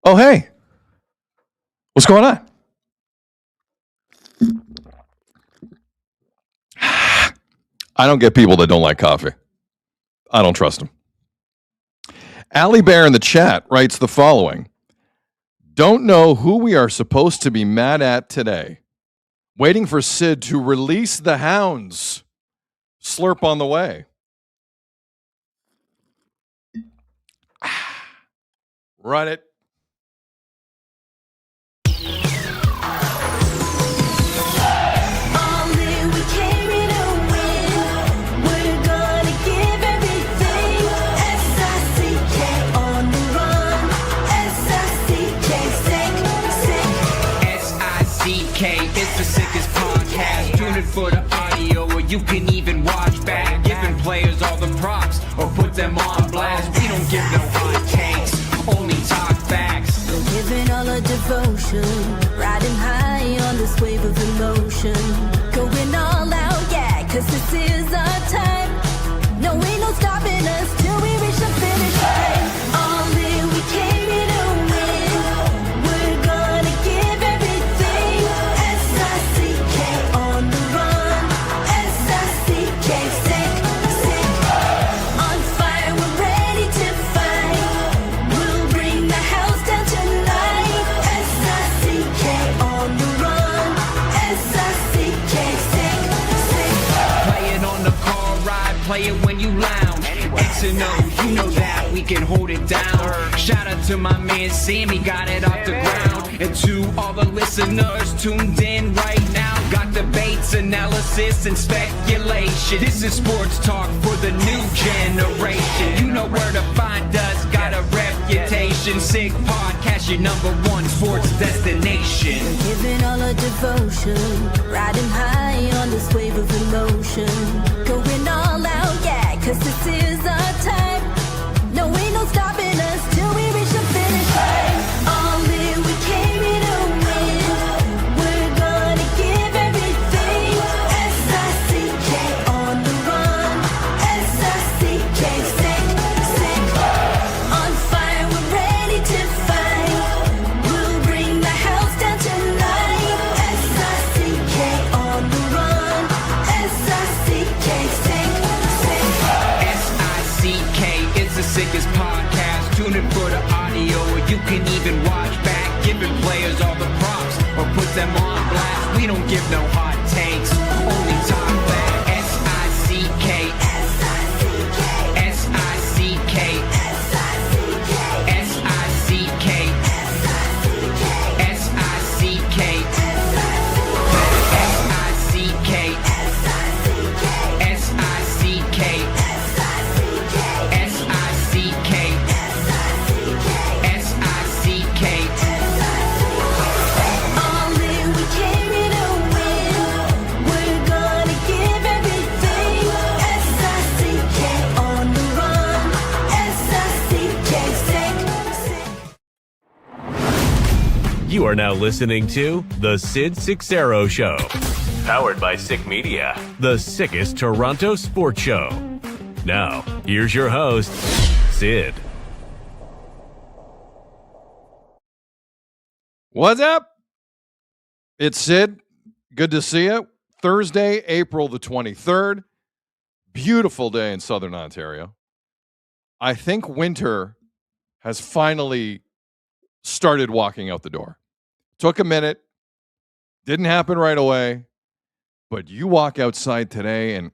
Oh, hey. What's going on? I don't get people that don't like coffee. I don't trust them. Allie Bear in the chat writes the following. Don't know who we are supposed to be mad at today. Waiting for Sid to release the hounds. Slurp on the way. Run it. It's the sickest podcast. Tune in for the audio, or you can even watch back. Giving players all the props, or put them on blast. We don't give no hot takes, only talk facts. We're giving all our devotion, riding high on this wave of emotion. Going all out, yeah, cause this is our time. No, ain't no stopping us till we reach the finish line. All in, we came here to win. We're gonna give everything. S-I-C-K on the run. S-I-C-K, sick. On fire, we're ready to fight. We'll bring the house down tonight. S-I-C-K on the run. S-I-C-K, sick. Play it on the car ride, play it when you lounge. X and O, you know that we can hold it down. Shout out to my man Sammy, got it off the ground. And to all the listeners tuned in right now. Got debates, analysis, and speculation. This is sports talk for the new generation. You know where to find us, got a reputation. Sick podcast, your number one sports destination. Giving all our devotion, riding high on this wave of emotion. Going all out, yeah, cause this is our time. No, ain't no stopping us till we reach the finish line. All in, we came here to win. We're gonna give everything. S-I-C-K on the run. S-I-C-K, sick. On fire, we're ready to fight. We'll bring the house down tonight. S-I-C-K on the run. S-I-C-K, sick. S-I-C-K is the sickest podcast. Tune in for the audio, or you can even watch back. Giving players all the props, or put them on blast. We don't give no hot takes, only talk back. S-I-C-K, S-I-C-K, S-I-C-K, S-I-C-K, S-I-C-K, S-I-C-K, S-I-C-K, S-I-C-K, S-I-C-K. All in, we came here to win. We're gonna give everything. S-I-C-K on the run. S-I-C-K, sick. You are now listening to The Sid Seixeiro Show. Powered by Sick Media, the sickest Toronto sports show. Now, here's your host, Sid. What's up? It's Sid. Good to see you. Thursday, April the 23rd. Beautiful day in Southern Ontario. I think winter has finally started walking out the door. Took a minute. Didn't happen right away. But you walk outside today and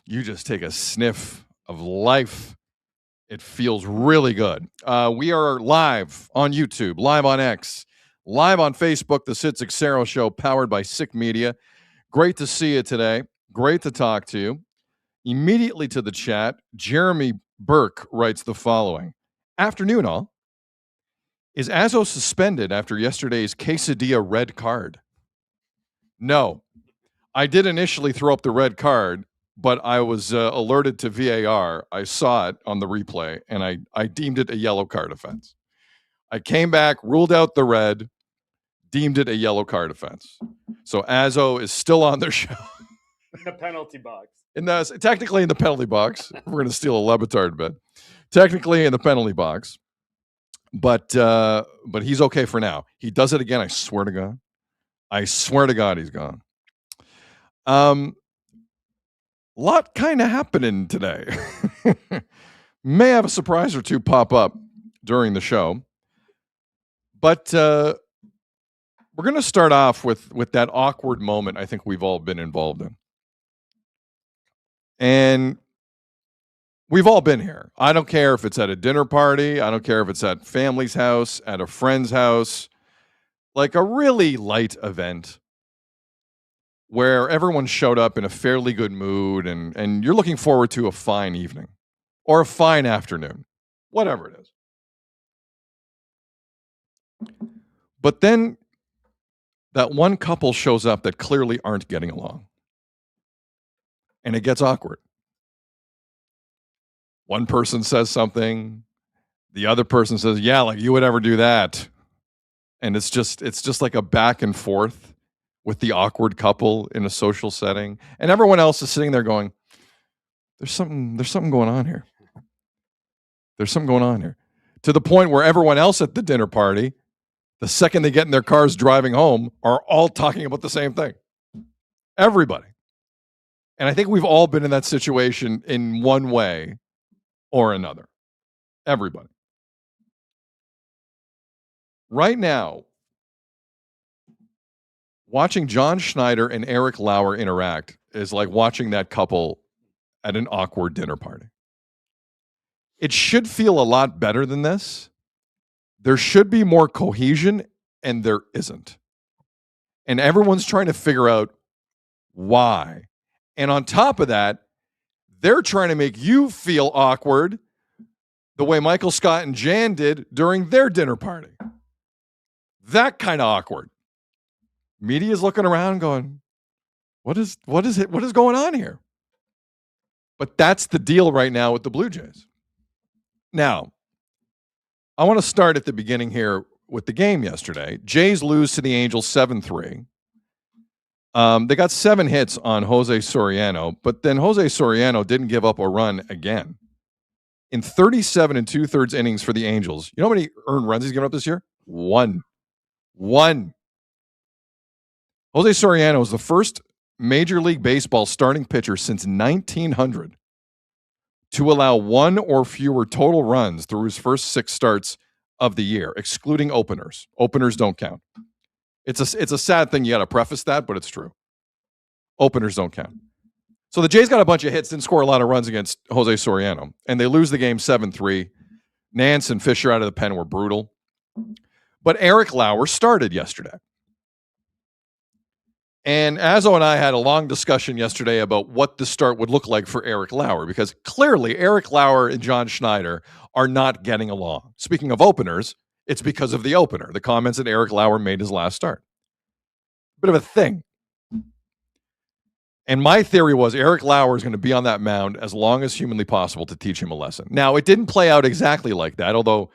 you just take a sniff of life. It feels really good. We are live on YouTube, live on X, live on Facebook, The Sid Seixeiro Show, powered by Sick Media. Great to see you today. Great to talk to you. Immediately to the chat, Jeremy Burke writes the following. Afternoon, all. Is Azo suspended after yesterday's quesadilla red card? No. I did initially throw up the red card, but I was alerted to VAR. I saw it on the replay, and I deemed it a yellow card offense. I came back, ruled out the red, deemed it a yellow card offense. So Azo is still on their show. In the penalty box. Technically in the penalty box. We're going to steal a Lebitard bit. Technically in the penalty box. But he's okay for now. He does it again. I swear to God. I swear to God, he's gone. Lot kind of happening today. May have a surprise or two pop up during the show. But we're going to start off with that awkward moment I think we've all been involved in. And we've all been here. I don't care if it's at a dinner party. I don't care if it's at family's house, at a friend's house. Like a really light event where everyone showed up in a fairly good mood and you're looking forward to a fine evening or a fine afternoon, whatever it is. But then that one couple shows up that clearly aren't getting along. And it gets awkward. One person says something, the other person says, yeah, like you would ever do that. And it's just like a back and forth with the awkward couple in a social setting. And everyone else is sitting there going, there's something going on here. There's something going on here. To the point where everyone else at the dinner party, the second they get in their cars driving home, are all talking about the same thing. Everybody. And I think we've all been in that situation in one way or another. Everybody. Right now, watching John Schneider and Eric Lauer interact is like watching that couple at an awkward dinner party. It should feel a lot better than this. There should be more cohesion, and there isn't. And everyone's trying to figure out why. And on top of that, they're trying to make you feel awkward the way Michael Scott and Jan did during their dinner party. That kind of awkward. Media's looking around going, what is going on here? But that's the deal right now with the Blue Jays. Now, I want to start at the beginning here with the game yesterday. Jays lose to the Angels 7-3. They got 7 hits on Jose Soriano, but then Jose Soriano didn't give up a run again. In 37 2/3 innings for the Angels, you know how many earned runs he's given up this year? One. Jose Soriano is the first Major League Baseball starting pitcher since 1900 to allow 1 or fewer total runs through his first 6 starts of the year, excluding openers. Openers don't count. It's a sad thing. You got to preface that, but it's true. Openers don't count. So the Jays got a bunch of hits, didn't score a lot of runs against Jose Soriano, and they lose the game 7-3. Nance and Fisher out of the pen were brutal. But Eric Lauer started yesterday. And Azzo and I had a long discussion yesterday about what the start would look like for Eric Lauer, because clearly Eric Lauer and John Schneider are not getting along. Speaking of openers, it's because of the opener, the comments that Eric Lauer made his last start. Bit of a thing. And my theory was Eric Lauer is going to be on that mound as long as humanly possible to teach him a lesson. Now, it didn't play out exactly like that, although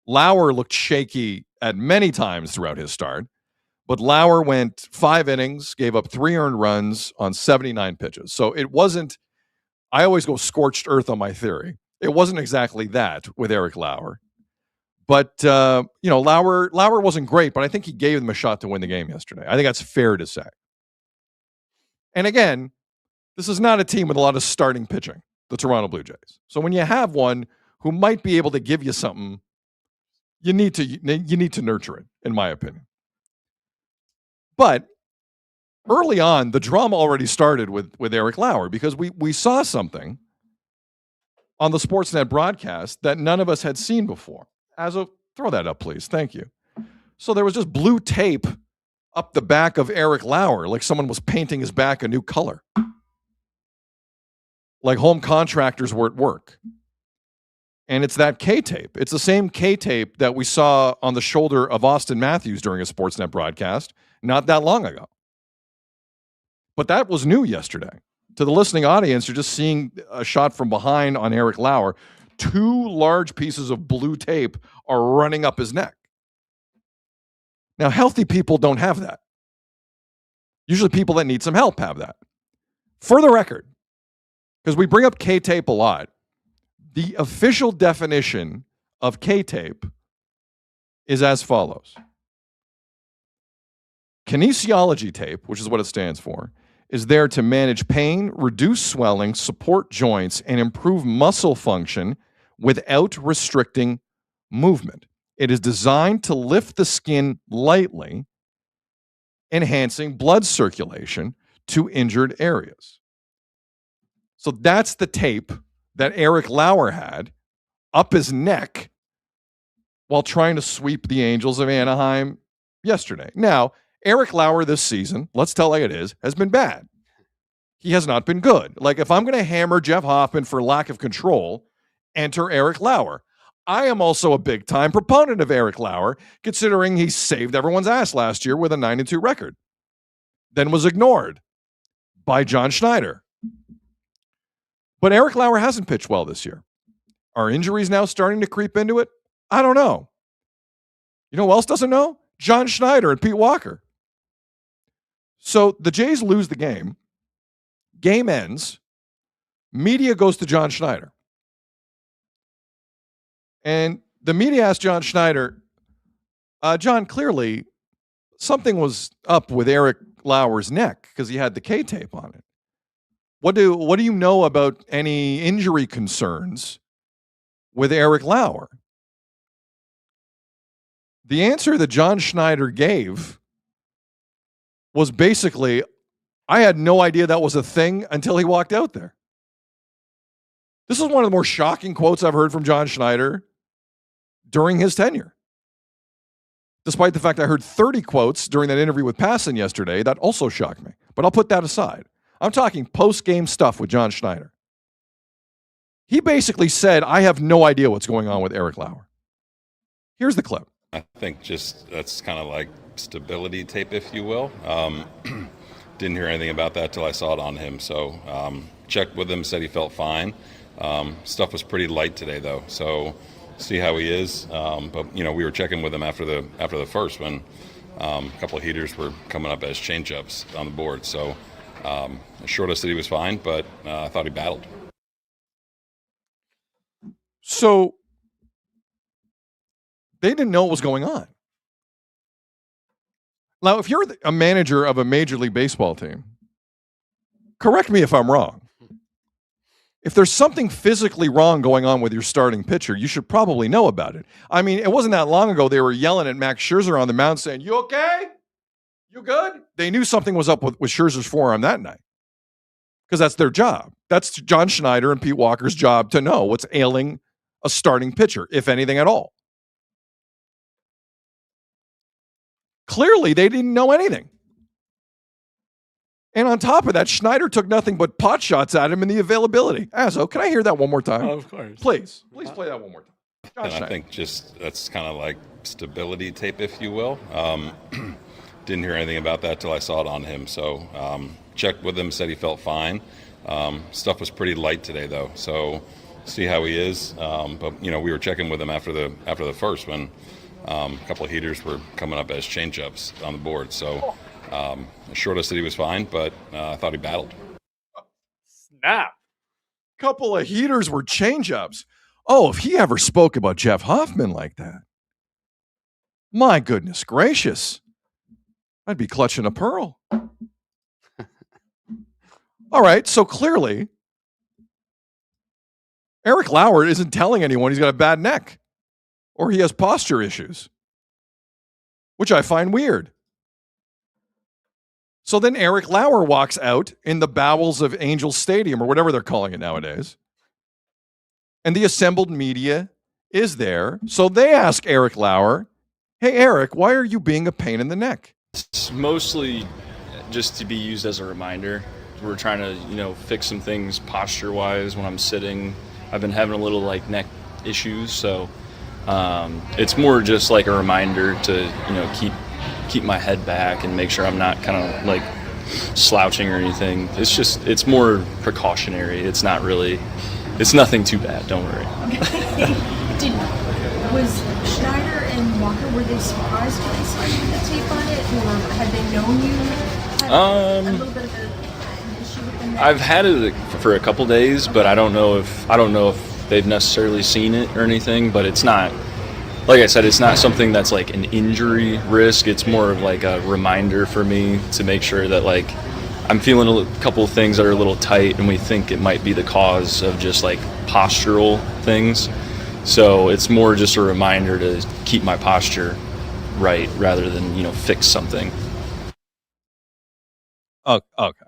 Lauer looked shaky at many times throughout his start. But Lauer went 5 innings, gave up 3 earned runs on 79 pitches. So it wasn't, I always go scorched earth on my theory. It wasn't exactly that with Eric Lauer. But, Lauer wasn't great, but I think he gave them a shot to win the game yesterday. I think that's fair to say. And again, this is not a team with a lot of starting pitching, the Toronto Blue Jays. So when you have one who might be able to give you something, you need to nurture it, in my opinion. But early on, the drama already started with Eric Lauer, because we saw something on the Sportsnet broadcast that none of us had seen before. Throw that up, please. Thank you. So there was just blue tape up the back of Eric Lauer, like someone was painting his back a new color. Like home contractors were at work. And it's that K-tape. It's the same K-tape that we saw on the shoulder of Austin Matthews during a Sportsnet broadcast not that long ago. But that was new yesterday. To the listening audience, you're just seeing a shot from behind on Eric Lauer. 2 large pieces of blue tape are running up his neck. Now, healthy people don't have that. Usually people that need some help have that. For the record, because we bring up K-tape a lot, the official definition of K-tape is as follows. Kinesiology tape, which is what it stands for, is there to manage pain, reduce swelling, support joints, and improve muscle function without restricting movement. It is designed to lift the skin lightly, enhancing blood circulation to injured areas. So that's the tape that Eric Lauer had up his neck while trying to sweep the Angels of Anaheim yesterday. Now, Eric Lauer this season, let's tell like it is, has been bad. He has not been good. Like, if I'm going to hammer Jeff Hoffman for lack of control, enter Eric Lauer. I am also a big-time proponent of Eric Lauer, considering he saved everyone's ass last year with a 9-2 record, then was ignored by John Schneider. But Eric Lauer hasn't pitched well this year. Are injuries now starting to creep into it? I don't know. You know who else doesn't know? John Schneider and Pete Walker. So the Jays lose the game. Game ends. Media goes to John Schneider. And the media asked John Schneider, John, clearly something was up with Eric Lauer's neck because he had the K tape on it. What do you know about any injury concerns with Eric Lauer? The answer that John Schneider gave was basically, I had no idea that was a thing until he walked out there. This is one of the more shocking quotes I've heard from John Schneider during his tenure. Despite the fact I heard 30 quotes during that interview with Passan yesterday, that also shocked me. But I'll put that aside. I'm talking post-game stuff with John Schneider. He basically said, I have no idea what's going on with Eric Lauer. Here's the clip. I think just that's kind of like stability tape, if you will. Didn't hear anything about that till I saw it on him. So checked with him, said he felt fine. Stuff was pretty light today, though. So see how he is. But we were checking with him after the first when a couple of heaters were coming up as change-ups on the board. So assured us that he was fine, but I thought he battled. So they didn't know what was going on. Now, if you're a manager of a Major League Baseball team, correct me if I'm wrong. If there's something physically wrong going on with your starting pitcher, you should probably know about it. I mean, it wasn't that long ago they were yelling at Max Scherzer on the mound saying, you okay? You good? They knew something was up with Scherzer's forearm that night because that's their job. That's John Schneider and Pete Walker's job to know what's ailing a starting pitcher, if anything at all. Clearly, they didn't know anything. And on top of that, Schneider took nothing but pot shots at him in the availability. Azzo, can I hear that one more time? Oh, of course. Please play that one more time. John And Schneider. I think just that's kind of like stability tape, if you will. Didn't hear anything about that till I saw it on him. So checked with him, said he felt fine. Stuff was pretty light today, though. So see how he is. But we were checking with him after the first when a couple of heaters were coming up as change-ups on the board. So assured us that he was fine, but I thought he battled. Snap. Couple of heaters were change-ups. Oh, if he ever spoke about Jeff Hoffman like that, my goodness gracious, I'd be clutching a pearl. All right, so clearly, Eric Lauer isn't telling anyone he's got a bad neck or he has posture issues, which I find weird. So then Eric Lauer walks out in the bowels of Angel Stadium or whatever they're calling it nowadays. And the assembled media is there. So they ask Eric Lauer, hey, Eric, why are you being a pain in the neck? It's mostly just to be used as a reminder. We're trying to, fix some things posture-wise when I'm sitting. I've been having a little neck issues, so it's more just like a reminder to, keep my head back and make sure I'm not kind of slouching or anything. It's more precautionary. It's nothing too bad. Don't worry. Was Schneider and Walker, were they surprised when they saw you with the tape on it, or had they known you had a little bit of an issue with the neck? I've had it for a couple days, but I don't know if they've necessarily seen it or anything. But it's not like I said, it's not something that's like an injury risk. It's more of like a reminder for me to make sure that like I'm feeling a couple of things that are a little tight, and we think it might be the cause of just like postural things. So it's more just a reminder to keep my posture right rather than, fix something. Oh, okay.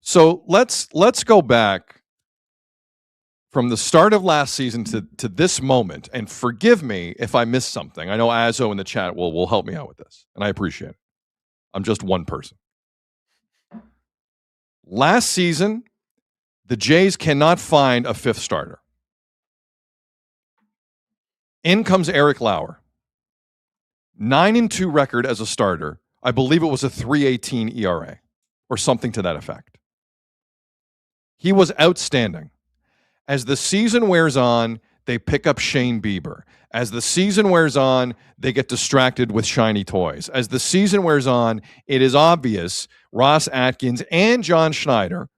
So let's go back from the start of last season to this moment, and forgive me if I missed something. I know Azo in the chat will help me out with this, and I appreciate it. I'm just one person. Last season, the Jays cannot find a fifth starter. In comes Eric Lauer. 9-2 record as a starter. I believe it was a 3.18 ERA or something to that effect. He was outstanding. As the season wears on, they pick up Shane Bieber. As the season wears on, they get distracted with shiny toys. As the season wears on, it is obvious Ross Atkins and John Schneider,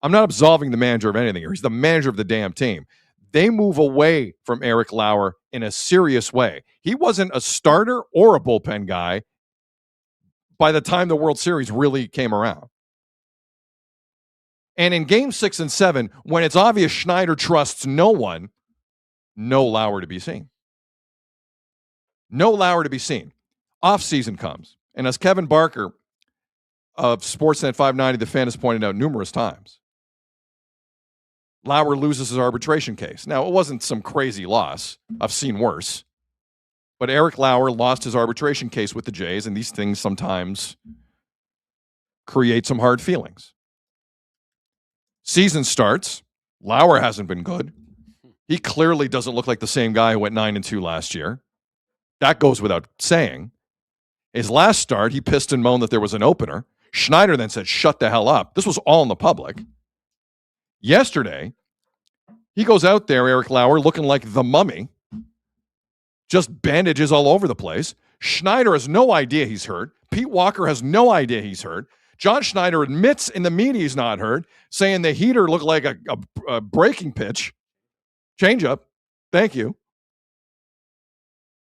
I'm not absolving the manager of anything here. He's the manager of the damn team. They move away from Eric Lauer in a serious way. He wasn't a starter or a bullpen guy by the time the World Series really came around. And in game 6 and 7, when it's obvious Schneider trusts no one, no Lauer to be seen. No Lauer to be seen. Off-season comes. And as Kevin Barker of Sportsnet 590, The Fan, has pointed out numerous times, Lauer loses his arbitration case. Now, it wasn't some crazy loss. I've seen worse. But Eric Lauer lost his arbitration case with the Jays, and these things sometimes create some hard feelings. Season starts. Lauer hasn't been good. He clearly doesn't look like the same guy who went 9-2 last year. That goes without saying. His last start, he pissed and moaned that there was an opener. Schneider then said, shut the hell up. This was all in the public. Yesterday, he goes out there, Eric Lauer, looking like the mummy. Just bandages all over the place. Schneider has no idea he's hurt. Pete Walker has no idea he's hurt. John Schneider admits in the media he's not hurt, saying the heater looked like a breaking pitch. Change up. Thank you.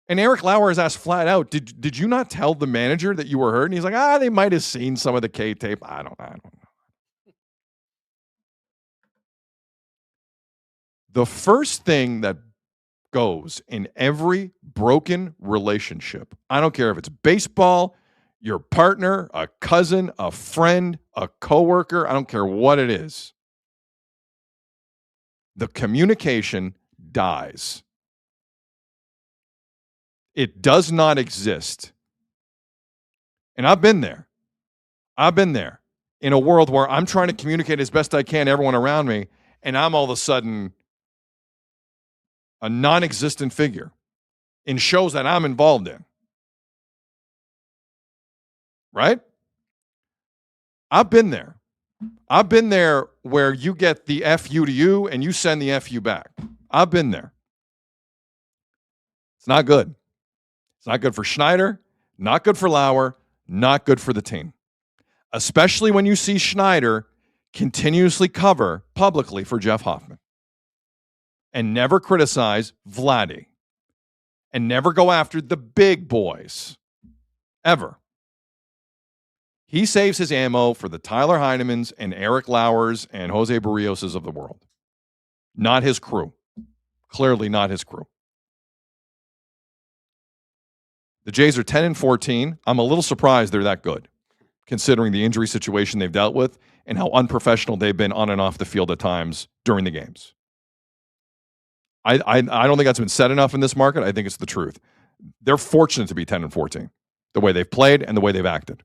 And Eric Lauer is asked flat out, did you not tell the manager that you were hurt? And he's like, they might have seen some of the K tape. I don't know. The first thing that goes in every broken relationship, I don't care if it's baseball, your partner, a cousin, a friend, a coworker, I don't care what it is, the communication dies. It does not exist. And I've been there. In a world where I'm trying to communicate as best I can to everyone around me, and I'm all of a sudden a non-existent figure in shows that I'm involved in. Right? I've been there. I've been there where you get the F you to you and you send the F you back. I've been there. It's not good. It's not good for Schneider, not good for Lauer, not good for the team. Especially when you see Schneider continuously cover publicly for Jeff Hoffman and never criticize Vladdy and never go after the big boys, ever. He saves his ammo for the Tyler Heinemans and Eric Lauers and Jose Barrioses of the world. Not his crew. Clearly not his crew. The Jays are 10-14. I'm a little surprised they're that good, considering the injury situation they've dealt with and how unprofessional they've been on and off the field at times during the games. I don't think that's been said enough in this market. I think it's the truth. They're fortunate to be 10-14, the way they've played and the way they've acted.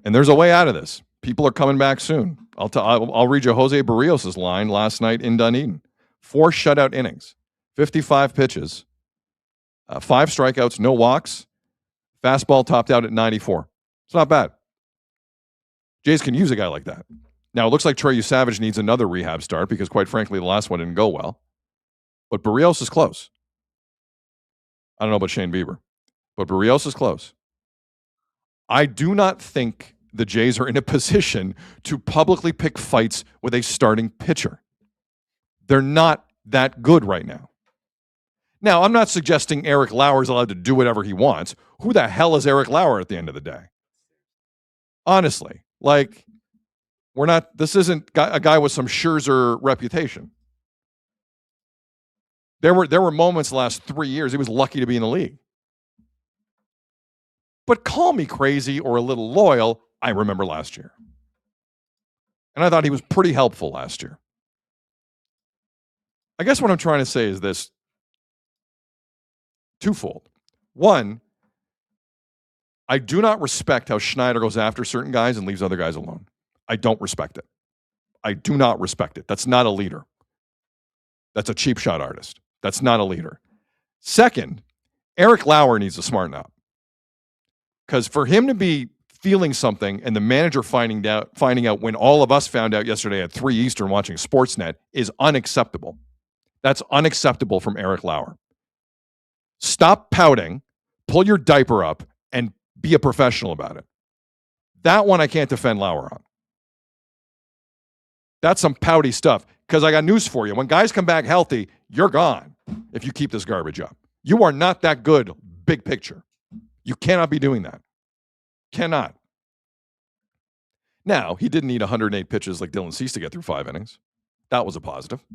And there's a way out of this. People are coming back soon. I'll read you Jose Barrios' line last night in Dunedin. 4 shutout innings, 55 pitches, 5 strikeouts, no walks, fastball topped out at 94. It's not bad. Jays can use a guy like that. Now, it looks like Trey Savage needs another rehab start because, quite frankly, the last one didn't go well. But Barrios is close. I don't know about Shane Bieber, but Barrios is close. I do not think the Jays are in a position to publicly pick fights with a starting pitcher. They're not that good right now. Now, I'm not suggesting Eric Lauer is allowed to do whatever he wants. Who the hell is Eric Lauer at the end of the day? Honestly, like, this isn't a guy with some Scherzer reputation. There were moments the last 3 years he was lucky to be in the league. But call me crazy or a little loyal, I remember last year. And I thought he was pretty helpful last year. I guess what I'm trying to say is this. Twofold. One, I do not respect how Schneider goes after certain guys and leaves other guys alone. I don't respect it. I do not respect it. That's not a leader. That's a cheap shot artist. That's not a leader. Second, Eric Lauer needs to smarten up. Because for him to be feeling something and the manager finding out when all of us found out yesterday at 3 Eastern watching Sportsnet is unacceptable. That's unacceptable from Eric Lauer. Stop pouting, pull your diaper up, and be a professional about it. That one I can't defend Lauer on. That's some pouty stuff. Because I got news for you. When guys come back healthy, you're gone if you keep this garbage up. You are not that good, big picture. You cannot be doing that. Cannot. Now, he didn't need 108 pitches like Dylan Cease to get through 5 innings. That was a positive.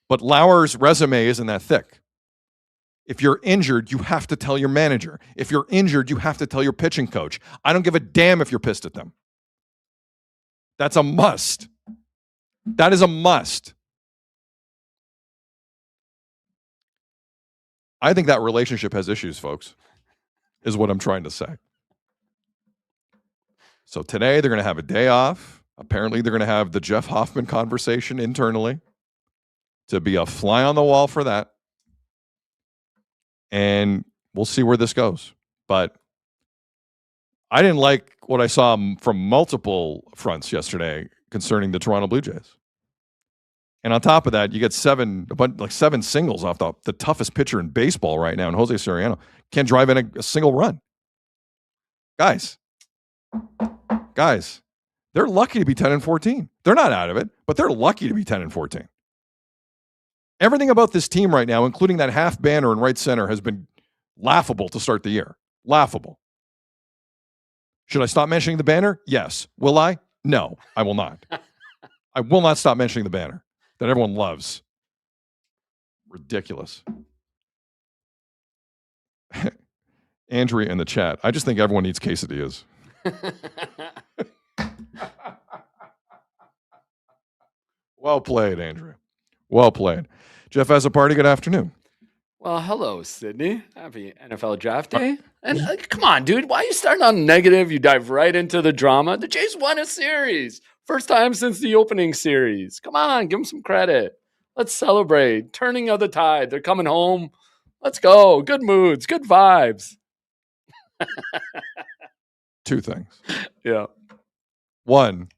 But Lauer's resume isn't that thick. If you're injured, you have to tell your manager. If you're injured, you have to tell your pitching coach. I don't give a damn if you're pissed at them. That's a must. That is a must. I think that relationship has issues, folks, is what I'm trying to say. So today they're going to have a day off. Apparently they're going to have the Jeff Hoffman conversation internally to be a fly on the wall for that. And we'll see where this goes. But I didn't like what I saw from multiple fronts yesterday concerning the Toronto Blue Jays. And on top of that, you get 7 singles off the toughest pitcher in baseball right now, and Jose Soriano can't drive in a single run. Guys, they're lucky to be 10-14. They're not out of it, but they're lucky to be 10-14. Everything about this team right now, including that half banner in right center, has been laughable to start the year. Laughable. Should I stop mentioning the banner? Yes. Will I? No, I will not. I will not stop mentioning the banner that everyone loves. Ridiculous. Andrea in the chat. I just think everyone needs quesadillas. Well played, Andrea. Well played. Jeff has a party. Good afternoon. Well, hello, Sydney. Happy NFL Draft Day. And come on, dude. Why are you starting on negative? You dive right into the drama. The Jays won a series. First time since the opening series. Come on, give them some credit. Let's celebrate. Turning of the tide. They're coming home. Let's go. Good moods. Good vibes. 2 things. Yeah. 1,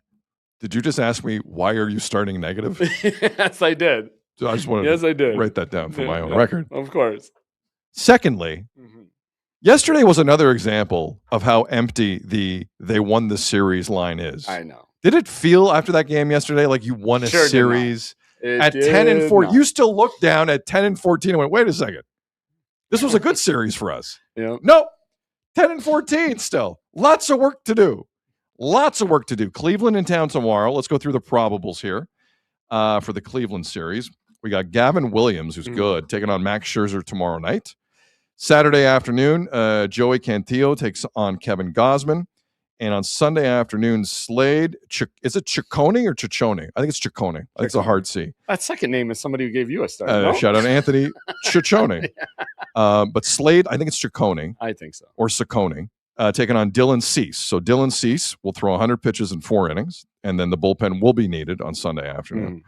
did you just ask me why are you starting negative? Yes, I did. So I just wanted to write that down for my own record. Of course. Secondly, yesterday was another example of how empty they won the series line is. I know. Did it feel after that game yesterday like you won a series at 10-4? You still looked down at 10-14 and went, wait a second. This was a good series for us. Yeah. Nope. 10-14 still. Lots of work to do. Lots of work to do. Cleveland in town tomorrow. Let's go through the probables here for the Cleveland series. We got Gavin Williams, who's good, taking on Max Scherzer tomorrow night. Saturday afternoon, Joey Cantillo takes on Kevin Gausman. And on Sunday afternoon, Slade, is it Ciccone or Ciccone? I think it's Ciccone. I think it's a hard C. That second name is somebody who gave you a start. No? Shout out to Anthony Ciccone. But Slade, I think it's Ciccone. I think so. Or Ciccone, taking on Dylan Cease. So Dylan Cease will throw 100 pitches in 4 innings, and then the bullpen will be needed on Sunday afternoon.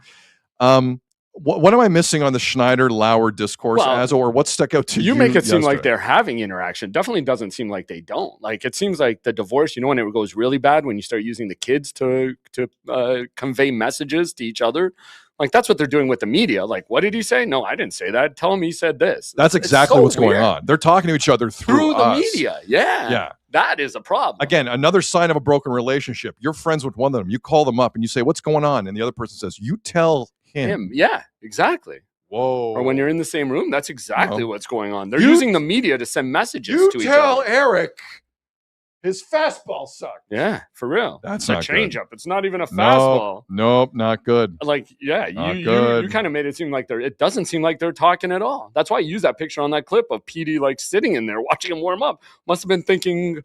What am I missing on the Schneider-Lauer discourse, or what stuck out to you? You make it seem like they're having interaction. Definitely doesn't seem like they don't. Like, it seems like the divorce, when it goes really bad, when you start using the kids to convey messages to each other. Like, that's what they're doing with the media. Like, what did he say? No, I didn't say that. Tell him he said this. That's exactly what's going on. They're talking to each other through the media. Yeah. That is a problem. Again, another sign of a broken relationship. You're friends with one of them. You call them up and you say, "What's going on?" And the other person says, "You tell him." Yeah, exactly. Whoa. Or when you're in the same room, that's exactly No. what's going on. They're You- using the media to send messages You to each tell other. Eric his fastball sucked. Yeah, for real. That's it's a not good. changeup. It's not even a fastball. Nope, not good. Like, yeah, Not you good. kind of made it seem like it doesn't seem like they're talking at all. That's why I use that picture on that clip of PD like sitting in there watching him warm up. Must have been thinking,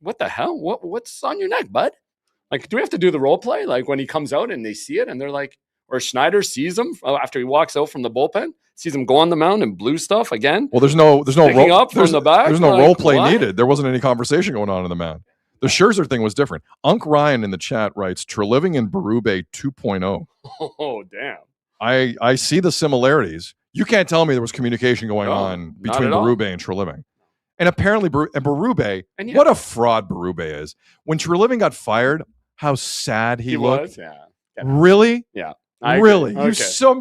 what the hell? What's on your neck, bud? Like, do we have to do the role play? Like when he comes out and they see it and they're like, or Schneider sees him after he walks out from the bullpen, sees him go on the mound and blue stuff again. Well, there's no Picking role up from the back? There's no Like, role play what? needed. There wasn't any conversation going on in the mound. The Scherzer thing was different. Unc Ryan in the chat writes, Treliving and Berube 2.0. Oh, damn. I see the similarities. You can't tell me there was communication going No, on not between at all. Berube and Treliving. And apparently, Berube, And yeah. what a fraud Berube is. When Treliving got fired, how sad he looked. was? Yeah. Really? Yeah. I agree. Really? Okay.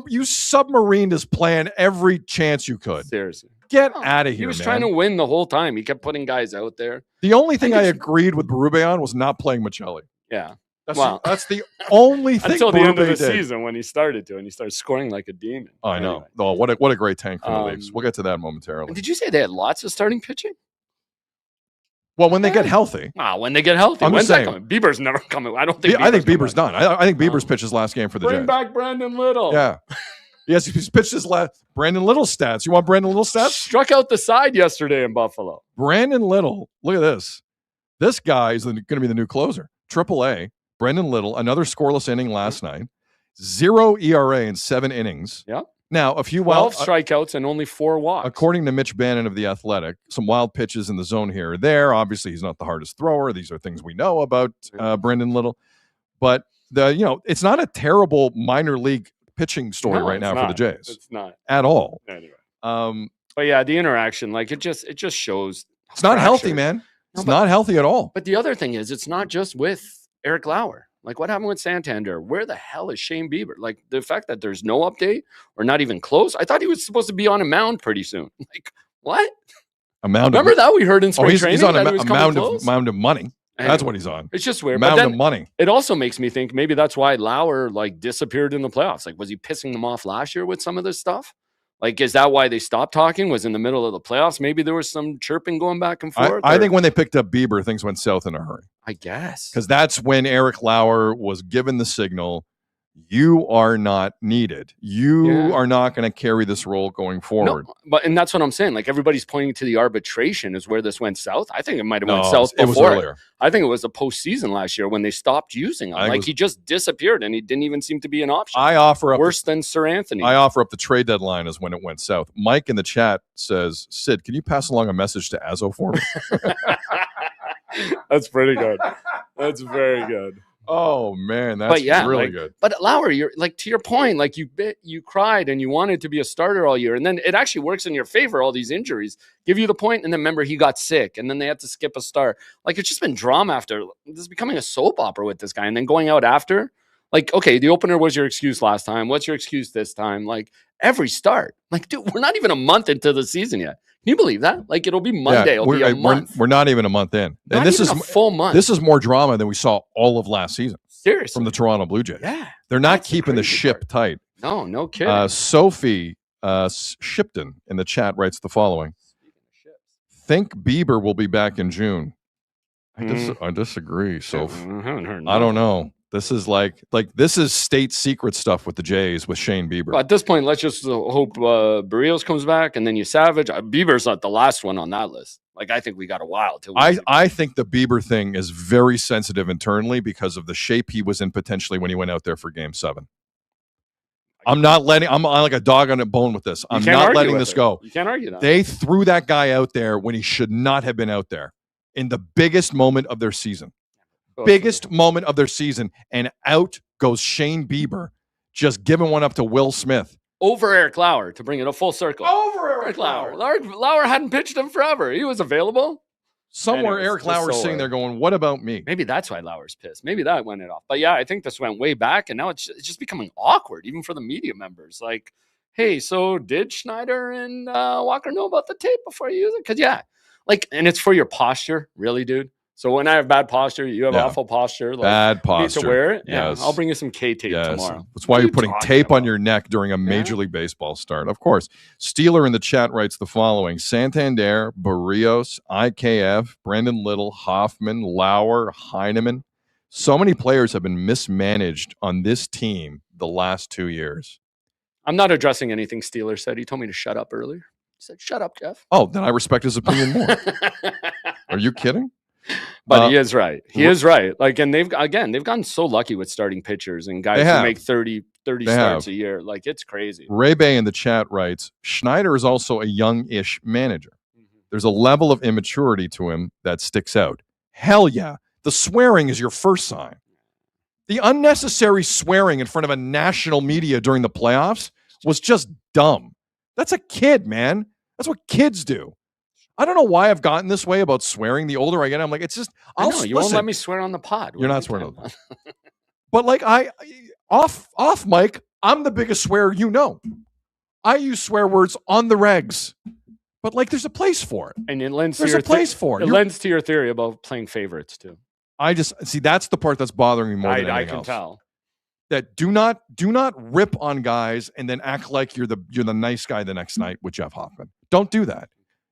You submarined his plan every chance you could. Seriously. Get out of here, He was man. trying to win the whole time. He kept putting guys out there. The only thing I it's- agreed with Berube on was not playing Michelli. Yeah. That's, Well, that's the only thing until the end of Berube the did. season when he started to, and he started scoring like a demon. I know. Anyway. Oh, what a great tank for the Leafs. Um, We'll get to that momentarily. And did you say they had lots of starting pitching? Well, when they get healthy. When they get healthy. I'm When's just that saying. coming? Bieber's never coming. I don't think I think coming Bieber's done. I think Bieber's pitched his last game for the Bring Jays. back Brandon Little. Yeah. Yes, he's pitched his last. Brandon Little stats. You want Brandon Little stats? Struck out the side yesterday in Buffalo. Brandon Little. Look at this. This guy is going to be the new closer. Triple A. Brandon Little. Another scoreless inning last night. 0 ERA in 7 innings. Yep. Now, a few 12 strikeouts and only 4 walks. According to Mitch Bannon of The Athletic, some wild pitches in the zone here or there. Obviously, he's not the hardest thrower. These are things we know about Brandon Little. But it's not a terrible minor league pitching story No, right it's now for not. the Jays. It's not. At all. Anyway. Um, But yeah, the interaction, like it just shows. it's not healthy, fractured. man. It's No, not healthy at all. But the other thing is, it's not just with Eric Lauer. Like, what happened with Santander? Where the hell is Shane Bieber? Like, the fact that there's no update or not even close. I thought he was supposed to be on a mound pretty soon. Like, what? A mound. Remember that we heard in spring he's training on that a he was mound coming of close? mound of money. That's Anyway, what he's on. It's just weird. Mound But of then money. it also makes me think maybe that's why Lauer like disappeared in the playoffs. Like, was he pissing them off last year with some of this stuff? Like, is that why they stopped talking? Was in the middle of the playoffs? Maybe there was some chirping going back and forth. I or- think when they picked up Bieber, things went south in a hurry. I guess. Because that's when Eric Lauer was given the signal, you are not needed. You Yeah. are not going to carry this role going forward. And that's what I'm saying. Like, everybody's pointing to the arbitration is where this went south. I think it might have went No, south it was before. earlier. I think it was the postseason last year when they stopped using him. I think Like, it was- he just disappeared and he didn't even seem to be an option. I offer up Worse than Sir Anthony. I offer up the trade deadline as when it went south. Mike in the chat says, Sid, can you pass along a message to Azzo for me? That's pretty good. That's very good. Oh man, that's really good. But Lauer, you're like, to your point, like you cried and you wanted to be a starter all year, and then it actually works in your favor. All these injuries give you the point, and then remember he got sick, and then they had to skip a start. Like, it's just been drama after. This is becoming a soap opera with this guy, and then going out after. Like, okay, the opener was your excuse last time. What's your excuse this time? Like, every start. Like, dude, we're not even a month into the season yet. Can you believe that? Like, it'll be Monday. It'll be a month. We're not even a month in, Not and this even is a full month. This is more drama than we saw all of last season. Seriously, from the Toronto Blue Jays. Yeah, they're not that's the keeping the crazy ship tight. No kidding. Sophie Shipton in the chat writes the following: think Bieber will be back in June. I disagree. So I don't know. This is like this is state secret stuff with the Jays with Shane Bieber. But at this point, let's just hope Barrios comes back and then you Savage. Bieber's not the last one on that list. Like, I think we got a while till. I think the Bieber thing is very sensitive internally because of the shape he was in potentially when he went out there for Game 7. I'm like a dog on a bone with this. I'm not letting this go. You can't argue that. They threw that guy out there when he should not have been out there in the biggest moment of their season. Biggest moment of their season, and out goes Shane Bieber, just giving one up to Will Smith. Over Eric Lauer, to bring it a full circle. Over Eric Lauer. Lauer hadn't pitched him forever. He was available. Somewhere Anyways, Eric Lauer's sitting there going, what about me? Maybe that's why Lauer's pissed. Maybe that went it off. But yeah, I think this went way back, and now it's just becoming awkward, even for the media members. Like, hey, so did Schneider and Walker know about the tape before you use it? Because, yeah, Like, and it's for your posture, really, dude. So when I have bad posture, you have awful posture. Like, Bad you need posture. to wear it. Yes. Yeah, I'll bring you some K-tape tomorrow. That's why What are you're you putting talking tape on about? your neck during a Major League Baseball start. Of course. Steeler in the chat writes the following: Santander, Barrios, IKF, Brandon Little, Hoffman, Lauer, Heineman. So many players have been mismanaged on this team the last 2 years. I'm not addressing anything Steeler said. He told me to shut up earlier. He said, "Shut up, Jeff." Oh, then I respect his opinion more. Are you kidding? But he is right. He is right. Like, and they've gotten so lucky with starting pitchers and guys who make 30 starts a year. Like, it's crazy. Ray Bay in the chat writes, Schneider is also a young-ish manager. There's a level of immaturity to him that sticks out. Hell yeah. The swearing is your first sign. The unnecessary swearing in front of a national media during the playoffs was just dumb. That's a kid, man. That's what kids do. I don't know why I've gotten this way about swearing. The older I get, I'm like, it's just, You won't let me swear on the pod. You're not swearing on the pod. But like off mic, I'm the biggest swearer you know. I use swear words on the regs. But like there's a place for it. And it lends there's to your a place for it. It lends to your theory about playing favorites too. I just see that's the part that's bothering me more than anything I can else. tell. That do not rip on guys and then act like you're the nice guy the next night with Jeff Hoffman. Don't do that.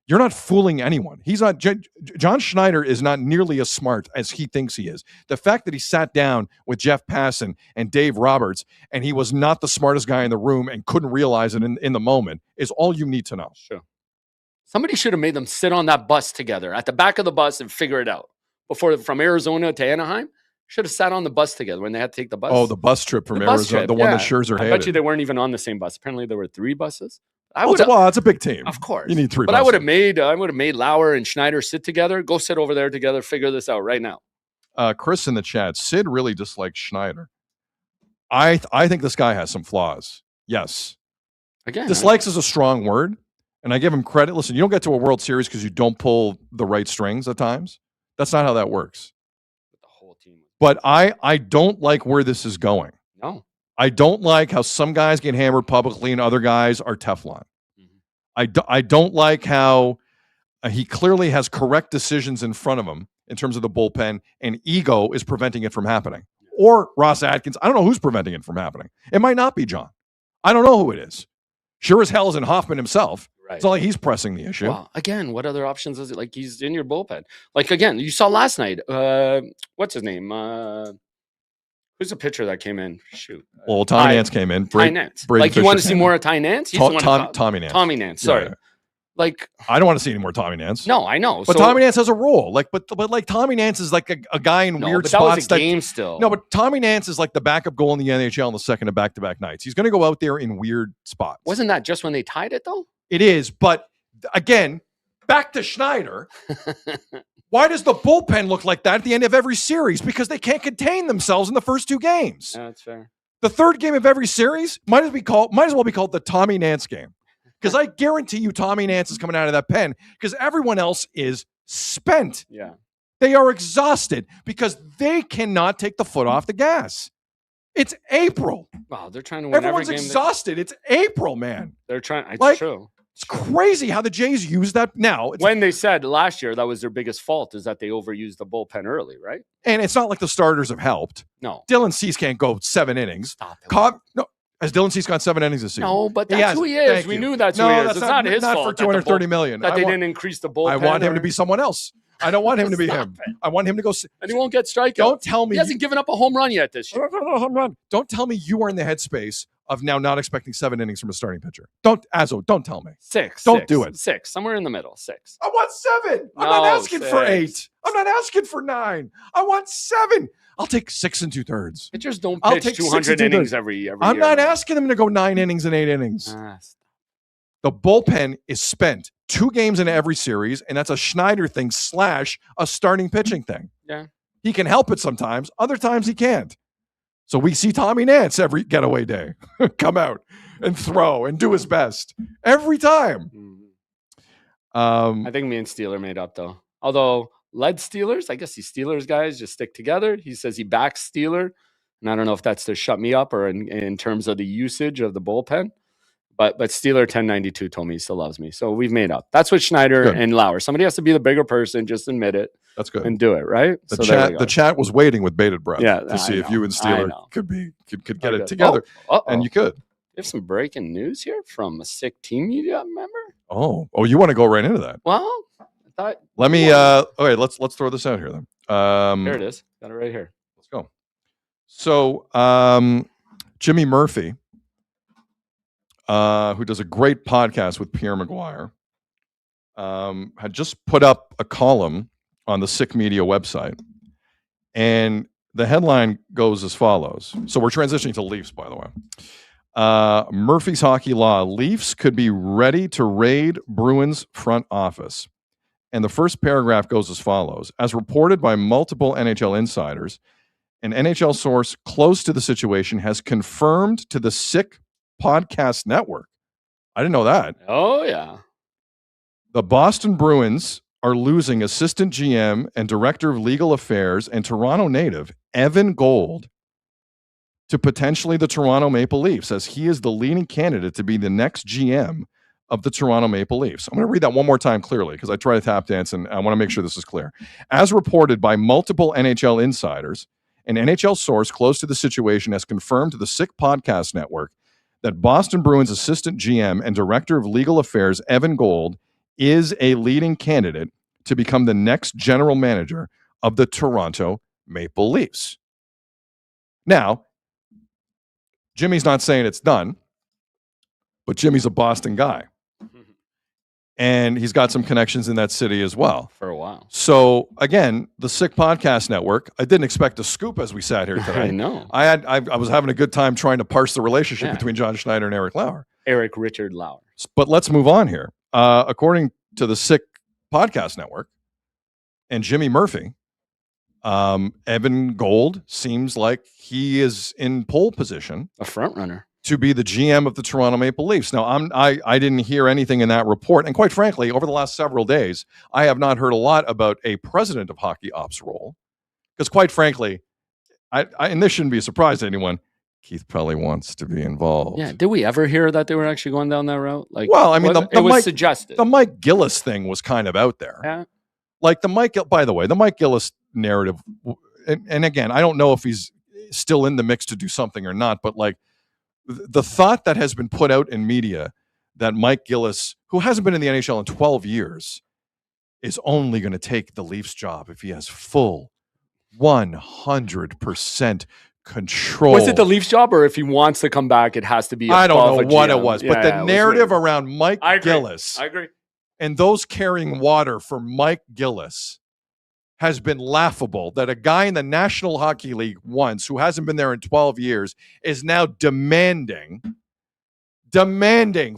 You're not fooling anyone. He's not. John Schneider is not nearly as smart as he thinks he is. The fact that he sat down with Jeff Passan and Dave Roberts and he was not the smartest guy in the room and couldn't realize it in the moment is all you need to know. Sure. Somebody should have made them sit on that bus together at the back of the bus and figure it out before from Arizona to Anaheim. Should have sat on the bus together when they had to take the bus. Oh, the bus trip from Arizona, the one that Scherzer hated. I bet you they weren't even on the same bus. Apparently, there were 3 buses. Well, it's a big team. Of course. You need 3 But buses. I would have made Lauer and Schneider sit together. Go sit over there together. Figure this out right now. Chris in the chat, Sid really dislikes Schneider. I think this guy has some flaws. Yes. Again, dislikes is a strong word, and I give him credit. Listen, you don't get to a World Series because you don't pull the right strings at times. That's not how that works. The whole team. But I don't like where this is going. No. I don't like how some guys get hammered publicly and other guys are Teflon. I don't like how he clearly has correct decisions in front of him in terms of the bullpen, and ego is preventing it from happening. Or Ross Atkins. I don't know who's preventing it from happening. It might not be John. I don't know who it is. Sure as hell isn't Hoffman himself. Right. It's not like he's pressing the issue. Well, again, what other options is it? Like, he's in your bullpen. Like, again, you saw last night. What's his name? Who's the pitcher that came in? Shoot. Well, Tommy Nance came in. Ty Nance. Like, you want to see more of Ty Nance? He's Tommy Nance. Tommy Nance. Sorry. Yeah. Like, I don't want to see any more Tommy Nance. No, I know. But Tommy Nance has a role. Like, but like Tommy Nance is like a guy in weird spots. That was a game still. No, but Tommy Nance is like the backup goal in the NHL in the second of back-to-back nights. He's going to go out there in weird spots. Wasn't that just when they tied it though? It is, but again, back to Schneider. Why does the bullpen look like that at the end of every series? Because they can't contain themselves in the first 2 games. Yeah, that's fair. The third game of every series might as well be called the Tommy Nance game. Because I guarantee you Tommy Nance is coming out of that pen because everyone else is spent. Yeah. They are exhausted because they cannot take the foot off the gas. It's April. Wow, they're trying to win Everyone's every game. exhausted. It's April, man. They're trying. It's Like, true. It's crazy how the Jays use that now. When they said last year that was their biggest fault is that they overused the bullpen early, right? And it's not like the starters have helped. No. Dylan Cease can't go 7 innings. Stop it. Has Dylan Cease gone 7 innings this season? No, but that's who he is. Thank We you. knew that's who he is. It's not his not fault. for $230 million. That they didn't increase the bullpen. I want him to be someone else. I don't want him to be him. I want him to go. And he won't get strikeouts. Don't tell me. He hasn't given up a home run yet this year. Don't tell me you are in the headspace of now not expecting 7 innings from a starting pitcher. Don't tell me. 6. Don't do it. 6. Somewhere in the middle. 6. I want 7. I'm not asking for 8. I'm not asking for 9. I want 7. I'll take 6 2/3. Pitchers don't I'll pitch take 200 6 innings every year. I'm not asking them to go 9 innings and 8 innings. The bullpen is spent 2 games into every series, and that's a Schneider thing / a starting pitching thing. Yeah. He can help it sometimes. Other times he can't. So we see Tommy Nance every getaway day come out and throw and do his best every time. I think me and Steeler made up, though. Although led Steelers, I guess these Steelers guys just stick together. He says he backs Steeler. And I don't know if that's to shut me up or in terms of the usage of the bullpen. But Steeler 1092 told me he still loves me. So we've made up. That's what Schneider Good. and Lauer. Somebody has to be the bigger person. Just admit it. That's good. And do it, right? The chat was waiting with bated breath to see if you and Steeler know. could get it together. And you could. We have some breaking news here from a sick team media member. Oh, you want to go right into that? Well, I thought. Let me. Okay, let's throw this out here then. Here it is. Got it right here. Let's go. So, Jimmy Murphy, who does a great podcast with Pierre Maguire, had just put up a column on the Sick Media website, and the headline goes as follows. So we're transitioning to Leafs, by the way. Murphy's Hockey Law: Leafs could be ready to raid Bruins front office. And the first paragraph goes as follows. As reported by multiple NHL insiders, an NHL source close to the situation has confirmed to the Sick Podcast Network. I didn't know that. Oh, yeah. The Boston Bruins are losing assistant GM and director of legal affairs and Toronto native Evan Gold to potentially the Toronto Maple Leafs, as he is the leading candidate to be the next GM of the Toronto Maple Leafs. I'm going to read that one more time clearly because I try to tap dance and I want to make sure this is clear. As reported by multiple NHL insiders, an NHL source close to the situation has confirmed to the Sick Podcast Network that Boston Bruins assistant GM and director of legal affairs Evan Gold is a leading candidate to become the next general manager of the Toronto Maple Leafs. Now, Jimmy's not saying it's done, but Jimmy's a Boston guy. And he's got some connections in that city as well. For a while. So, again, the Sick Podcast Network, I didn't expect a scoop as we sat here today. I know. I was having a good time trying to parse the relationship between John Schneider and Eric Lauer. Eric Richard Lauer. But let's move on here. According to the Sick Podcast Network and Jimmy Murphy, Evan Gold seems like he is in pole position. A front runner. To be the GM of the Toronto Maple Leafs. Now, I didn't hear anything in that report. And quite frankly, over the last several days, I have not heard a lot about a president of hockey ops role. Because quite frankly, and this shouldn't be a surprise to anyone, Keith probably wants to be involved. Yeah. Did we ever hear that they were actually going down that route? Like, well, I mean, it was suggested. The Mike Gillis thing was kind of out there. Yeah. Like by the way, the Mike Gillis narrative, and again, I don't know if he's still in the mix to do something or not, but like, the thought that has been put out in media that Mike Gillis, who hasn't been in the NHL in 12 years, is only going to take the Leafs job if he has full 100% control. Was it the Leafs job, or if he wants to come back, it has to be I don't know what GM? it was, but the narrative around Mike Gillis I agree. and those carrying water for Mike Gillis has been laughable, that a guy in the National Hockey League once, who hasn't been there in 12 years, is now demanding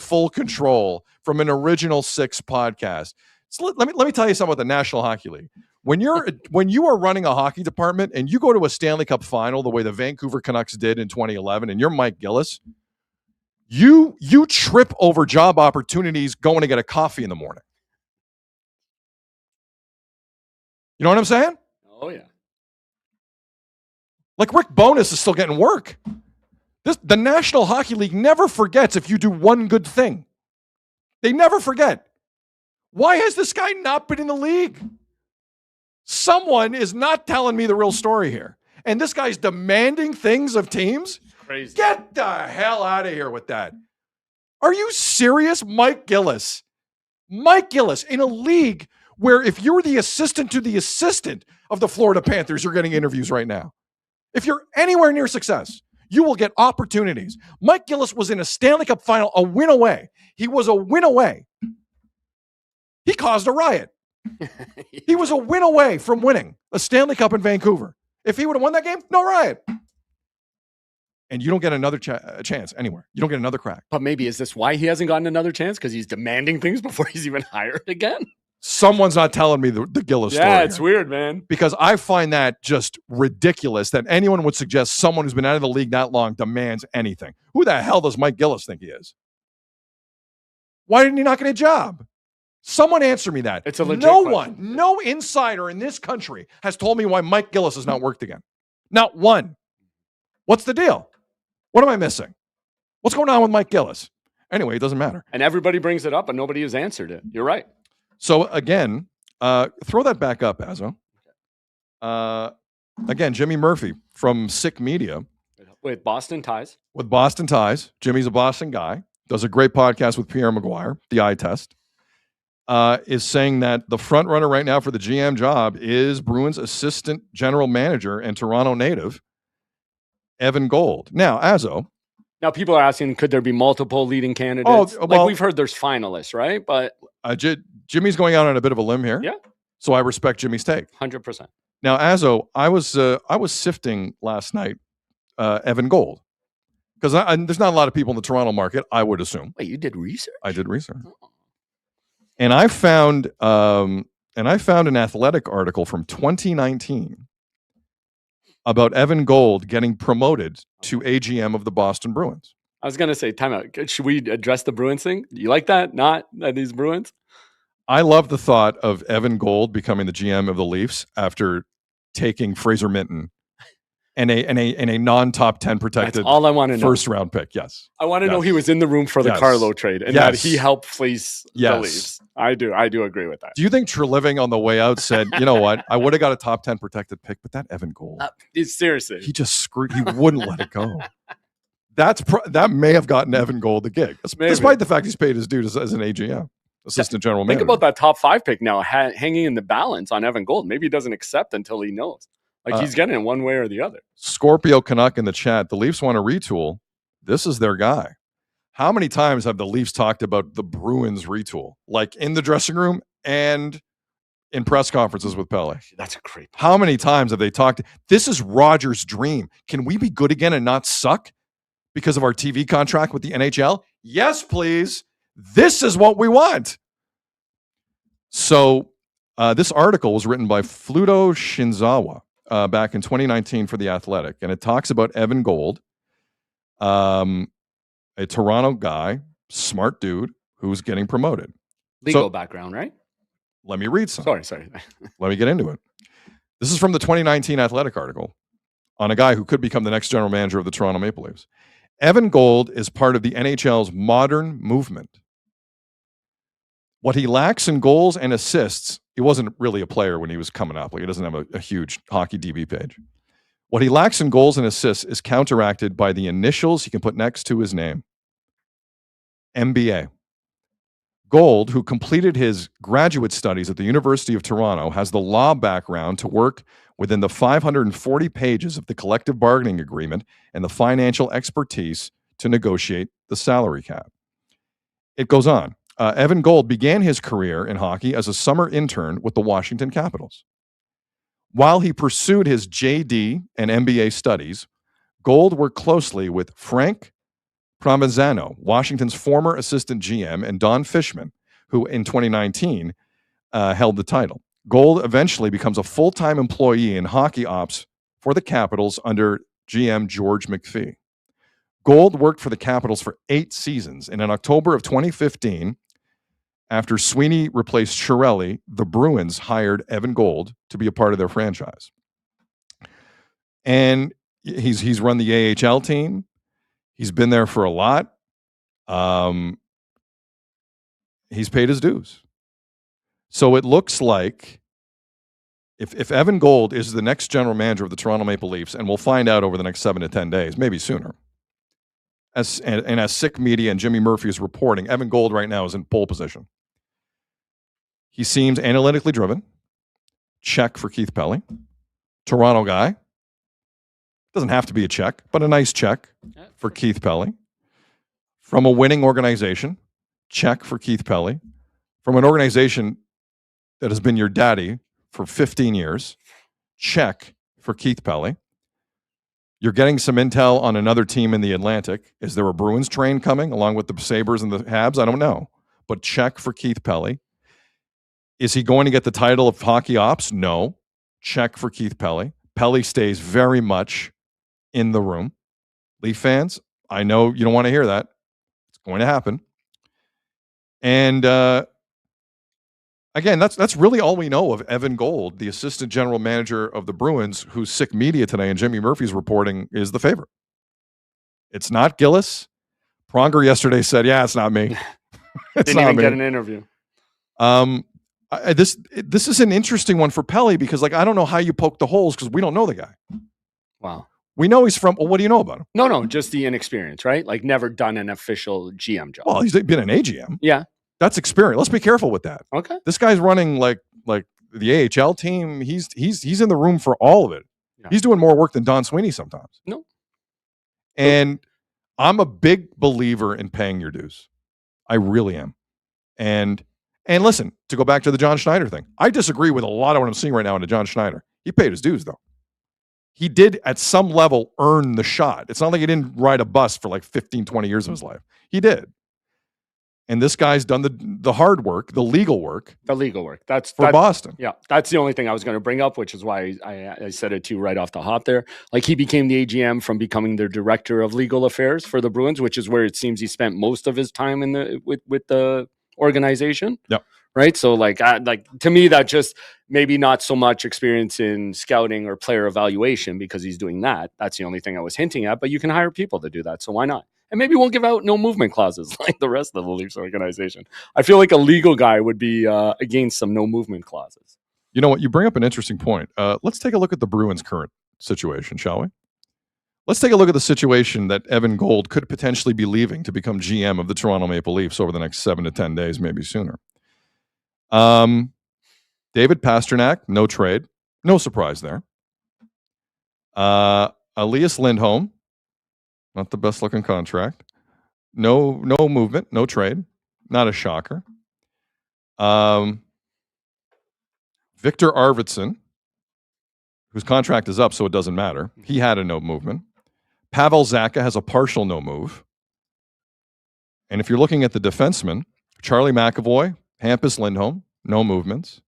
full control from an Original Six podcast. So let me tell you something about the National Hockey League. When you are running a hockey department and you go to a Stanley Cup final the way the Vancouver Canucks did in 2011, and you're Mike Gillis, you trip over job opportunities going to get a coffee in the morning. You know what I'm saying? Oh, yeah. Like Rick Bowness is still getting work. The National Hockey League never forgets if you do one good thing. They never forget. Why has this guy not been in the league? Someone is not telling me the real story here. And this guy's demanding things of teams? Crazy. Get the hell out of here with that. Are you serious? Mike Gillis in a league where if you're the assistant to the assistant of the Florida Panthers, you're getting interviews right now. If you're anywhere near success, you will get opportunities. Mike Gillis was in a Stanley Cup final, a win away. He was a win away. He caused a riot. He was a win away from winning a Stanley Cup in Vancouver. If he would have won that game, no riot. And you don't get another chance anywhere. You don't get another crack. But maybe is this why he hasn't gotten another chance? Because he's demanding things before he's even hired again? Someone's not telling me the Gillis story. Yeah, it's weird, man. Because I find that just ridiculous that anyone would suggest someone who's been out of the league that long demands anything. Who the hell does Mike Gillis think he is? Why didn't he not get a job? Someone answer me that. It's a legit question. one, no insider in this country has told me why Mike Gillis has not worked again. Not one. What's the deal? What am I missing? What's going on with Mike Gillis? Anyway, it doesn't matter. And everybody brings it up, but nobody has answered it. You're right. So again, throw that back up, Azo. Again, Jimmy Murphy from Sick Media. With Boston ties. With Boston ties. Jimmy's a Boston guy. Does a great podcast with Pierre Maguire, The Eye Test. Is saying that the front runner right now for the GM job is Bruins assistant general manager and Toronto native, Evan Gold. Now, Azo. Now, people are asking, could there be multiple leading candidates? Like we've heard there's finalists, right? But Jimmy's going out on a bit of a limb here. Yeah. So I respect Jimmy's take. 100%. Now, Azo, I was sifting last night Evan Gold because there's not a lot of people in the Toronto market, I would assume. Wait, you did research? I did research. Oh. And I found an Athletic article from 2019 about Evan Gold getting promoted to AGM of the Boston Bruins. I was going to say, timeout. Should we address the Bruins thing? You like that? Not these Bruins? I love the thought of Evan Gold becoming the GM of the Leafs after taking Fraser Minton and a non-top 10 protected That's all I want to know. First round pick. Yes. I want to know he was in the room for the Carlo trade and that he helped fleece the Leafs. I do agree with that. Do you think Treliving on the way out said, you know what, I would have got a top 10 protected pick, but that Evan Gold, seriously, he just screwed. He wouldn't let it go. That may have gotten Evan Gold the gig, despite the fact he's paid his dues as an AGM, assistant general manager. Think about that top 5 pick now hanging in the balance on Evan Gold. Maybe he doesn't accept until he knows. Like he's getting it one way or the other. Scorpio Canuck in the chat. The Leafs want to retool. This is their guy. How many times have the Leafs talked about the Bruins retool? Like in the dressing room and in press conferences with Pele. That's a great point. How many times have they talked? This is Rogers' dream. Can we be good again and not suck because of our TV contract with the NHL? Yes, please. This is what we want. So this article was written by Fluto Shinzawa. Back in 2019 for The Athletic. And it talks about Evan Gold, a Toronto guy, smart dude, who's getting promoted. Legal background, right? Let me read some. Sorry. Let me get into it. This is from the 2019 Athletic article on a guy who could become the next general manager of the Toronto Maple Leafs. Evan Gold is part of the NHL's modern movement. What he lacks in goals and assists, he wasn't really a player when he was coming up. Like he doesn't have a huge hockey DB page. What he lacks in goals and assists is counteracted by the initials he can put next to his name. MBA. Gold, who completed his graduate studies at the University of Toronto, has the law background to work within the 540 pages of the collective bargaining agreement and the financial expertise to negotiate the salary cap. It goes on. Evan Gold began his career in hockey as a summer intern with the Washington Capitals. While he pursued his JD and MBA studies, Gold worked closely with Frank Provenzano, Washington's former assistant GM, and Don Fishman, who in 2019 held the title. Gold eventually becomes a full-time employee in hockey ops for the Capitals under GM George McPhee. Gold worked for the Capitals for 8 seasons, and in October of 2015, after Sweeney replaced Chiarelli, the Bruins hired Evan Gold to be a part of their franchise. And he's run the AHL team. He's been there for a lot. He's paid his dues. So it looks like if Evan Gold is the next general manager of the Toronto Maple Leafs, and we'll find out over the next 7 to 10 days, maybe sooner, as Sick Media and Jimmy Murphy is reporting, Evan Gold right now is in pole position. He seems analytically driven. Check for Keith Pelley. Toronto guy. Doesn't have to be a check, but a nice check for Keith Pelley. From a winning organization. Check for Keith Pelley. From an organization that has been your daddy for 15 years. Check for Keith Pelley. You're getting some intel on another team in the Atlantic. Is there a Bruins train coming along with the Sabres and the Habs? I don't know. But check for Keith Pelley. Is he going to get the title of hockey ops? No. Check for Keith Pelley. Pelley stays very much in the room. Leaf fans, I know you don't want to hear that. It's going to happen. And again, that's really all we know of Evan Gold, the assistant general manager of the Bruins, who's Sick Media today, and Jimmy Murphy's reporting is the favorite. It's not Gillis. Pronger yesterday said, "Yeah, it's not me. It's Didn't not even me." get an interview. This is an interesting one for Pelly because, like, I don't know how you poke the holes because we don't know the guy. Wow. We know he's from. Well, what do you know about him? No, just the inexperience, right? Like never done an official GM job. Well, he's been an AGM. Yeah. That's experience. Let's be careful with that. Okay. This guy's running like the AHL team. He's in the room for all of it. Yeah. He's doing more work than Don Sweeney sometimes. No. And I'm a big believer in paying your dues. I really am. And listen, to go back to the John Schneider thing, I disagree with a lot of what I'm seeing right now into John Schneider. He paid his dues, though. He did, at some level, earn the shot. It's not like he didn't ride a bus for like 15, 20 years of his life. He did. And this guy's done the hard work, the legal work. The legal work. That's Boston. Yeah, that's the only thing I was going to bring up, which is why I said it to you right off the hop there. Like he became the AGM from becoming the director of legal affairs for the Bruins, which is where it seems he spent most of his time with the organization. Yeah. Right. So like to me, that just maybe not so much experience in scouting or player evaluation because he's doing that. That's the only thing I was hinting at. But you can hire people to do that. So why not? And maybe we'll give out no movement clauses like the rest of the Leafs organization. I feel like a legal guy would be against some no movement clauses. You know what? You bring up an interesting point. Let's take a look at the Bruins' current situation, shall we? Let's take a look at the situation that Evan Gold could potentially be leaving to become GM of the Toronto Maple Leafs over the next 7 to 10 days, maybe sooner. David Pastrnak, no trade. No surprise there. Elias Lindholm, not the best looking contract. No movement, no trade. Not a shocker. Victor Arvidsson, whose contract is up, so it doesn't matter. He had a no movement. Pavel Zacha has a partial no move. And if you're looking at the defensemen, Charlie McAvoy, Hampus Lindholm, no movements.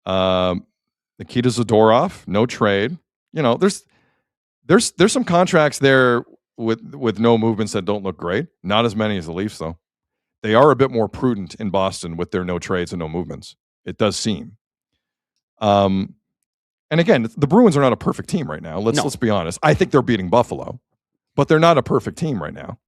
Nikita Zadorov, no trade. You know, there's some contracts there with no movements that don't look great. Not as many as the Leafs, though. They are a bit more prudent in Boston with their no trades and no movements. It does seem. And again, the Bruins are not a perfect team right now. Let's be honest. I think they're beating Buffalo, but they're not a perfect team right now.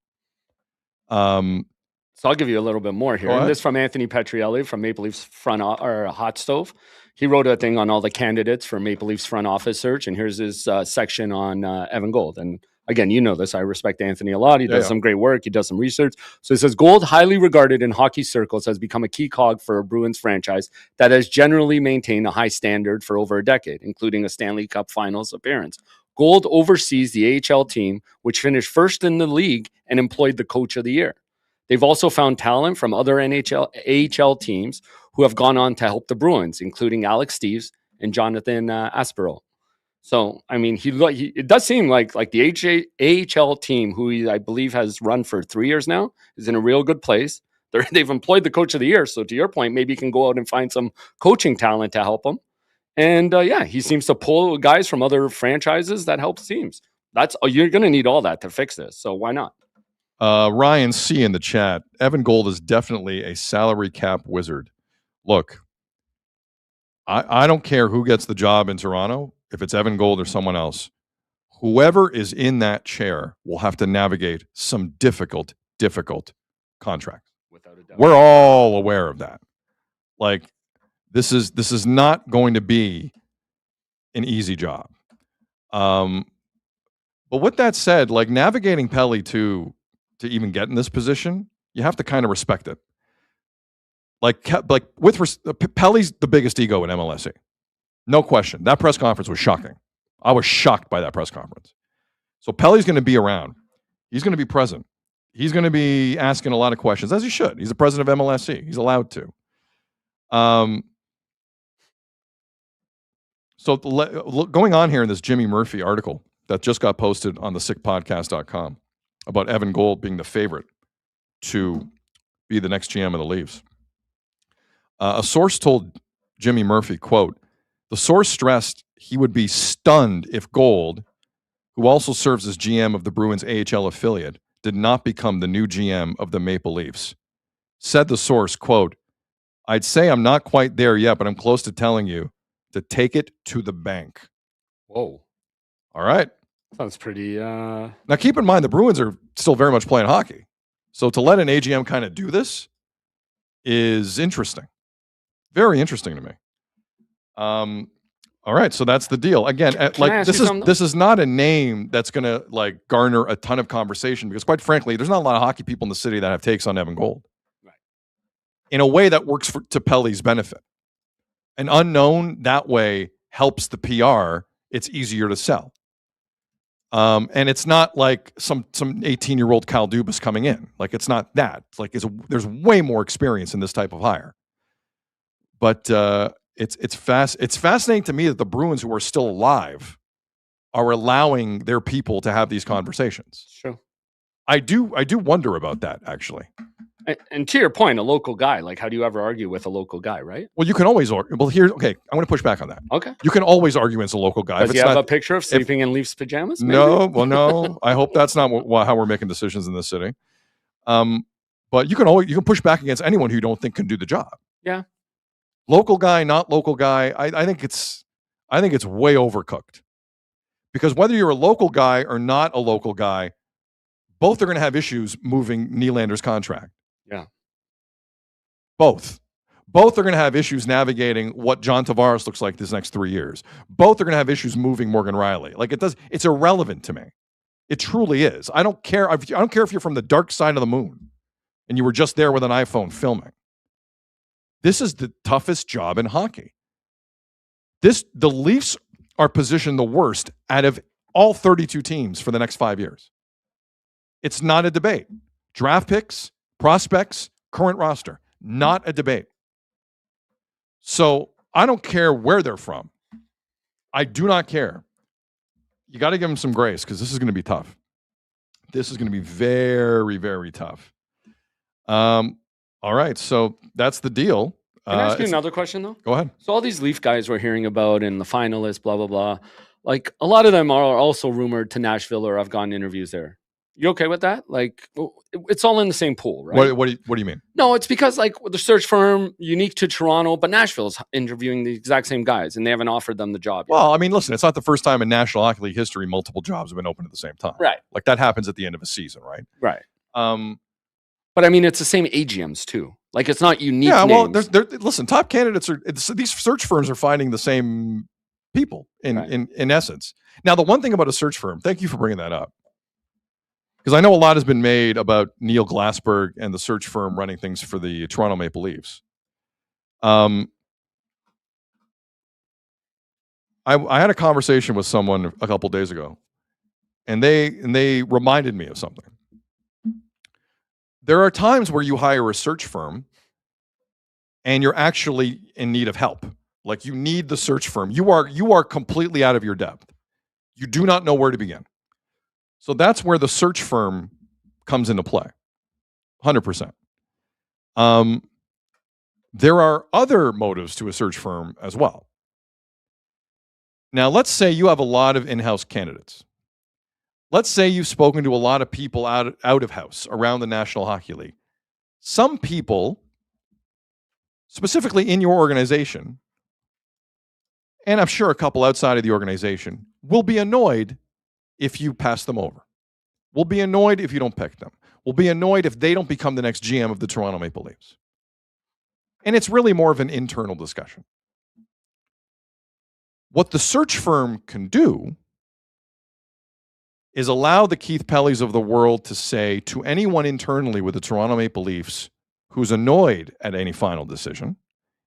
So I'll give you a little bit more here. And this from Anthony Petrielli from Maple Leafs Hot Stove. He wrote a thing on all the candidates for Maple Leafs front office search, and here's his section on Evan Gold. And again, you know this. I respect Anthony a lot. He does some great work. He does some research. So he says, Gold, highly regarded in hockey circles, has become a key cog for a Bruins franchise that has generally maintained a high standard for over a decade, including a Stanley Cup Finals appearance. Gold oversees the AHL team, which finished first in the league and employed the coach of the year. They've also found talent from other AHL teams who have gone on to help the Bruins, including Alex Steves and Jonathan Asperl. So, I mean, it does seem like the AHL team, who I believe has run for 3 years now, is in a real good place. They've employed the coach of the year. So to your point, maybe you can go out and find some coaching talent to help them. And he seems to pull guys from other franchises that helps teams. You're going to need all that to fix this. So why not? Ryan C. in the chat, Evan Gold is definitely a salary cap wizard. Look, I don't care who gets the job in Toronto, if it's Evan Gold or someone else. Whoever is in that chair will have to navigate some difficult contracts. Without a doubt. We're all aware of that. Like, this is not going to be an easy job. But with that said, like navigating Pelly to even get in this position, you have to kind of respect it. Pelly's the biggest ego in MLSE. No question. That press conference was shocking. I was shocked by that press conference. So Pelly's going to be around. He's going to be present. He's going to be asking a lot of questions, as he should. He's the president of MLSE. He's allowed to. So going on here in this Jimmy Murphy article that just got posted on the sickpodcast.com about Evan Gold being the favorite to be the next GM of the Leafs. A source told Jimmy Murphy, quote, the source stressed he would be stunned if Gold, who also serves as GM of the Bruins AHL affiliate, did not become the new GM of the Maple Leafs. Said the source, quote, I'd say I'm not quite there yet, but I'm close to telling you to take it to the bank. Whoa. All right. Sounds pretty... Now, keep in mind, the Bruins are still very much playing hockey. So to let an AGM kind of do this is interesting. Very interesting to me. All right, so that's the deal. Again, like this is not a name that's going to like garner a ton of conversation because, quite frankly, there's not a lot of hockey people in the city that have takes on Evan Gold. Right. In a way that works to Pelly's benefit. An unknown that way helps the PR. It's easier to sell. And it's not like some 18-year-old Kyle Dubas coming in. Like it's not that. It's like there's way more experience in this type of hire. But it's fascinating to me that the Bruins, who are still alive, are allowing their people to have these conversations. True. I do wonder about that, actually. And to your point, a local guy, like how do you ever argue with a local guy, right? Well, you can always argue. Well, I'm going to push back on that. Okay. You can always argue against a local guy. Does he have a picture of sleeping in Leafs pajamas? Maybe? No. I hope that's not how we're making decisions in this city. But you can push back against anyone who you don't think can do the job. Yeah. Local guy, not local guy. I think it's way overcooked. Because whether you're a local guy or not a local guy, both are going to have issues moving Nylander's contract. Yeah. Both are going to have issues navigating what John Tavares looks like this next 3 years. Both are going to have issues moving Morgan Riley. Like it's irrelevant to me. It truly is. I don't care. I don't care if you're from the dark side of the moon and you were just there with an iPhone filming. This is the toughest job in hockey. The Leafs are positioned the worst out of all 32 teams for the next 5 years. It's not a debate. Draft picks, prospects, current roster, not a debate. So I don't care where they're from. I do not care. You got to give them some grace because this is going to be tough. This is going to be very, very tough. All right, so that's the deal. Can I ask you another question, though? Go ahead. So all these Leaf guys we're hearing about and the finalists, blah, blah, blah, like a lot of them are also rumored to Nashville or I've gotten interviews there. You okay with that? Like, it's all in the same pool, right? What do you mean? No, it's because like the search firm, unique to Toronto, but Nashville's interviewing the exact same guys, and they haven't offered them the job yet. Well, I mean, listen, it's not the first time in National Hockey League history multiple jobs have been open at the same time. Right. Like that happens at the end of a season, right? Right. But I mean, it's the same AGMs too. Like it's not unique. Yeah. Well, names. listen, top candidates these search firms are finding the same people in essence. Now, the one thing about a search firm, thank you for bringing that up. Because I know a lot has been made about Neil Glassberg and the search firm running things for the Toronto Maple Leafs. I had a conversation with someone a couple days ago, and they reminded me of something. There are times where you hire a search firm and you're actually in need of help. Like you need the search firm. You are completely out of your depth. You do not know where to begin. So that's where the search firm comes into play, 100%. There are other motives to a search firm as well. Now, let's say you have a lot of in-house candidates. Let's say you've spoken to a lot of people out of house around the National Hockey League. Some people, specifically in your organization, and I'm sure a couple outside of the organization, will be annoyed if you pass them over. We'll be annoyed if you don't pick them. We'll be annoyed if they don't become the next GM of the Toronto Maple Leafs. And it's really more of an internal discussion. What the search firm can do is allow the Keith Pellys of the world to say to anyone internally with the Toronto Maple Leafs who's annoyed at any final decision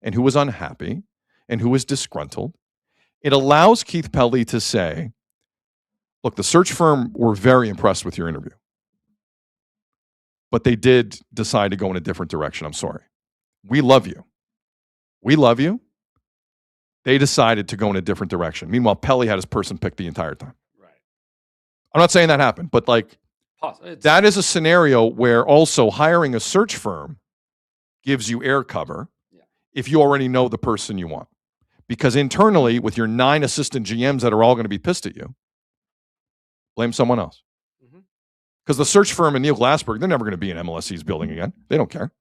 and who is unhappy and who is disgruntled, it allows Keith Pelly to say, look, the search firm were very impressed with your interview, but they did decide to go in a different direction. I'm sorry. We love you. We love you. They decided to go in a different direction. Meanwhile, Pelly had his person picked the entire time. Right. I'm not saying that happened, but like that is a scenario where also hiring a search firm gives you air cover if you already know the person you want. Because internally, with your 9 assistant GMs that are all going to be pissed at you, blame someone else. Because the search firm and Neil Glassberg, they're never going to be in MLSE's building again. They don't care.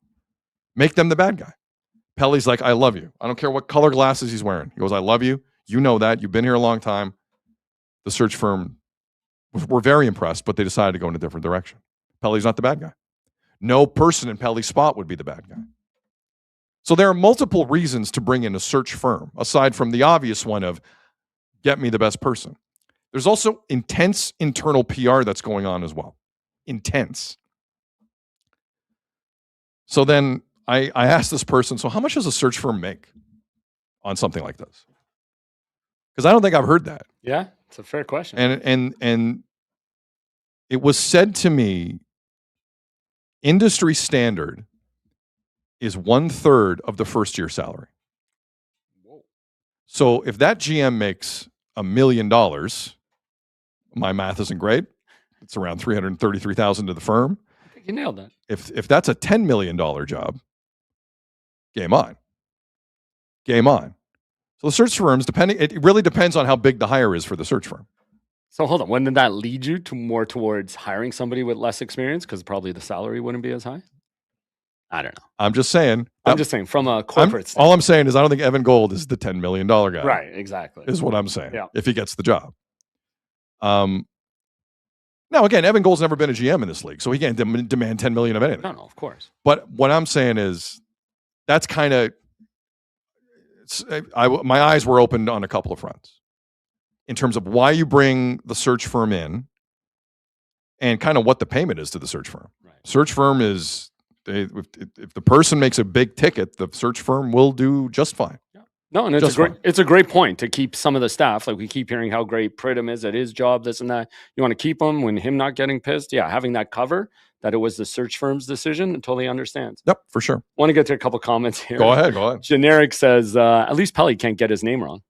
Make them the bad guy. Pelly's like, I love you. I don't care what color glasses he's wearing. He goes, I love you. You know that. You've been here a long time. The search firm were very impressed, but they decided to go in a different direction. Pelly's not the bad guy. No person in Pelly's spot would be the bad guy. So there are multiple reasons to bring in a search firm, aside from the obvious one of get me the best person. There's also intense internal PR that's going on as well. Intense. So then I asked this person, so how much does a search firm make on something like this? Because I don't think I've heard that. Yeah, it's a fair question. And it was said to me, industry standard is 1/3 of the first year salary. Whoa. So if that GM makes $1 million, my math isn't great. It's around $333,000 to the firm. I think you nailed that. If that's a $10 million job, game on. Game on. So the search firms, it really depends on how big the hire is for the search firm. So hold on, when did that lead you to more towards hiring somebody with less experience? Because probably the salary wouldn't be as high. I don't know. I'm just saying. From a corporate standpoint. All I'm saying is I don't think Evan Gold is the $10 million guy. Right, exactly. Is what I'm saying. Yeah. If he gets the job. Now, again, Evan Gold's never been a GM in this league, so he can't demand $10 million of anything. No, of course. But what I'm saying is that's kind of my eyes were opened on a couple of fronts in terms of why you bring the search firm in and kind of what the payment is to the search firm. Right. Search firm is, if the person makes a big ticket, the search firm will do just fine. Yeah. No, and it's a great point to keep some of the staff. Like we keep hearing how great Pridham is at his job, this and that. You want to keep him when him not getting pissed. Yeah, having that cover that it was the search firm's decision and totally understands. Yep, for sure. Want to get to a couple comments here. Go ahead. Generic says, at least Pelly can't get his name wrong.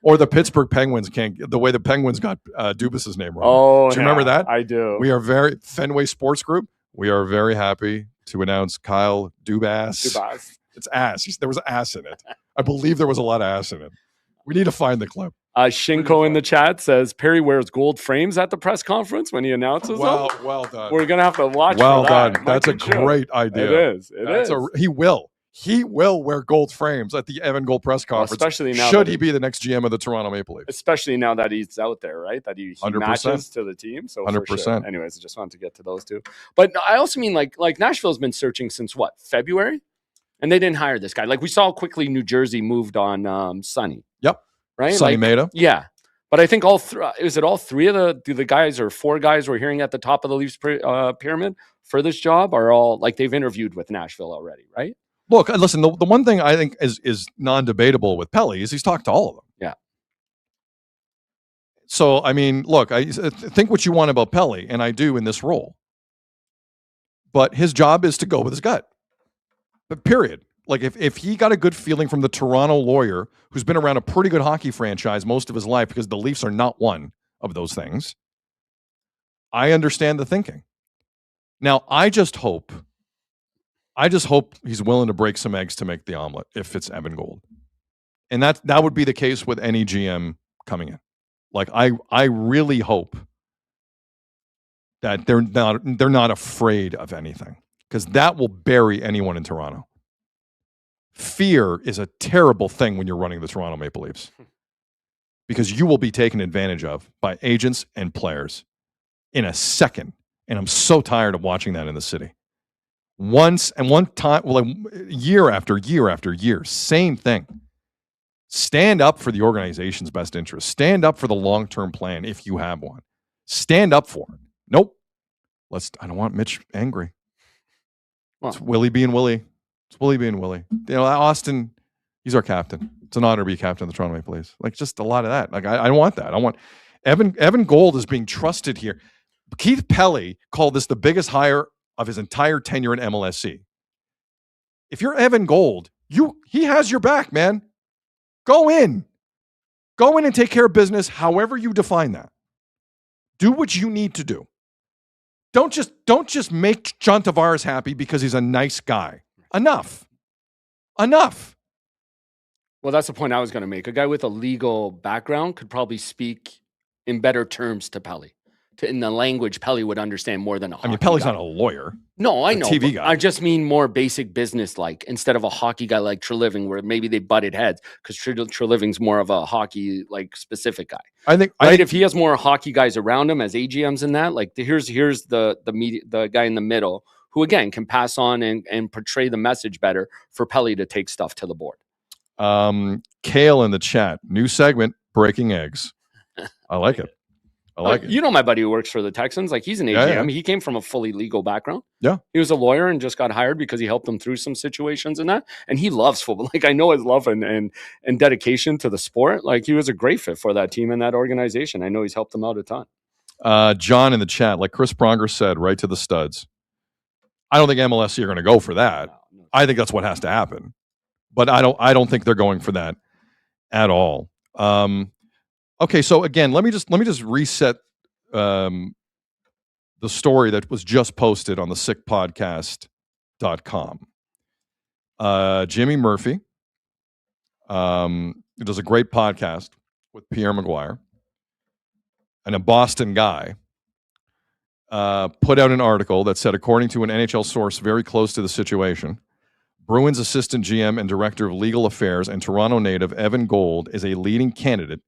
Or the Pittsburgh Penguins the way the Penguins got Dubas's name wrong. Oh, do you remember that? I do. We are Fenway Sports Group. We are very happy to announce Kyle Dubas. It's ass. There was ass in it. I believe there was a lot of ass in it. We need to find the clip. Shinko in the chat says Perry wears gold frames at the press conference when he announces them. Well done. We're gonna have to watch. Well for that. done. That's a great idea. It is. He will wear gold frames at the Evan Gold press conference. Especially now, should he be the next GM of the Toronto Maple Leafs? Especially now that he's out there, right? That he 100%. matches to the team. So 100%. Sure. Anyways, I just wanted to get to those two. But I also mean like Nashville's been searching since what, February? And they didn't hire this guy. Like we saw quickly New Jersey moved on Sonny. Yep. Right? Sonny Maeda. Yeah. But I think all three of the guys or four guys we're hearing at the top of the Leafs pyramid for this job are all like they've interviewed with Nashville already, right? Look, listen, the one thing I think is non-debatable with Pelly is he's talked to all of them. Yeah. So, I mean, look, I think what you want about Pelly, and I do in this role. But his job is to go with his gut. But period. Like if he got a good feeling from the Toronto lawyer who's been around a pretty good hockey franchise most of his life because the Leafs are not one of those things, I understand the thinking. Now, I just hope he's willing to break some eggs to make the omelet if it's Evan Gold. And that would be the case with any GM coming in. Like I really hope that they're not afraid of anything, because that will bury anyone in Toronto. Fear is a terrible thing when you're running the Toronto Maple Leafs, because you will be taken advantage of by agents and players in a second. And I'm so tired of watching that in the city. One time, year after year after year, same thing. Stand up for the organization's best interest. Stand up for the long-term plan if you have one. Stand up for it. Nope. I don't want Mitch angry. Well, it's Willie being Willie. It's Willie being Willie. You know, Austin, he's our captain. It's an honor to be captain of the Toronto Maple Leafs. Like, just a lot of that. Like, I don't want that. I want Evan Gold is being trusted here. Keith Pelly called this the biggest hire of his entire tenure in MLSC. If you're Evan Gold, he has your back, man. Go in and take care of business, however you define that. Do what you need to do. Don't just make John Tavares happy because he's a nice guy. Enough. Well, that's the point I was going to make. A guy with a legal background could probably speak in better terms to Pelly in the language Pelly would understand more than a hockey I mean, Pelly's guy. not a lawyer. No, I a know. TV guy. I just mean more basic business like instead of a hockey guy like Treliving, where maybe they butted heads because Treliving's more of a hockey like specific guy. I think If he has more hockey guys around him as AGMs and that, like here's the media, the guy in the middle who again can pass on and portray the message better for Pelly to take stuff to the board. Kale in the chat, new segment, breaking eggs. I like it. I like it. You know my buddy who works for the Texans, like he's an AGM. Yeah. He came from a fully legal background. Yeah. He was a lawyer and just got hired because he helped them through some situations and that. And he loves football. Like I know his love and dedication to the sport. Like he was a great fit for that team and that organization. I know he's helped them out a ton. John in the chat, like Chris Pronger said, right to the studs. I don't think MLSC are going to go for that. No. I think that's what has to happen. But I don't think they're going for that at all. Okay, so again, let me just reset the story that was just posted on the sickpodcast.com. Jimmy Murphy does a great podcast with Pierre Maguire, and a Boston guy put out an article that said, according to an NHL source very close to the situation, Bruins assistant GM and director of legal affairs and Toronto native Evan Gold is a leading candidate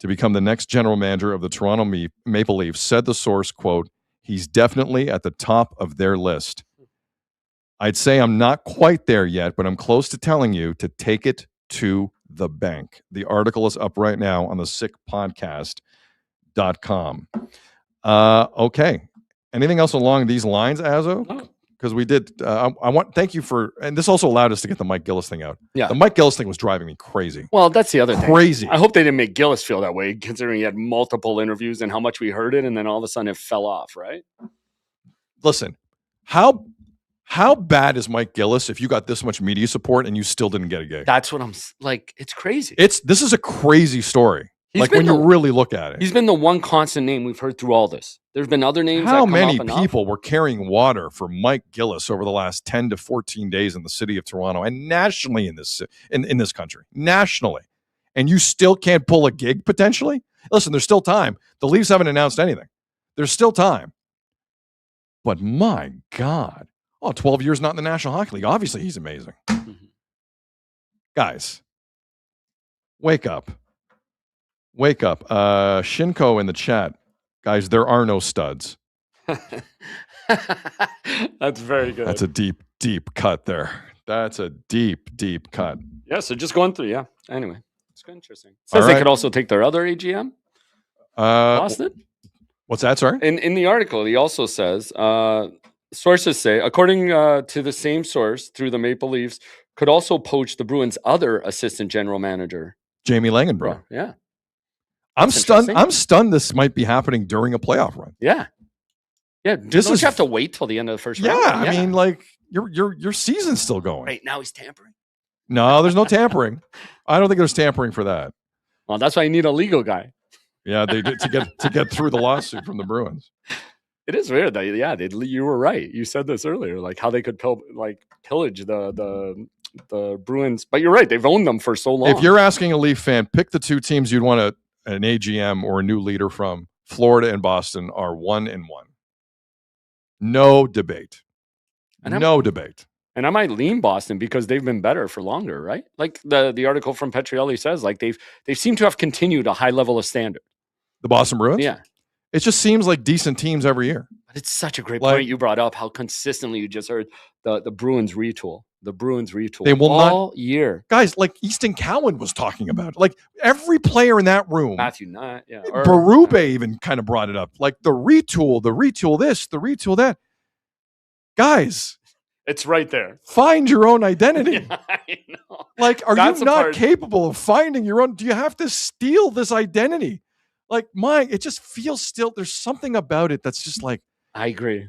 to become the next general manager of the Toronto Maple Leafs. Said the source, quote, "He's definitely at the top of their list. I'd say I'm not quite there yet, but I'm close to telling you to take it to the bank." The article is up right now on the sickpodcast.com. Okay. Anything else along these lines, Azzo? No. Because we did. Thank you for, and this also allowed us to get the Mike Gillis thing out. Yeah. The Mike Gillis thing was driving me crazy. Well, that's the other thing. Crazy. I hope they didn't make Gillis feel that way, considering he had multiple interviews and how much we heard it, and then all of a sudden it fell off, right? Listen, how bad is Mike Gillis if you got this much media support and you still didn't get a gig? That's what I'm like. It's crazy. This is a crazy story. He's Like been when you really look at it. He's been the one constant name we've heard through all this. There's been other names. How that come many up enough. people were carrying water for Mike Gillis over the last 10 to 14 days in the city of Toronto and nationally in this country? Nationally. And you still can't pull a gig potentially? Listen, there's still time. The Leafs haven't announced anything. There's still time. But my God. 12 years not in the National Hockey League. Obviously, he's amazing. Mm-hmm. Guys, wake up. Wake up. Shinko in the chat. Guys, there are no studs. That's very good. That's a deep, deep cut there. That's a deep, deep cut. Yeah, so just going through, yeah. Anyway, it's good, interesting. All Says they right. could also take their other AGM, Boston. What's that, sorry? In the article, he also says, sources say, according to the same source, through the Maple Leafs, could also poach the Bruins' other assistant general manager. Jamie Langenbroek. Yeah. I'm That's stunned. interesting. I'm stunned this might be happening during a playoff run. Yeah. Yeah. This Don't is- you have to wait till the end of the first Yeah, round? I mean, like your season's still going. Right now he's tampering. No, there's no tampering. I don't think there's tampering for that. Well, that's why you need a legal guy. Yeah, they did to get through the lawsuit from the Bruins. It is weird that you were right. You said this earlier, like how they could pillage the Bruins. But you're right; they've owned them for so long. If you're asking a Leaf fan, pick the two teams you'd want an AGM or a new leader from. Florida and Boston are 1-1. No debate. No debate. And I might lean Boston because they've been better for longer, right? Like the article from Petrielli says, like they seem to have continued a high level of standard. The Boston Bruins? Yeah. It just seems like decent teams every year. But it's such a great Like- point you brought up, how consistently you just heard the Bruins retool. The Bruins retool. They will all year. Guys, like Easton Cowan was talking about it. Like every player in that room. Matthew Knight, yeah. Berube even kind of brought it up. Like the retool this, the retool that. Guys, It's right there. find your own identity. Yeah, I know. Like, are That's you the not part- capable of finding your own? Do you have to steal this identity? Like, it just feels still, there's something about it that's just like, I agree.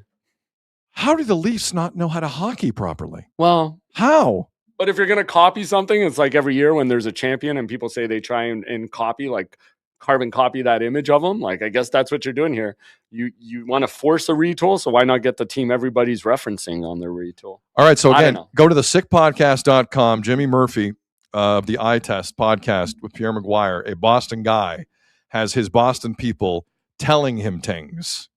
how do the Leafs not know how to hockey properly? Well, How? but if you're going to copy something, it's like every year when there's a champion and people say they try and copy, like carbon copy that image of them. Like, I guess that's what you're doing here. You want to force a retool, so why not get the team everybody's referencing on their retool? All right. So I don't again, know. go to the sickpodcast.com. Jimmy Murphy of the Eye Test podcast with Pierre Maguire, a Boston guy, has his Boston people telling him things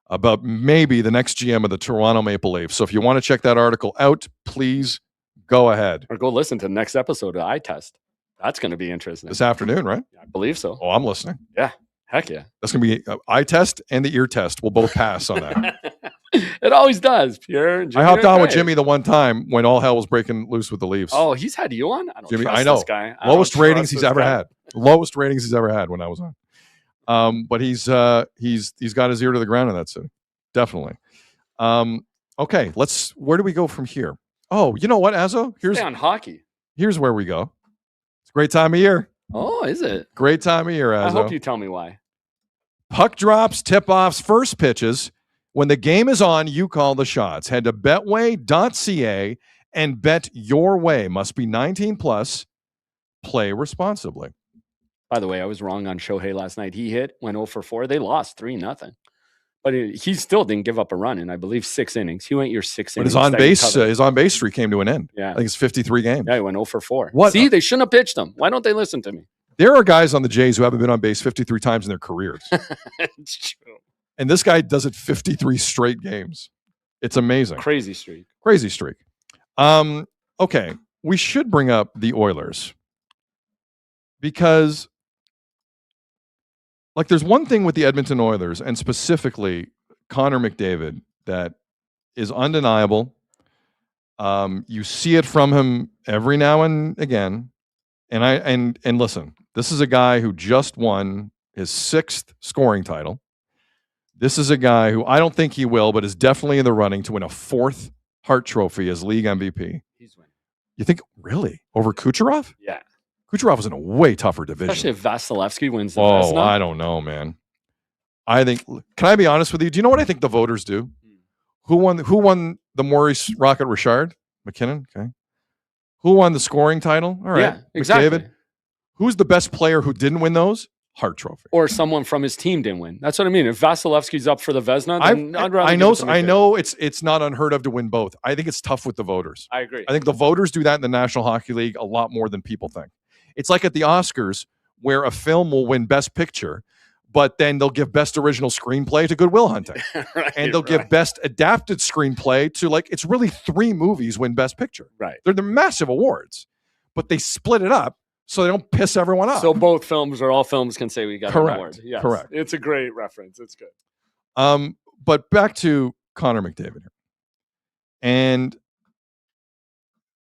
about maybe the next GM of the Toronto Maple Leafs. So if you want to check that article out, please go ahead. Or go listen to the next episode of Eye Test. That's going to be interesting. This afternoon, right? I believe so. Oh, I'm listening. Yeah. Heck yeah. That's going to be eye test and the ear test. We'll both pass on that. It always does, Pierre. I hopped on with Jimmy the one time when all hell was breaking loose with the Leafs. Oh, he's had you on? I don't Jimmy, trust I know. this guy. Lowest ratings he's ever had. Lowest ratings he's ever had when I was on. But he's got his ear to the ground in that city. Definitely. Okay, where do we go from here? Oh, you know what, Azzo? Stay on hockey. Here's where we go. It's a great time of year. Oh, is it? Great time of year, Azzo. I hope you tell me why. Puck drops, tip-offs, first pitches. When the game is on, you call the shots. Head to betway.ca and bet your way. Must be 19 plus. Play responsibly. By the way, I was wrong on Shohei last night. He went 0 for 4. They lost 3-0. But he still didn't give up a run in, I believe, 6 innings. He went your 6 innings. But his on-base streak came to an end. Yeah. I think it's 53 games. Yeah, he went 0 for 4. What? See, they shouldn't have pitched him. Why don't they listen to me? There are guys on the Jays who haven't been on base 53 times in their careers. It's true. And this guy does it 53 straight games. It's amazing. Crazy streak. Crazy streak. Okay, we should bring up the Oilers because, like, there's one thing with the Edmonton Oilers and specifically Connor McDavid that is undeniable. You see it from him every now and again. And listen, this is a guy who just won his 6th scoring title. This is a guy who I don't think he will, but is definitely in the running to win a 4th Hart Trophy as league MVP. He's winning. You think, really? Over Kucherov? Yeah. Kucherov was in a way tougher division. Especially if Vasilevsky wins the Oh, Vezina. I don't know, man. I think, can I be honest with you? Do you know what I think the voters do? Who won the Maurice Rocket Richard? McKinnon? Okay. Who won the scoring title? All right. Yeah, exactly. McDavid. Who's the best player who didn't win those? Hart Trophy. Or someone from his team didn't win. That's what I mean. If Vasilevsky's up for the Vezina, then I'd rather I know it's not unheard of to win both. I think it's tough with the voters. I agree. I think the voters do that in the National Hockey League a lot more than people think. It's like at the Oscars where a film will win Best Picture, but then they'll give Best Original Screenplay to Good Will Hunting. Right, and they'll give Best Adapted Screenplay to, like, it's really 3 movies win Best Picture. Right. They're massive awards, but they split it up so they don't piss everyone off. So both films or all films can say we got an award. Yes. Correct. It's a great reference. It's good. But back to Connor McDavid here. And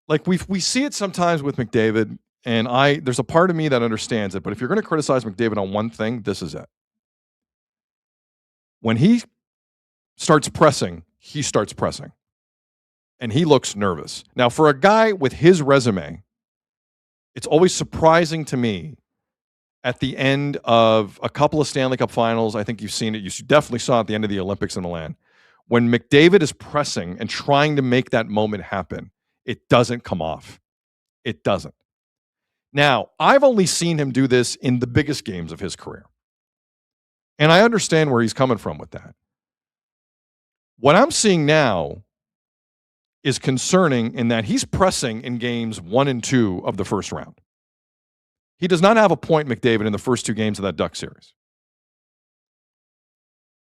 like we see it sometimes with McDavid, and there's a part of me that understands it, but if you're going to criticize McDavid on one thing, this is it. When he starts pressing, he starts pressing. And he looks nervous. Now, for a guy with his resume, it's always surprising to me at the end of a couple of Stanley Cup finals. I think you've seen it. You definitely saw it at the end of the Olympics in Milan. When McDavid is pressing and trying to make that moment happen, it doesn't come off. It doesn't. Now, I've only seen him do this in the biggest games of his career. And I understand where he's coming from with that. What I'm seeing now is concerning in that he's pressing in games 1 and 2 of the first round. He does not have a point, McDavid, in the first 2 games of that Duck series.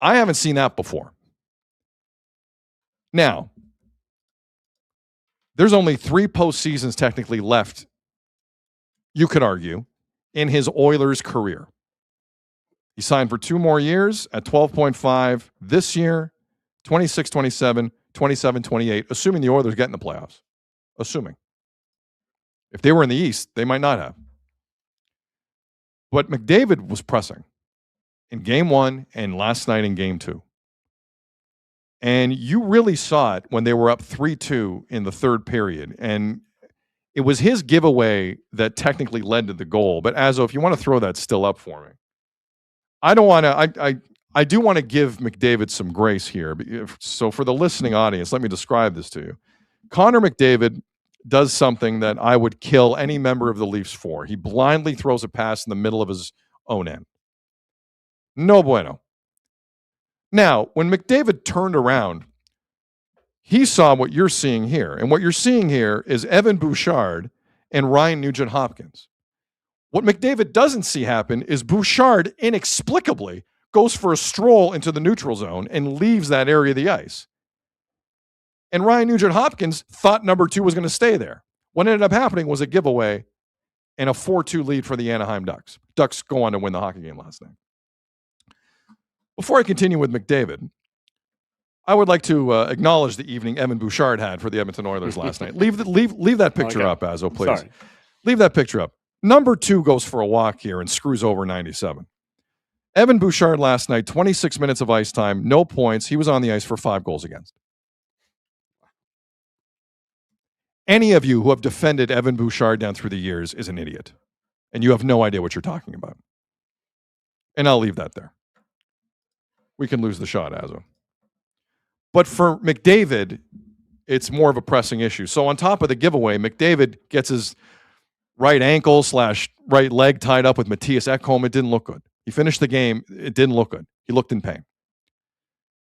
I haven't seen that before. Now, there's only 3 postseasons technically left, you could argue, in his Oilers career. He signed for 2 more years at 12.5 this year, 26-27, 27-28, assuming the Oilers get in the playoffs. Assuming. If they were in the East, they might not have. But McDavid was pressing in game 1 and last night in game 2. And you really saw it when they were up 3-2 in the third period. And it was his giveaway that technically led to the goal. But Azzo, if you want to throw that still up for me. I don't want to, I do want to give McDavid some grace here. So for the listening audience, let me describe this to you. Connor McDavid does something that I would kill any member of the Leafs for. He blindly throws a pass in the middle of his own end. No bueno. Now, when McDavid turned around, he saw what you're seeing here. And what you're seeing here is Evan Bouchard and Ryan Nugent-Hopkins. What McDavid doesn't see happen is Bouchard inexplicably goes for a stroll into the neutral zone and leaves that area of the ice. And Ryan Nugent-Hopkins thought number 2 was going to stay there. What ended up happening was a giveaway and a 4-2 lead for the Anaheim Ducks. Ducks go on to win the hockey game last night. Before I continue with McDavid, I would like to acknowledge the evening Evan Bouchard had for the Edmonton Oilers last night. Leave that picture up, Azo, please. Sorry. Leave that picture up. Number 2 goes for a walk here and screws over 97. Evan Bouchard last night, 26 minutes of ice time, no points. He was on the ice for 5 goals against. Any of you who have defended Evan Bouchard down through the years is an idiot. And you have no idea what you're talking about. And I'll leave that there. We can lose the shot, Azo. But for McDavid, it's more of a pressing issue. So on top of the giveaway, McDavid gets his right ankle / right leg tied up with Matthias Ekholm. It didn't look good. He finished the game. It didn't look good. He looked in pain.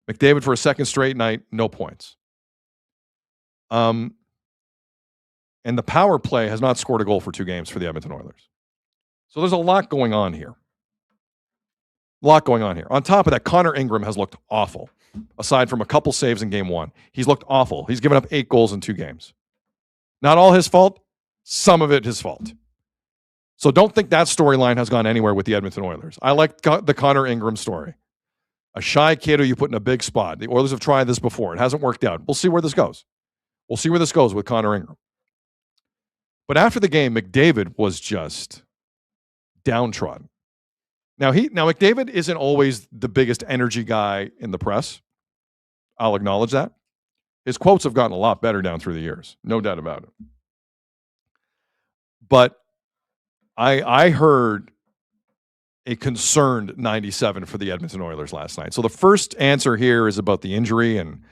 McDavid for a second straight night, no points. And the power play has not scored a goal for 2 games for the Edmonton Oilers. So there's a lot going on here. On top of that, Connor Ingram has looked awful. Aside from a couple saves in game 1, he's looked awful. He's given up 8 goals in 2 games. Not all his fault, some of it his fault. So don't think that storyline has gone anywhere with the Edmonton Oilers. I like the Connor Ingram story. A shy kid who you put in a big spot. The Oilers have tried this before. It hasn't worked out. We'll see where this goes. With Connor Ingram. But after the game, McDavid was just downtrodden. Now McDavid isn't always the biggest energy guy in the press. I'll acknowledge that. His quotes have gotten a lot better down through the years. No doubt about it. But I heard a concerned 97 for the Edmonton Oilers last night. So the first answer here is about the injury, and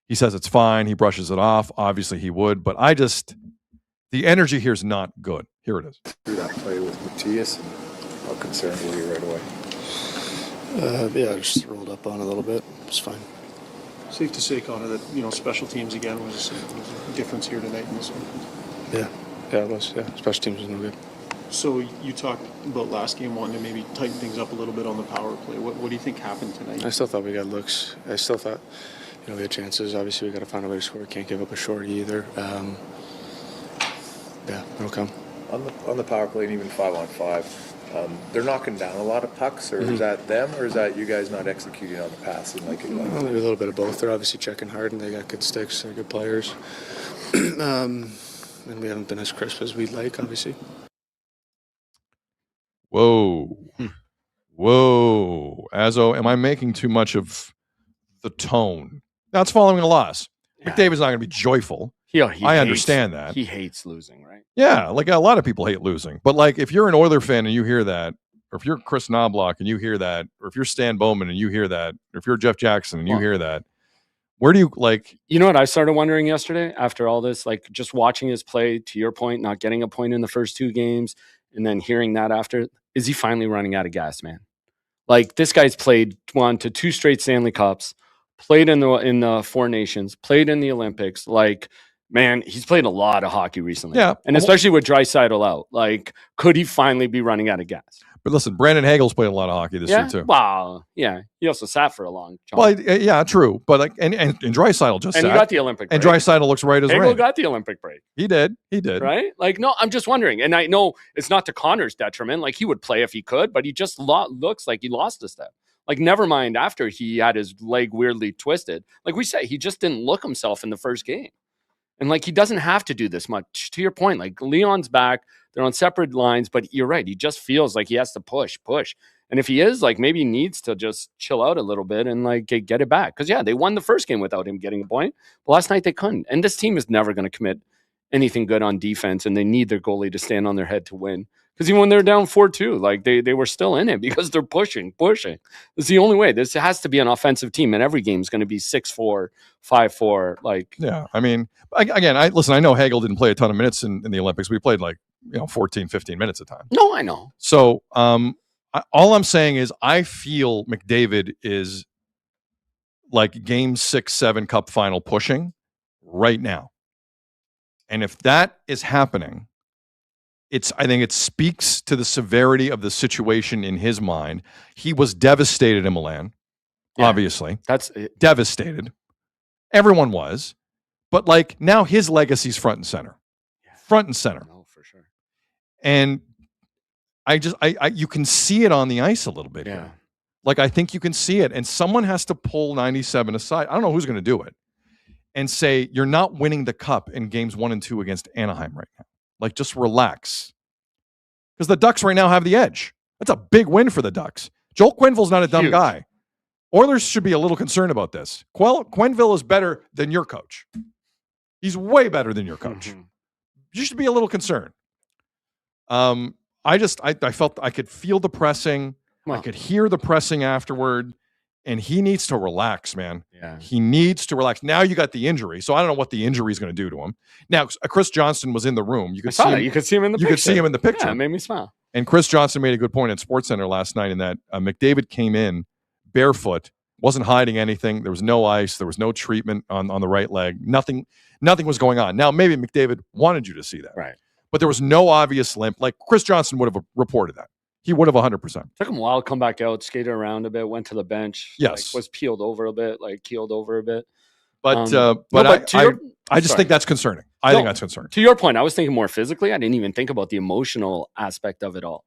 he says it's fine. He brushes it off. Obviously he would, but the energy here is not good. Here it is. Through that play with Matthias, how concerned were you right away? I just rolled up on a little bit. It's fine. Safe to say, Connor, that special teams again was a difference here tonight in this one. Yeah, it was. Yeah, special teams was no good. So you talked about last game wanting to maybe tighten things up a little bit on the power play. What do you think happened tonight? I still thought we got looks. I still thought we had chances. Obviously, we got to find a way to score. We can't give up a shorty either. It'll come. On the power play and even 5-on-5, they're knocking down a lot of pucks, or is that them, or is that you guys not executing on the passing like you like? Well, maybe a little bit of both. They're obviously checking hard, and they got good sticks. They're good players. And we haven't been as crisp as we'd like, obviously. Whoa. Azo, am I making too much of the tone? That's following a loss. Yeah. McDavid's not going to be joyful. I understand that. He hates losing, right? Yeah, like a lot of people hate losing. But like if you're an Oiler fan and you hear that, or if you're Chris Knobloch and you hear that, or if you're Stan Bowman and you hear that, or if you're Jeff Jackson and you hear that, where do you like... You know what I started wondering yesterday after all this? Like just watching his play, to your point, not getting a point in the first 2 games, and then hearing that after, is he finally running out of gas, man? Like this guy's played 1 to 2 straight Stanley Cups, played in the 4 Nations, played in the Olympics, like... Man, he's played a lot of hockey recently. Yeah. And especially with Draisaitl out. Like, could he finally be running out of gas? But listen, Brandon Hagel's played a lot of hockey this year, too. Wow. Yeah. He also sat for a long time. Well, yeah, true. But like, and Draisaitl just sat. And he got the Olympic break. And Draisaitl looks right as rain. Hagel got the Olympic break. He did. Right? Like, no, I'm just wondering. And I know it's not to Connor's detriment. Like, he would play if he could, but he just looks like he lost a step. Like, never mind after he had his leg weirdly twisted. Like we said, he just didn't look himself in the first game. And, like, he doesn't have to do this much. To your point, like, Leon's back. They're on separate lines. But you're right. He just feels like he has to push. And if he is, like, maybe he needs to just chill out a little bit and, like, get it back. Because, yeah, they won the first game without him getting a point. But last night they couldn't. And this team is never going to commit anything good on defense. And they need their goalie to stand on their head to win. Because even when they're down 4-2, like, they were still in it because they're pushing. It's the only way. This has to be an offensive team. And every game is going to be 6-4, 5-4. Like, yeah, I mean, again, I know Hagel didn't play a ton of minutes in the Olympics. We played like 14, 15 minutes a time. No, I know. So all I'm saying is I feel McDavid is like game 6-7 cup final pushing right now. And if that is happening, I think it speaks to the severity of the situation in his mind. He was devastated in Milan, obviously. That's devastated. Everyone was. But like now his legacy's front and center. Front and center. No, for sure. And you can see it on the ice a little bit. Yeah. Here. Like I think you can see it. And someone has to pull 97 aside. I don't know who's going to do it. And say, you're not winning the cup in games 1 and 2 against Anaheim right now. Like, just relax. Because the Ducks right now have the edge. That's a big win for the Ducks. Joel Quenneville's not a dumb guy. Oilers should be a little concerned about this. Quenneville is better than your coach. He's way better than your coach. Mm-hmm. You should be a little concerned. I felt I could feel the pressing. I could hear the pressing afterward. And he needs to relax, man. Yeah. He needs to relax. Now you got the injury. So I don't know what the injury is going to do to him. Now, Chris Johnston was in the room. You could see him. You could see him in the picture. You could see him in the picture. Yeah, it made me smile. And Chris Johnston made a good point at SportsCenter last night in that McDavid came in barefoot, wasn't hiding anything. There was no ice. There was no treatment on the right leg. Nothing was going on. Now, maybe McDavid wanted you to see that. Right. But there was no obvious limp. Like Chris Johnston would have reported that. He would have 100%. Took him a while to come back out, skated around a bit, went to the bench. Yes. Was keeled over a bit. But I just think that's concerning. I think that's concerning. To your point, I was thinking more physically. I didn't even think about the emotional aspect of it all.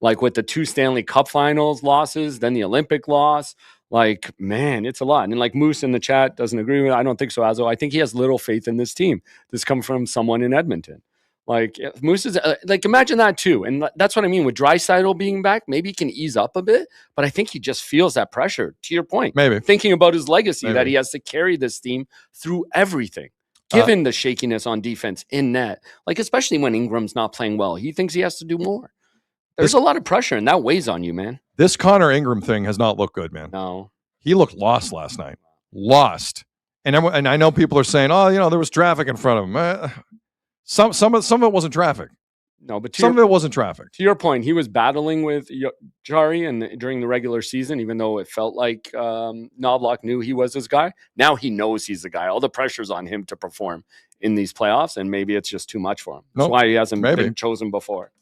Like with the 2 Stanley Cup Finals losses, then the Olympic loss. Like, man, it's a lot. And like Moose in the chat doesn't agree with it. I don't think so, Azo. I think he has little faith in this team. This comes from someone in Edmonton. Like Moose is like, imagine that too. And that's what I mean with Draisaitl being back. Maybe he can ease up a bit, but I think he just feels that pressure, to your point. Maybe. Thinking about his legacy, that he has to carry this team through everything, given the shakiness on defense in net. Like, especially when Ingram's not playing well. He thinks he has to do more. There's a lot of pressure, and that weighs on you, man. This Connor Ingram thing has not looked good, man. No. He looked lost last night. Lost. And I know people are saying, oh, there was traffic in front of him. Some of it wasn't traffic. No, but some of it wasn't traffic. To your point, he was battling with Jari and during the regular season, even though it felt like Knobloch knew he was his guy. Now he knows he's the guy. All the pressure's on him to perform in these playoffs, and maybe it's just too much for him. That's why he hasn't been chosen before.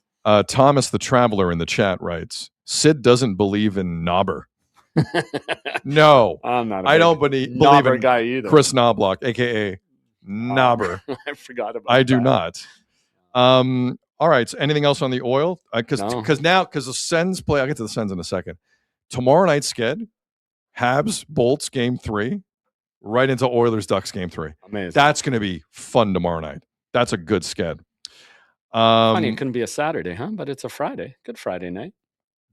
Thomas the Traveler in the chat writes, Sid doesn't believe in Knobber. No, I don't believe in guy either. Chris Knobloch, a.k.a. Knobber. I forgot about I do not. All right. So anything else on the Oil? Because the Sens play. I'll get to the Sens in a second. Tomorrow night's sked. Habs Bolts game 3, right into Oilers Ducks game 3. Amazing. That's going to be fun tomorrow night. That's a good sked. Funny it couldn't be a Saturday, huh? But it's a Friday. Good Friday night.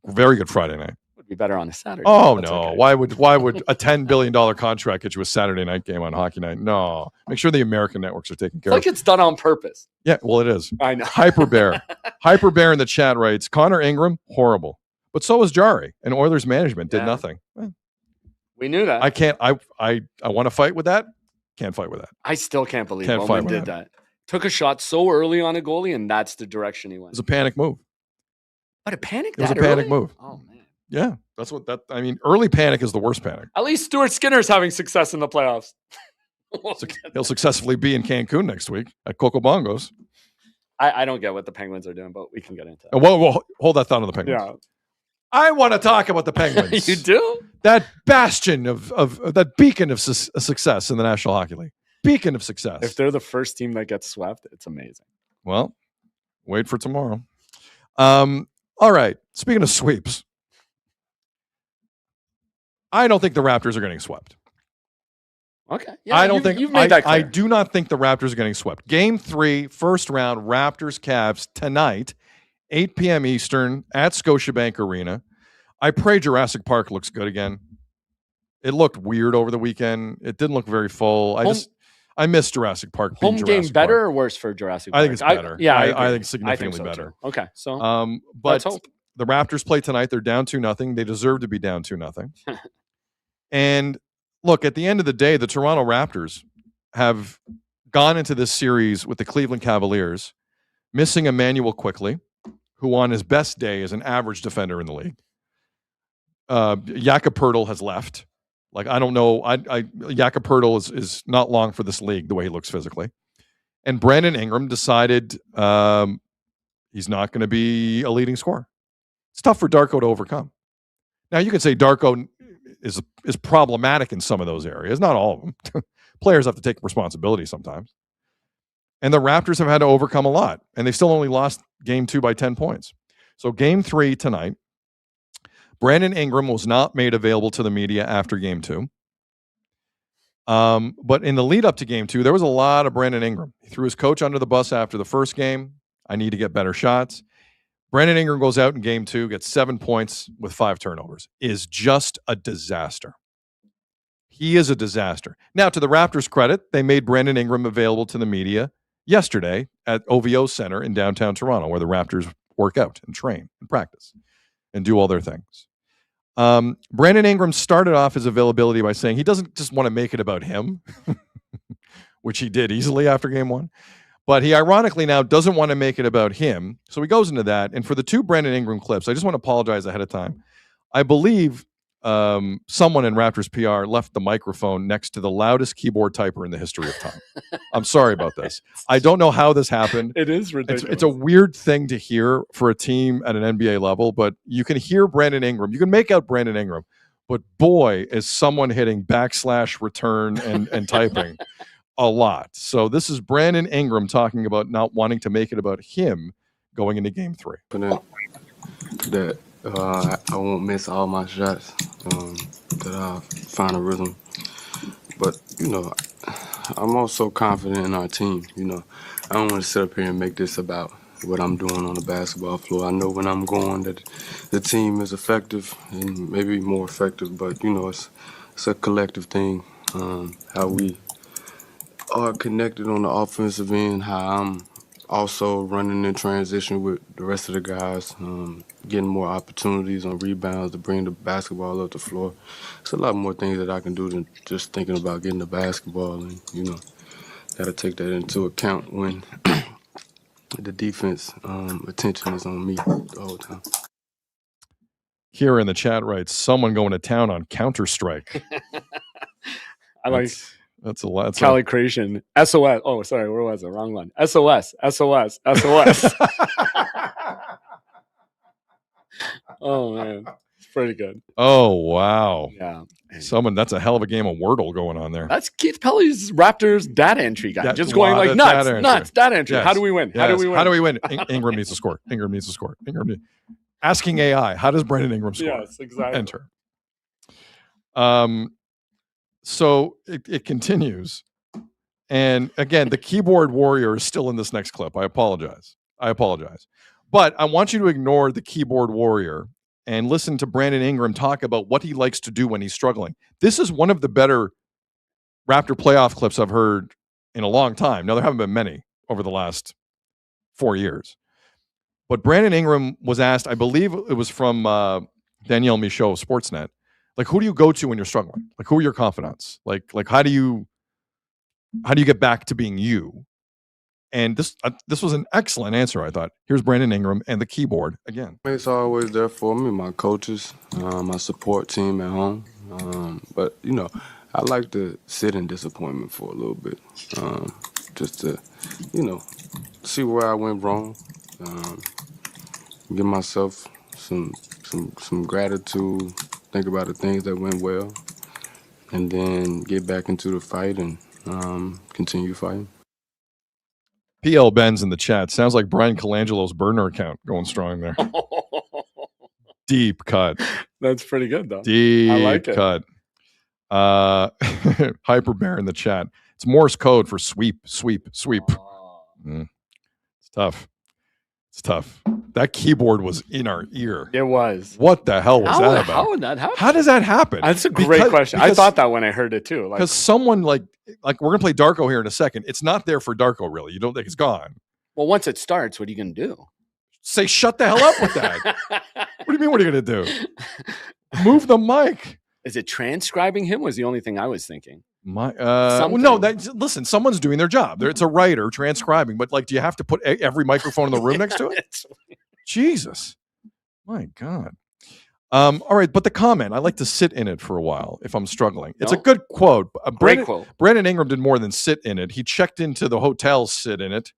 Very good Friday night. Would be better on a Saturday. Oh no! Okay. Why would a $10 billion contract get you a Saturday night game on Hockey Night? No, make sure the American networks are taking care of it. Like it's done on purpose. Yeah, well, it is. I know. Hyper Bear in the chat writes, Connor Ingram horrible, but so was Jari, and Oilers management did nothing. We knew that. I can't. I want to fight with that. Can't fight with that. I still can't believe Bowman did that. Took a shot so early on a goalie, and that's the direction he went. It was a panic move. But a panic. It was a panic move. Oh man. Yeah, that's what that. I mean, early panic is the worst panic. At least Stuart Skinner's having success in the playoffs. He'll successfully be in Cancun next week at Coco Bongos. I don't get what the Penguins are doing, but we can get into it. Well, hold that thought on the Penguins. Yeah. I want to talk about the Penguins. You do? That bastion of that beacon of success in the National Hockey League. Beacon of success. If they're the first team that gets swept, it's amazing. Well, wait for tomorrow. All right. Speaking of sweeps, I don't think the Raptors are getting swept. Okay. Yeah, I don't think you've made that clear. I do not think the Raptors are getting swept. Game 3, first round, Raptors Cavs tonight, 8 p.m. Eastern at Scotiabank Arena. I pray Jurassic Park looks good again. It looked weird over the weekend. It didn't look very full. I miss Jurassic Park. Home game better or worse for Jurassic Park? I think it's better. I think significantly better. Too. Okay, so but let's hope. The Raptors play tonight. They're down 2-0. They deserve to be down 2-0. And look, at the end of the day, the Toronto Raptors have gone into this series with the Cleveland Cavaliers, missing Emmanuel Quickley, who on his best day is an average defender in the league. Jakob Poeltl has left. Like, I don't know. Jakob Poeltl is not long for this league the way he looks physically. And Brandon Ingram decided He's not going to be a leading scorer. It's tough for Darko to overcome. Now, you could say Darko is problematic in some of those areas, not all of them. Players have to take responsibility sometimes. And the Raptors have had to overcome a lot, and they still only lost game 2 by 10 points. So game 3 tonight, Brandon Ingram was not made available to the media after game 2. But in the lead up to game 2, there was a lot of Brandon Ingram. He threw his coach under the bus after the first game. I need to get better shots. Brandon Ingram goes out in game 2, gets 7 points with 5 turnovers. Is just a disaster. He is a disaster. Now, to the Raptors' credit, they made Brandon Ingram available to the media yesterday at OVO Center in downtown Toronto, where the Raptors work out and train and practice and do all their things. Brandon Ingram started off his availability by saying he doesn't just want to make it about him, which he did easily after game 1, but he ironically now doesn't want to make it about him. So he goes into that. And for the 2 Brandon Ingram clips, I just want to apologize ahead of time. I believe someone in Raptors PR left the microphone next to the loudest keyboard typer in the history of time. I'm sorry about this. I don't know how this happened. It is ridiculous. It's a weird thing to hear for a team at an NBA level, but you can hear Brandon Ingram. You can make out Brandon Ingram, but boy, is someone hitting /return and typing a lot. So this is Brandon Ingram talking about not wanting to make it about him going into game 3. That I won't miss all my shots, that I'll find a rhythm. But, I'm also confident in our team. I don't want to sit up here and make this about what I'm doing on the basketball floor. I know when I'm going that the team is effective and maybe more effective, but, it's a collective thing, how we are connected on the offensive end, how I'm also running in transition with the rest of the guys, getting more opportunities on rebounds to bring the basketball up the floor. It's a lot more things that I can do than just thinking about getting the basketball, and got to take that into account when the defense attention is on me the whole time. Here in the chat writes, someone going to town on Counter-Strike. I like that's a lot. Cali Creation. SOS. Oh, sorry, where was it? Wrong one. SOS. SOS. SOS. Oh man, it's pretty good. Oh wow. Yeah. That's a hell of a game of Wordle going on there. That's Keith Pelly's Raptors data entry guy. Just going like nuts. Data entry. Yes. How do we win? Yes. How do we win? Ingram needs to score. Asking AI, how does Brandon Ingram score? Yes, exactly. Enter. So it continues. And again, the keyboard warrior is still in this next clip. I apologize. But I want you to ignore the keyboard warrior and listen to Brandon Ingram talk about what he likes to do when he's struggling. This is one of the better Raptor playoff clips I've heard in a long time. Now, there haven't been many over the last 4 years. But Brandon Ingram was asked, I believe it was from Danielle Michaud of Sportsnet, like, who do you go to when you're struggling? Like, who are your confidants? Like how do you get back to being you? And this was an excellent answer, I thought. Here's Brandon Ingram and the keyboard again. It's always there for me, my coaches, my support team at home. But, I like to sit in disappointment for a little bit, just to, see where I went wrong, give myself some gratitude, think about the things that went well, and then get back into the fight and continue fighting. PL Benz in the chat. Sounds like Brian Colangelo's burner account going strong there. Deep cut. That's pretty good, though. Deep I like it. cut. Hyperbear in the chat. It's Morse code for sweep. It's tough. That keyboard was in our ear. It was. What the hell was that about? How would that happen? How does that happen? That's a great question. I thought that when I heard it too. Because someone like we're gonna play Darko here in a second. It's not there for Darko, really. You don't think it's gone. Well, once it starts, what are you gonna do? Say shut the hell up with that. What do you mean? What are you gonna do? Move the mic. Is it transcribing him? Was the only thing I was thinking. Listen, someone's doing their job. It's a writer transcribing, but do you have to put every microphone in the room next to it? Jesus. My God. All right, but the comment, I like to sit in it for a while if I'm struggling. It's a good quote. Great quote. Brandon Ingram did more than sit in it. He checked into the hotel, sit in it,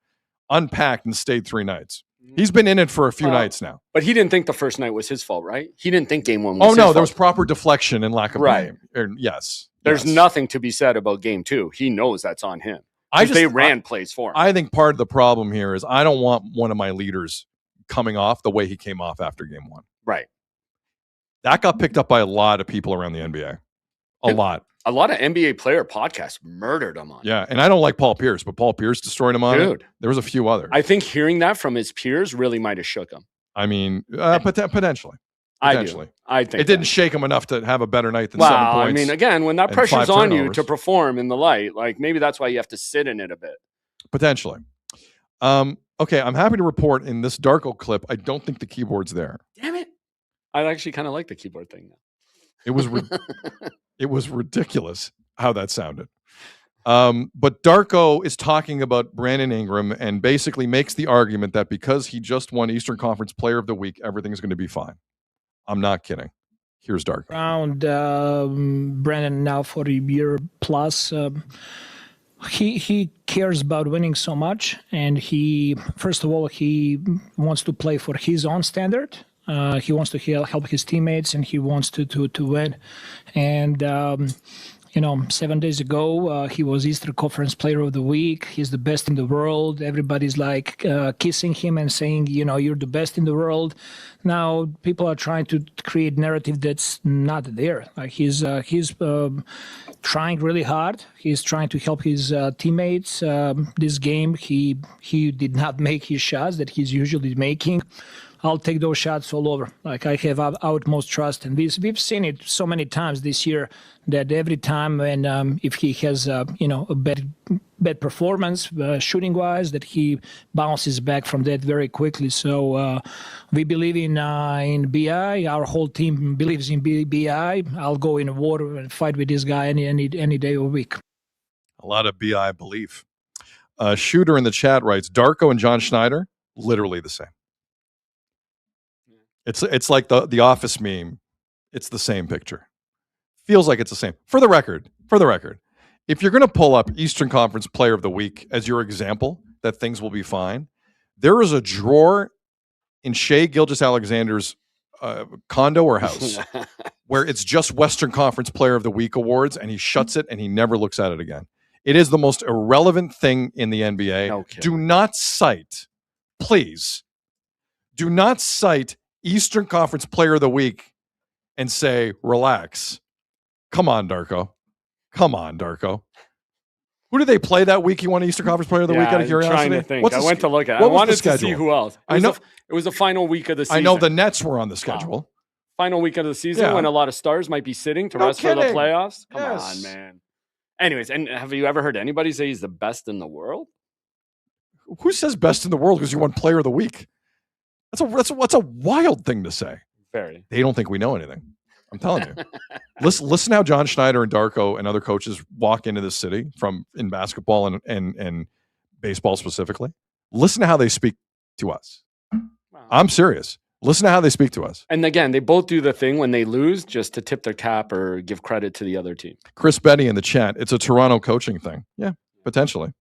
unpacked, and stayed 3 nights. He's been in it for a few nights now. But he didn't think the first night was his fault, right? He didn't think game 1 was his fault. There was proper deflection and lack of blame. Yes. There's nothing to be said about game 2. He knows that's on him. They ran plays for him. I think part of the problem here is I don't want one of my leaders coming off the way he came off after game 1. Right. That got picked up by a lot of people around the NBA. A lot of NBA player podcasts murdered him on it. Yeah, and I don't like Paul Pierce, but Paul Pierce destroyed him on it. There was a few others. I think hearing that from his peers really might have shook him. I mean, potentially. I think it didn't shake him enough to have a better night than 7 points. I mean, again, when that pressure's on you to perform in the light, like maybe that's why you have to sit in it a bit. Potentially. Okay, I'm happy to report in this Darko clip, I don't think the keyboard's there. Damn it. I actually kind of like the keyboard thing now. It was it was ridiculous how that sounded. But Darko is talking about Brandon Ingram and basically makes the argument that because he just won Eastern Conference Player of the Week, everything's going to be fine. I'm not kidding. Here's Darko. Around Brandon now for a year plus. He cares about winning so much, and he first of all he wants to play for his own standard. He wants to help his teammates, and he wants to win. And 7 days ago, he was Eastern Conference Player of the Week. He's the best in the world. Everybody's like kissing him and saying, you're the best in the world. Now people are trying to create narrative that's not there. Like he's trying really hard. He's trying to help his teammates. This game, he did not make his shots that he's usually making. I'll take those shots all over. Like I have utmost trust, and we've seen it so many times this year that every time when if he has a bad performance shooting wise, that he bounces back from that very quickly. So we believe in BI. Our whole team believes in BI. I'll go in war and fight with this guy any day of the week. A lot of BI belief. Shooter in the chat writes, Darko and John Schneider, literally the same. It's like the Office meme. It's the same picture. Feels like it's the same. For the record, if you're going to pull up Eastern Conference Player of the Week as your example that things will be fine, there is a drawer in Shea Gilgeous-Alexander's condo or house where it's just Western Conference Player of the Week awards, and he shuts it and he never looks at it again. It is the most irrelevant thing in the NBA. Okay. Do not cite Eastern Conference Player of the Week and say, relax. Come on, Darko. Who did they play that week? He won Eastern Conference Player of the Week out of curiosity? I'm trying to think. I went to look at it. I wanted to see who else. It was the final week of the season. I know the Nets were on the schedule. Final week of the season when a lot of stars might be sitting to rest for the playoffs. Come on, man. Anyways, and have you ever heard anybody say he's the best in the world? Who says best in the world because you won Player of the Week? That's a wild thing to say. Very. They don't think we know anything. I'm telling you. Listen how John Schneider and Darko and other coaches walk into this city in basketball and baseball specifically. Listen to how they speak to us. Wow. I'm serious. Listen to how they speak to us. And again, they both do the thing when they lose just to tip their cap or give credit to the other team. Chris Betty in the chat. It's a Toronto coaching thing. Yeah, potentially.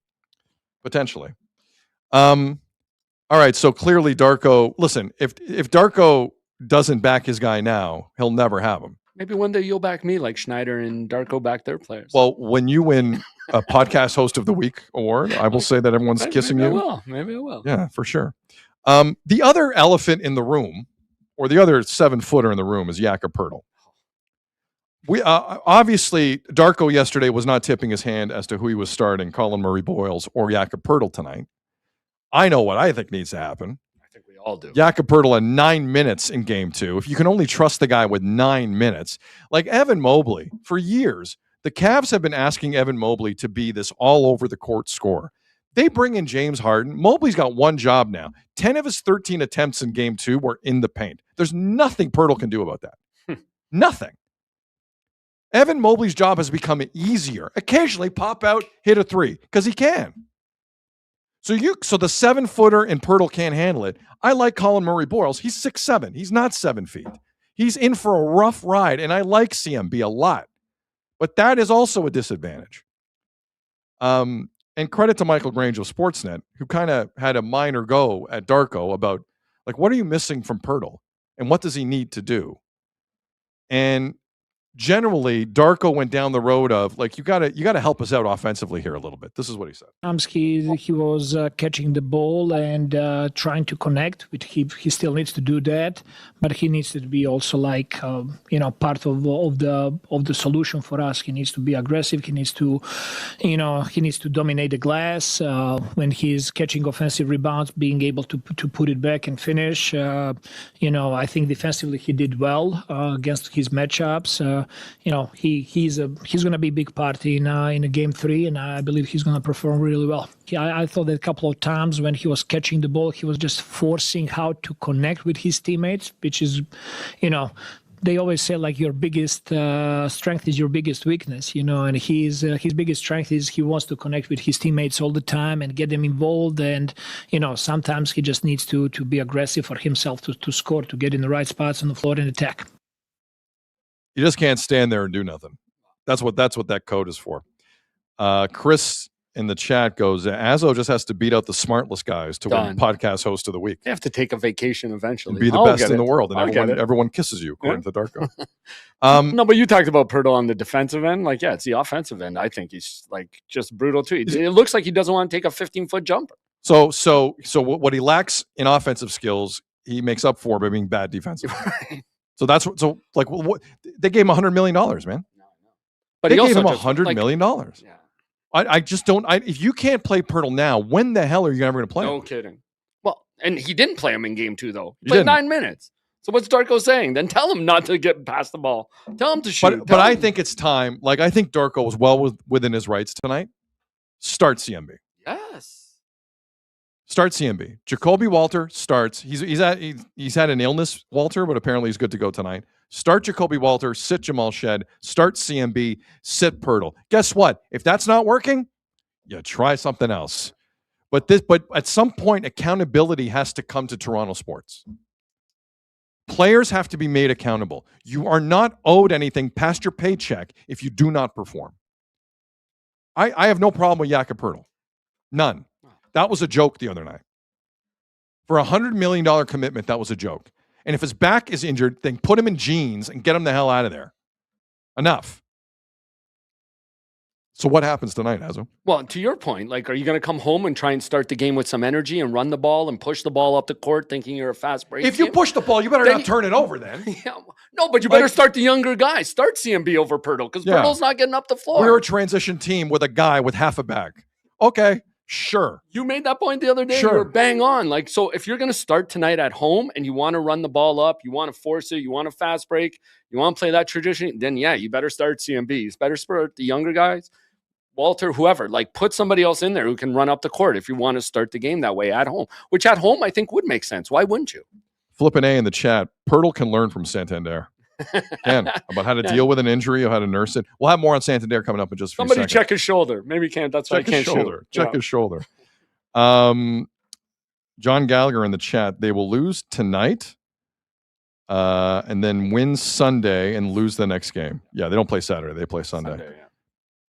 All right, so clearly Darko, listen, if Darko doesn't back his guy now, he'll never have him. Maybe one day you'll back me like Schneider and Darko back their players. Well, when you win a Podcast Host of the Week award, I will say that everyone's kissing you. Maybe I will. Yeah, for sure. The other elephant in the room, or the other 7-footer in the room, is Jakob Poeltl. We obviously, Darko yesterday was not tipping his hand as to who he was starting, Colin Murray-Boyles or Jakob Poeltl tonight. I know what I think needs to happen. I think we all do. Jakob Poeltl in 9 minutes in game 2. If you can only trust the guy with 9 minutes, like Evan Mobley, for years, the Cavs have been asking Evan Mobley to be this all over the court scorer. They bring in James Harden. Mobley's got one job now. 10 of his 13 attempts in game 2 were in the paint. There's nothing Poeltl can do about that. Nothing. Evan Mobley's job has become easier. Occasionally pop out, hit a 3, because he can. So the 7-footer and Poeltl can't handle it. I like Colin Murray-Boyles. He's 6'7". He's not 7 feet. He's in for a rough ride, and I like CMB a lot. But that is also a disadvantage. And And credit to Michael Grange of Sportsnet, who kind of had a minor go at Darko about, like, what are you missing from Pirtle? And what does he need to do? And generally, Darko went down the road of, like, you gotta help us out offensively here a little bit. This is what he said. He was catching the ball and trying to connect. He still needs to do that, but he needs to be also like part of the solution for us. He needs to be aggressive. He needs to dominate the glass when he's catching offensive rebounds, being able to put it back and finish. I think defensively he did well against his matchups. He's going to be a big part in a game 3, and I believe he's going to perform really well. I thought that a couple of times when he was catching the ball, he was just forcing how to connect with his teammates, which is, they always say like your biggest strength is your biggest weakness, and his biggest strength is he wants to connect with his teammates all the time and get them involved. And, sometimes he just needs to be aggressive for himself to score, to get in the right spots on the floor and attack. You just can't stand there and do nothing. That's what that code is for. Chris in the chat goes, Azzo just has to beat out the smartless guys to win podcast host of the week. You have to take a vacation eventually. And be the best in the world, and everyone kisses you, according to Darko. No, but you talked about Pirtle on the defensive end. Like, yeah, it's the offensive end. I think he's like just brutal too. It looks like he doesn't want to take a 15-foot jumper. So what he lacks in offensive skills, he makes up for by being bad defensively. Right. So what they gave him $100 million, man. But they he gave also him just, $100 million. Yeah. I just don't. If you can't play Pirtle now, when the hell are you ever going to play him? No kidding. Well, and he didn't play him in game 2 though. He didn't. played 9 minutes. So what's Darko saying? Then tell him not to get past the ball. Tell him to shoot. But I think it's time. Like, I think Darko was well within his rights tonight. Start CMB. Yes. Start CMB. Jacoby Walter starts. He's had an illness, Walter, but apparently he's good to go tonight. Start Jacoby Walter, sit Jamal Shed, start CMB, sit Pirtle. Guess what? If that's not working, you try something else. But at some point, accountability has to come to Toronto sports. Players have to be made accountable. You are not owed anything past your paycheck if you do not perform. I have no problem with Jakob Pirtle. None. That was a joke the other night. For a $100 million commitment, that was a joke. And if his back is injured, then put him in jeans and get him the hell out of there. Enough. So what happens tonight, Azzo? Well, to your point, like, are you going to come home and try and start the game with some energy and run the ball and push the ball up the court thinking you're a fast break? If you push the ball, you better not turn it over then. Yeah, no, but you better start the younger guy. Start CMB over Pirtle because Pirtle's not getting up the floor. We're a transition team with a guy with half a bag. Okay, sure. You made that point the other day. Sure. You were bang on. Like, so if you're going to start tonight at home and you want to run the ball up, you want to force it, you want to fast break, you want to play that tradition, then yeah, you better start CMB. You better start the younger guys. Walter, whoever, like, put somebody else in there who can run up the court if you want to start the game that way at home, which at home I think would make sense. Why wouldn't you? Flippin' A in the chat. Pirtle can learn from Santander. About how to deal with an injury or how to nurse it. We'll have more on Santander coming up in just a few Somebody seconds. check his shoulder. Maybe he can't. That's why he can't shoot. Check his shoulder. John Gallagher in the chat. They will lose tonight and then win Sunday and lose the next game. Yeah, they don't play Saturday. They play Sunday. Yeah.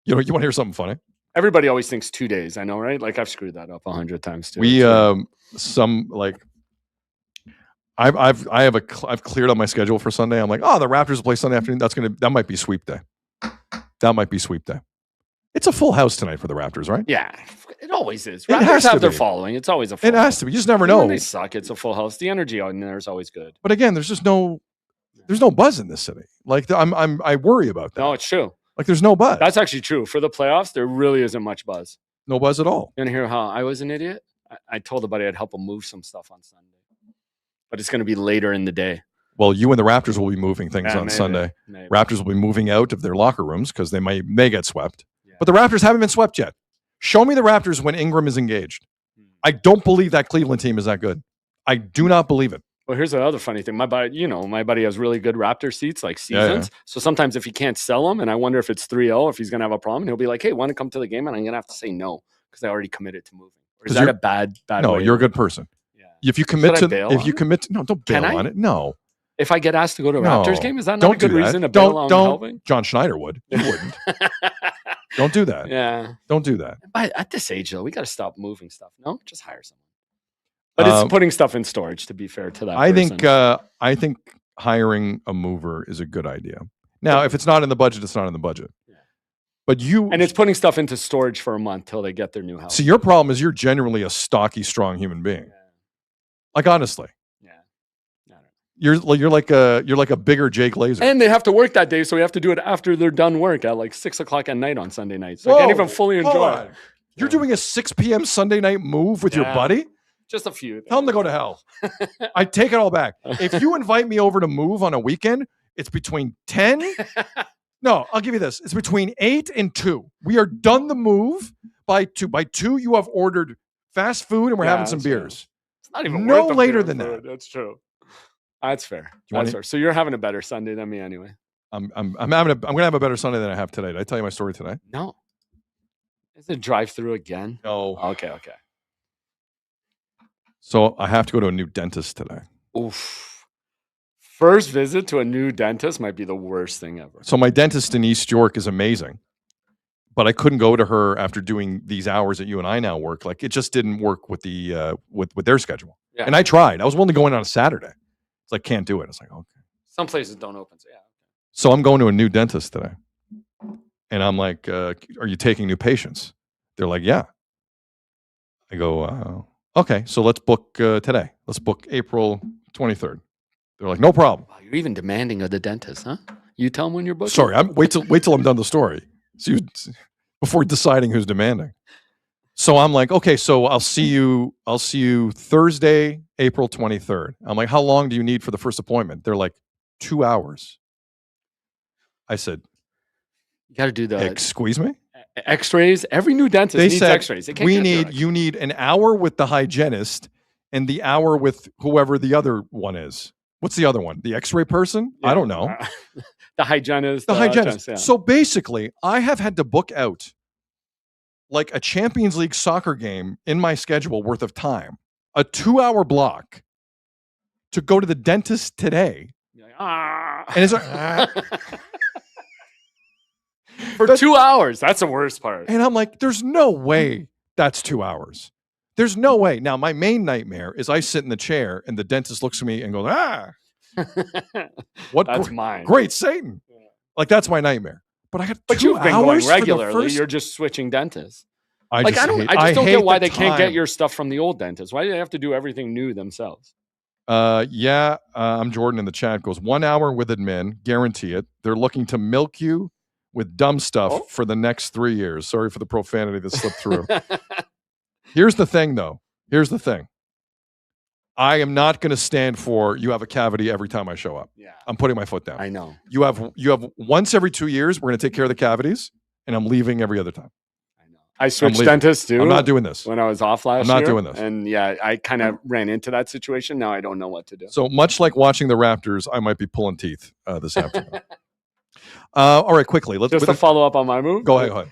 You want to hear something funny? Everybody always thinks 2 days. I know, right? Like, I've screwed that up 100 times too. I've cleared up my schedule for Sunday. I'm like, oh, the Raptors will play Sunday afternoon. That might be sweep day. That might be sweep day. It's a full house tonight for the Raptors, right? Yeah, it always is. It has Raptors to have their be. following. It's always a full It has to be. You just never Even know. when they suck, it's a full house. The energy on there is always good. But again, there's no buzz in this city. Like, I worry about that. No, it's true. Like, there's no buzz. That's actually true. For the playoffs, there really isn't much buzz. No buzz at all. You want to hear how I was an idiot? I told a buddy I'd help him move some stuff on Sunday. But it's going to be later in the day. Well, you and the Raptors will be moving things on maybe, Sunday. maybe. Raptors will be moving out of their locker rooms because they may get swept. Yeah. But the Raptors haven't been swept yet. Show me the Raptors when Ingram is engaged. I don't believe that Cleveland team is that good. I do not believe it. Well, here's the other funny thing. My buddy has really good Raptor seats, like seasons. Yeah. So sometimes if he can't sell them, and I wonder if it's 3-0, if he's going to have a problem, he'll be like, hey, want to come to the game? And I'm going to have to say no because I already committed to moving. Or is that a bad No, way? you're a good person. Yeah. If you commit no, don't bail on it. No. If I get asked to go to a Raptors game, is that not a good reason to bail on helping? John Schneider would. You wouldn't. Don't do that. Yeah. Don't do that. But at this age, though, we got to stop moving stuff. No, just hire someone. But it's putting stuff in storage, to be fair to that person. I think hiring a mover is a good idea. Now, if it's not in the budget, it's not in the budget. Yeah. But and it's putting stuff into storage for a month till they get their new house. See, your problem is you're generally a stocky, strong human being. Yeah. Like, honestly. You're like a bigger Jake Laser. And they have to work that day, so we have to do it after they're done work at like 6 o'clock at night on Sunday nights. So I can't even fully enjoy it. You're doing a 6 p.m. Sunday night move with your buddy? Just a few. Tell him to go to hell. I take it all back. If you invite me over to move on a weekend, it's between 10. No, I'll give you this. It's between 8 and 2. We are done the move by 2. By 2, you have ordered fast food and we're having some beers. It's not even no worth later than that. That's true. That's fair. That's fair. So you're having a better Sunday than me anyway. I'm gonna have a better Sunday than I have today. Did I tell you my story today? No. Is it drive-through again? No. Okay. So I have to go to a new dentist today. Oof. First visit to a new dentist might be the worst thing ever. So my dentist in East York is amazing, but I couldn't go to her after doing these hours that you and I now work. Like it just didn't work with the with their schedule. Yeah. And I tried. I was willing to go in on a Saturday. It's like, can't do it. It's like, okay. Some places don't open, so yeah. So I'm going to a new dentist today. And I'm like, are you taking new patients? They're like, yeah. I go, okay, so let's book today. Let's book April 23rd. They're like, no problem. Wow, you're even demanding of the dentist, huh? You tell them when you're booking? Sorry, wait till I'm done the story. So before deciding who's demanding. So I'm like, okay, so I'll see you Thursday, April 23rd. I'm like, how long do you need for the first appointment? They're like, 2 hours. I said, you got to do the squeeze me? X-rays. Every new dentist needs X-rays. You need an hour with the hygienist and the hour with whoever the other one is. What's the other one? The X-ray person? Yeah. I don't know. The hygienist. The hygienist. Yeah. So basically, I have had to book out like a Champions League soccer game in my schedule worth of time, a 2-hour block to go to the dentist today. And it's like, for 2 hours. That's the worst part. And I'm like, there's no way that's 2 hours. There's no way. Now, my main nightmare is I sit in the chair and the dentist looks at me and goes, what? That's mine. Great Satan. Yeah. Like, that's my nightmare. But I got 2 hours. But you've been going regularly. You're just switching dentists. I just don't get why they can't get your stuff from the old dentist. Why do they have to do everything new themselves? I'm Jordan in the chat goes 1 hour with admin, guarantee it. They're looking to milk you with dumb stuff for the next 3 years. Sorry for the profanity that slipped through. Here's the thing, though. Here's the thing. I am not going to stand for you have a cavity every time I show up. Yeah. I'm putting my foot down. I know. You have once every 2 years, we're going to take care of the cavities, and I'm leaving every other time. I switched dentists too. I'm not doing this. When I was off last year. I'm not doing this. And yeah, I kind of ran into that situation. Now I don't know what to do. So much like watching the Raptors, I might be pulling teeth this afternoon. All right, quickly. Let's just to follow up on my move. Go ahead.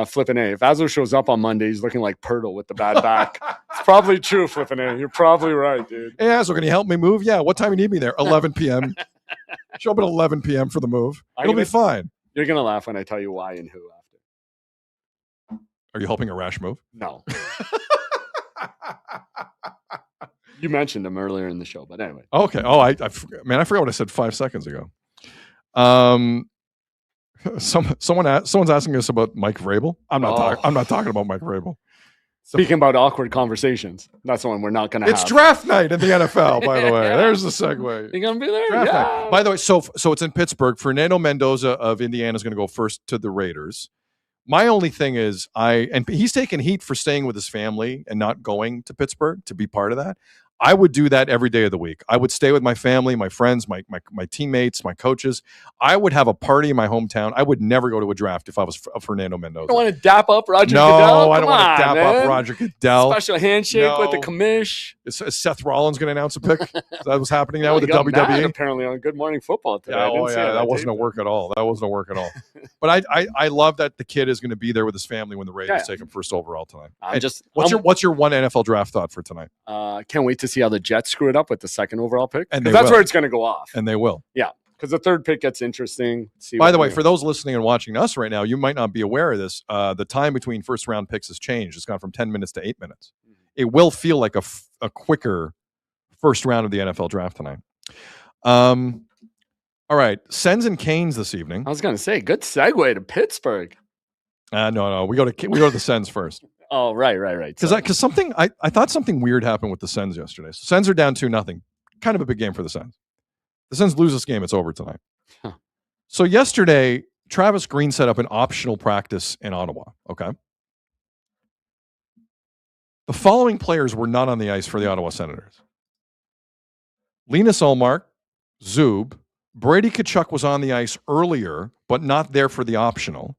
Flippin' A. If Azzo shows up on Monday, he's looking like Pirtle with the bad back. It's probably true, Flippin' A. You're probably right, dude. Hey, Azzo, can you help me move? Yeah. What time you need me there? 11 p.m. Show up at 11 p.m. for the move. It'll be fine. You're going to laugh when I tell you why and who after. Are you helping a rash move? No. You mentioned him earlier in the show, but anyway. Okay. Oh, I forgot what I said 5 seconds ago. Someone's asking us about Mike Vrabel. I'm not talking about Mike Vrabel. Speaking about awkward conversations, that's the one we're not going to have. It's draft night in the NFL, by the way. There's the segue. You going to be there? Draft night. By the way, so it's in Pittsburgh. Fernando Mendoza of Indiana is going to go first to the Raiders. My only thing is and he's taking heat for staying with his family and not going to Pittsburgh to be part of that. I would do that every day of the week. I would stay with my family, my friends, my teammates, my coaches. I would have a party in my hometown. I would never go to a draft if I was Fernando Mendoza. You don't want to dap up Roger Goodell? No, I don't want to dap up Roger Goodell. Special handshake with the commish. Is Seth Rollins going to announce a pick? That was happening now with the WWE? Apparently on Good Morning Football today. That wasn't a work at all. But I love that the kid is going to be there with his family when the Raiders take him first overall tonight. What's your one NFL draft thought for tonight? Can't wait to see how the Jets screw it up with the second overall pick. And that's where it's going to go off. And they will. Yeah. because the third pick gets interesting. By the way, for those listening and watching us right now, you might not be aware of this. The time between first round picks has changed. It's gone from 10 minutes to 8 minutes. It will feel like a quicker first round of the NFL draft tonight. All right, Sens and Canes this evening. I was going to say, good segue to Pittsburgh. No, we go to the Sens first. Oh, right. Because something I thought something weird happened with the Sens yesterday. So Sens are down 2-0. Kind of a big game for the Sens. The Sens lose this game, it's over tonight. Huh. So yesterday, Travis Green set up an optional practice in Ottawa. Okay. The following players were not on the ice for the Ottawa Senators: Linus Ullmark, Zub, Brady Tkachuk was on the ice earlier, but not there for the optional.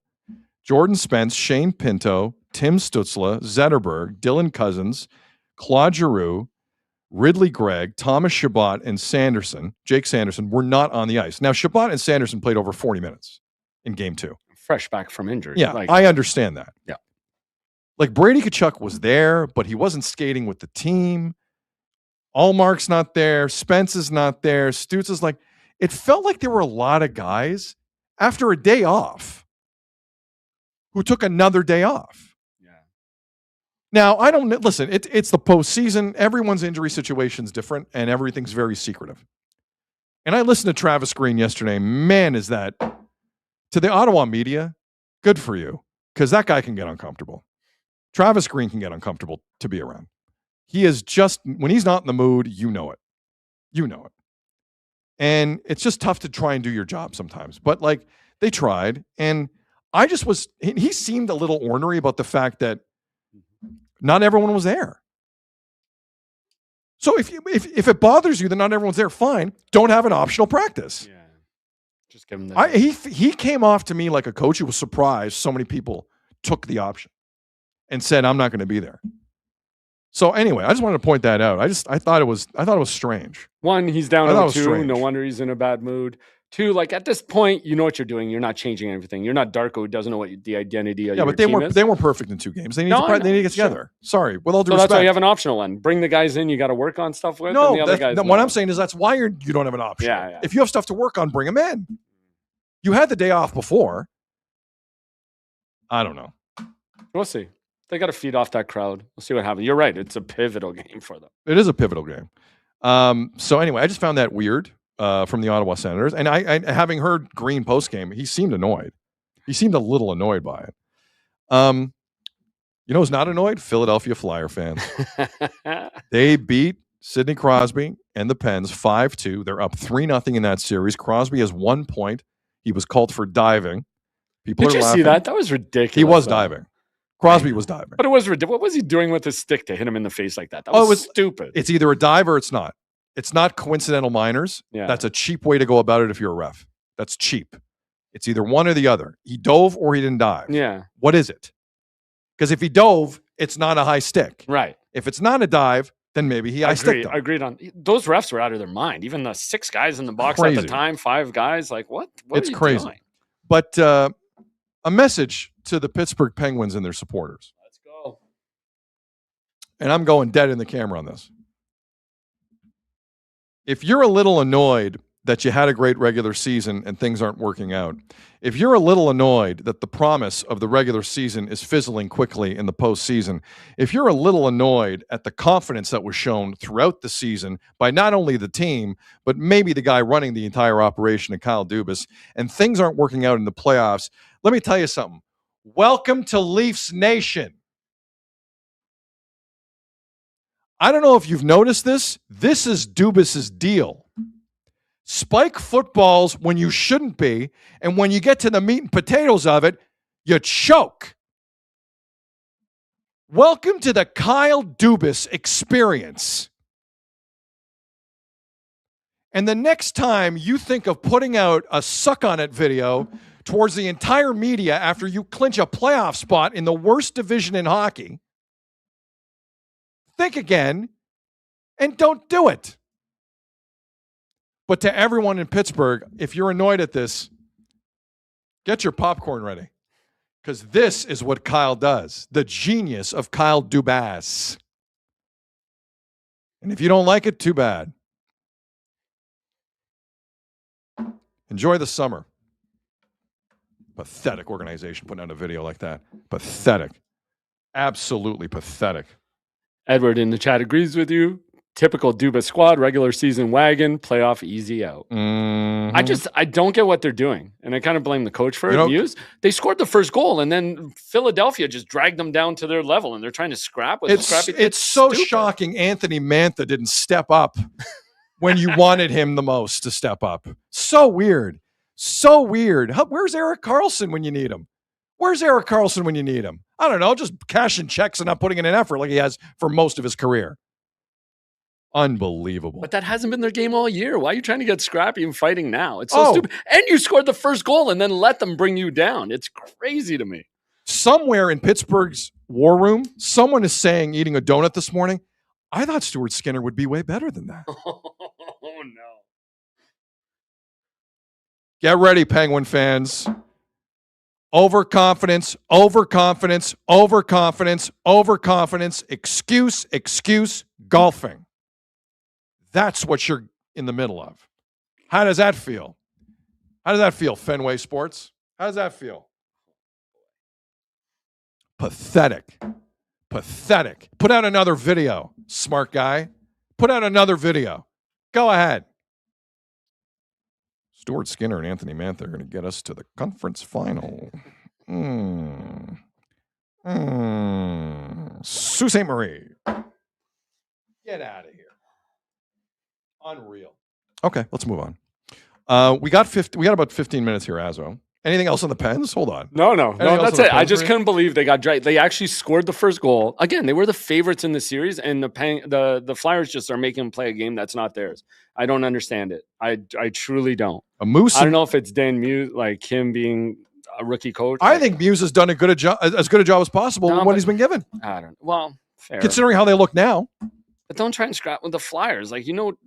Jordan Spence, Shane Pinto, Tim Stutzla, Zetterberg, Dylan Cousins, Claude Giroux, Ridley Gregg, Thomas Chabot, and Jake Sanderson were not on the ice. Now, Chabot and Sanderson played over 40 minutes in game 2. Fresh back from injury. Yeah, I understand that. Yeah. Like, Brady Tkachuk was there, but he wasn't skating with the team. Allmark's not there. Spence is not there. Stutz is like, it felt like there were a lot of guys after a day off who took another day off. Yeah. Now, I don't listen. It's the postseason. Everyone's injury situation is different, and everything's very secretive. And I listened to Travis Green yesterday. Man, is that to the Ottawa media? Good for you, because that guy can get uncomfortable. Travis Green can get uncomfortable to be around. He is just, when he's not in the mood, you know it. You know it. And it's just tough to try and do your job sometimes. But like, they tried, and I just was, he seemed a little ornery about the fact that not everyone was there. So if it bothers you that not everyone's there, fine. Don't have an optional practice. Yeah. Just give him the he came off to me like a coach who was surprised so many people took the option and said, I'm not going to be there. So anyway, I just wanted to point that out. I thought it was strange. One, he's down 0-2. No wonder he's in a bad mood. Two, like at this point, you know what you're doing. You're not changing everything. You're not Darko who doesn't know what the identity of your team is. But they weren't perfect in 2 games. They need to get together. Sure. Sorry, with all due respect. respect. That's why you have an optional one. Bring the guys in you got to work on stuff with. No, and the other guys. What I'm saying is that's why you don't have an option. Yeah. If you have stuff to work on, bring them in. You had the day off before. I don't know. We'll see. They got to feed off that crowd. We'll see what happens. You're right. It's a pivotal game for them. It is a pivotal game. So anyway, I just found that weird from the Ottawa Senators. And I having heard Green post game, he seemed annoyed. He seemed a little annoyed by it. You know who's not annoyed? Philadelphia Flyer fans. They beat Sidney Crosby and the Pens 5-2. They're up 3-0 in that series. Crosby has 1 point. He was called for diving. People Did are you laughing. see that? That was ridiculous. He was diving. Crosby was diving. But it was ridiculous. What was he doing with his stick to hit him in the face like that? That was stupid. It's either a dive or it's not. It's not coincidental minors. Yeah. That's a cheap way to go about it if you're a ref. That's cheap. It's either one or the other. He dove or he didn't dive. Yeah. What is it? Because if he dove, it's not a high stick. Right. If it's not a dive, then maybe he high sticked him. I agreed on those refs were out of their mind. Even the 6 guys in the box at the time, 5 guys, like what? It's crazy. Doing? But a message to the Pittsburgh Penguins and their supporters. Let's go. And I'm going dead in the camera on this. If you're a little annoyed that you had a great regular season and things aren't working out, if you're a little annoyed that the promise of the regular season is fizzling quickly in the postseason, if you're a little annoyed at the confidence that was shown throughout the season by not only the team, but maybe the guy running the entire operation, Kyle Dubas, and things aren't working out in the playoffs, let me tell you something. Welcome to Leafs Nation. I don't know if you've noticed this. This is Dubas's deal. Spike footballs when you shouldn't be, and when you get to the meat and potatoes of it, you choke. Welcome to the Kyle Dubas experience. And the next time you think of putting out a suck on it video towards the entire media after you clinch a playoff spot in the worst division in hockey, think again and don't do it. But to everyone in Pittsburgh, if you're annoyed at this, get your popcorn ready. Because this is what Kyle does. The genius of Kyle Dubas. And if you don't like it, too bad. Enjoy the summer. Pathetic organization putting out a video like that. Pathetic. Absolutely pathetic. Edward in the chat agrees with you. Typical Dubas squad, regular season wagon, playoff easy out. I don't get what they're doing. And I kind of blame the coach for it. Muse. They scored the first goal and then Philadelphia just dragged them down to their level and they're trying to scrap with It's so shocking Anthony Mantha didn't step up when you wanted him the most to step up. So weird. So weird. Where's Eric Carlson when you need him? Where's Eric Carlson when you need him? I don't know, just cashing checks and not putting in an effort like he has for most of his career. Unbelievable. But that hasn't been their game all year. Why are you trying to get scrappy and fighting now? It's so stupid. And you scored the first goal and then let them bring you down. It's crazy to me. Somewhere in Pittsburgh's war room, someone is saying, eating a donut this morning, I thought Stuart Skinner would be way better than that. Oh, no. Get ready, Penguin fans. Overconfidence, overconfidence, overconfidence, overconfidence, excuse, golfing. That's what you're in the middle of. How does that feel? How does that feel, Fenway Sports? How does that feel? Pathetic. Pathetic. Put out another video, smart guy. Put out another video. Go ahead. Stuart Skinner and Anthony Mantha are going to get us to the conference final. Sault Ste. Marie. Get out of here. Unreal. Okay, let's move on. We got about 15 minutes here, Azo. Anything else on the Pens? Hold on. No, that's it. I just couldn't believe they got dragged. They actually scored the first goal. Again, they were the favorites in the series, and the Flyers just are making them play a game that's not theirs. I don't understand it. I truly don't. I don't know if it's Dan Muse, like him being a rookie coach. I think Muse has done as good a job as possible with what he's been given. I don't. Well, fair. Considering how they look now. But don't try and scrap with the Flyers. You know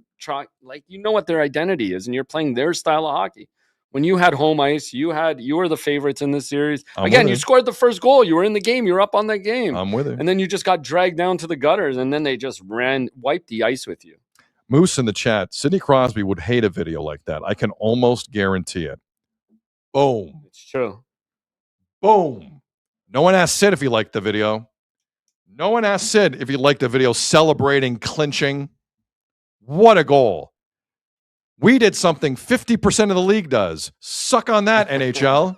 what their identity is, and you're playing their style of hockey. When you had home ice, you were the favorites in this series. Again, you scored the first goal. You were in the game. You were up on that game. I'm with it. And then you just got dragged down to the gutters, and then they just wiped the ice with you. Moose in the chat, Sidney Crosby would hate a video like that. I can almost guarantee it. Boom. It's true. Boom. No one asked Sid if he liked the video. No one asked Sid if he liked the video celebrating, clinching. What a goal. We did something 50% of the league does. Suck on that, NHL.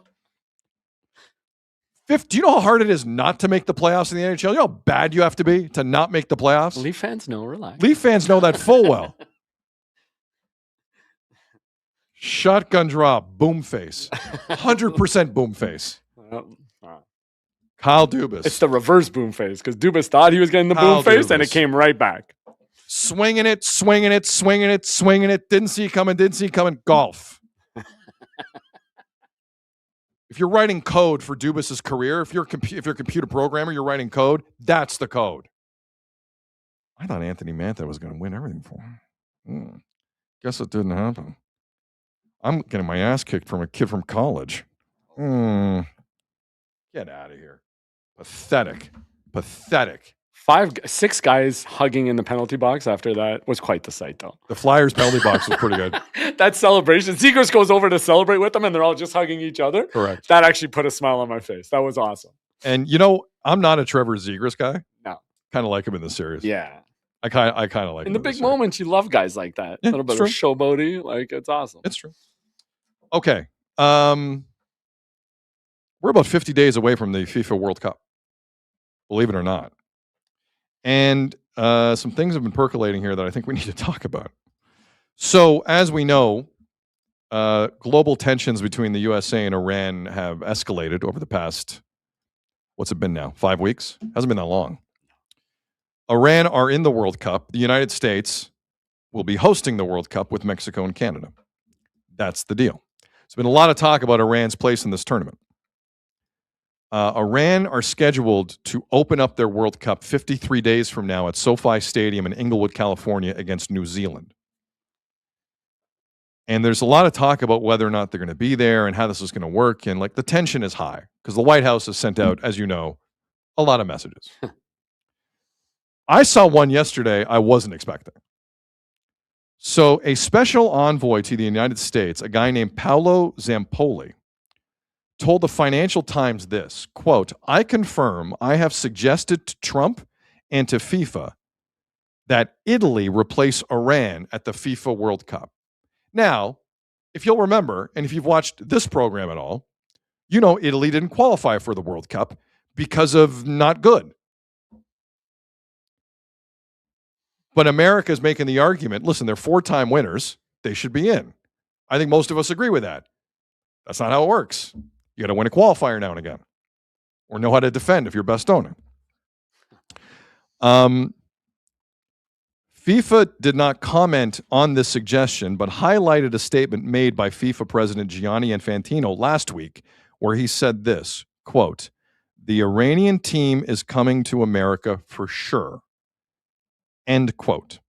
Do you know how hard it is not to make the playoffs in the NHL? You know how bad you have to be to not make the playoffs? Leaf fans know, relax. Leaf fans know that full well. Shotgun drop, boom face. 100% boom face. Kyle Dubas. It's the reverse boom face because Dubas thought he was getting the boom face and it came right back. Swinging it. Didn't see it coming. Golf. If you're writing code for Dubas's career, if you're a computer programmer, you're writing code, that's the code. I thought Anthony Mantha was going to win everything for him. Guess it didn't happen. I'm getting my ass kicked from a kid from college. Get out of here. Pathetic. 6 guys hugging in the penalty box after that was quite the sight, though. The Flyers penalty box was pretty good. That celebration. Zegras goes over to celebrate with them, and they're all just hugging each other. Correct. That actually put a smile on my face. That was awesome. And, I'm not a Trevor Zegras guy. No. Kind of like him in the series. Yeah. I kind of like him in the big moments, you love guys like that. Yeah, a little bit of showboaty. It's awesome. It's true. Okay. We're about 50 days away from the FIFA World Cup. Believe it or not. And some things have been percolating here that I think we need to talk about. So, as we know, global tensions between the USA and Iran have escalated over the past, what's it been now? 5 weeks? Hasn't been that long. Iran are in the World Cup. The United States will be hosting the World Cup with Mexico and Canada. That's the deal. There's been a lot of talk about Iran's place in this tournament. Iran are scheduled to open up their World Cup 53 days from now at SoFi Stadium in Inglewood, California against New Zealand. And there's a lot of talk about whether or not they're going to be there and how this is going to work. And the tension is high because the White House has sent out, as you know, a lot of messages. I saw one yesterday I wasn't expecting. So a special envoy to the United States, a guy named Paolo Zampoli, told the Financial Times this, quote, I confirm I have suggested to Trump and to FIFA that Italy replace Iran at the FIFA World Cup. Now, if you'll remember, and if you've watched this program at all, you know Italy didn't qualify for the World Cup because of not good. But America is making the argument, listen, they're 4-time winners. They should be in. I think most of us agree with that. That's not how it works. You got to win a qualifier now and again, or know how to defend if you're best owner. FIFA did not comment on this suggestion, but highlighted a statement made by FIFA President Gianni Infantino last week, where he said this, quote, the Iranian team is coming to America for sure, end quote.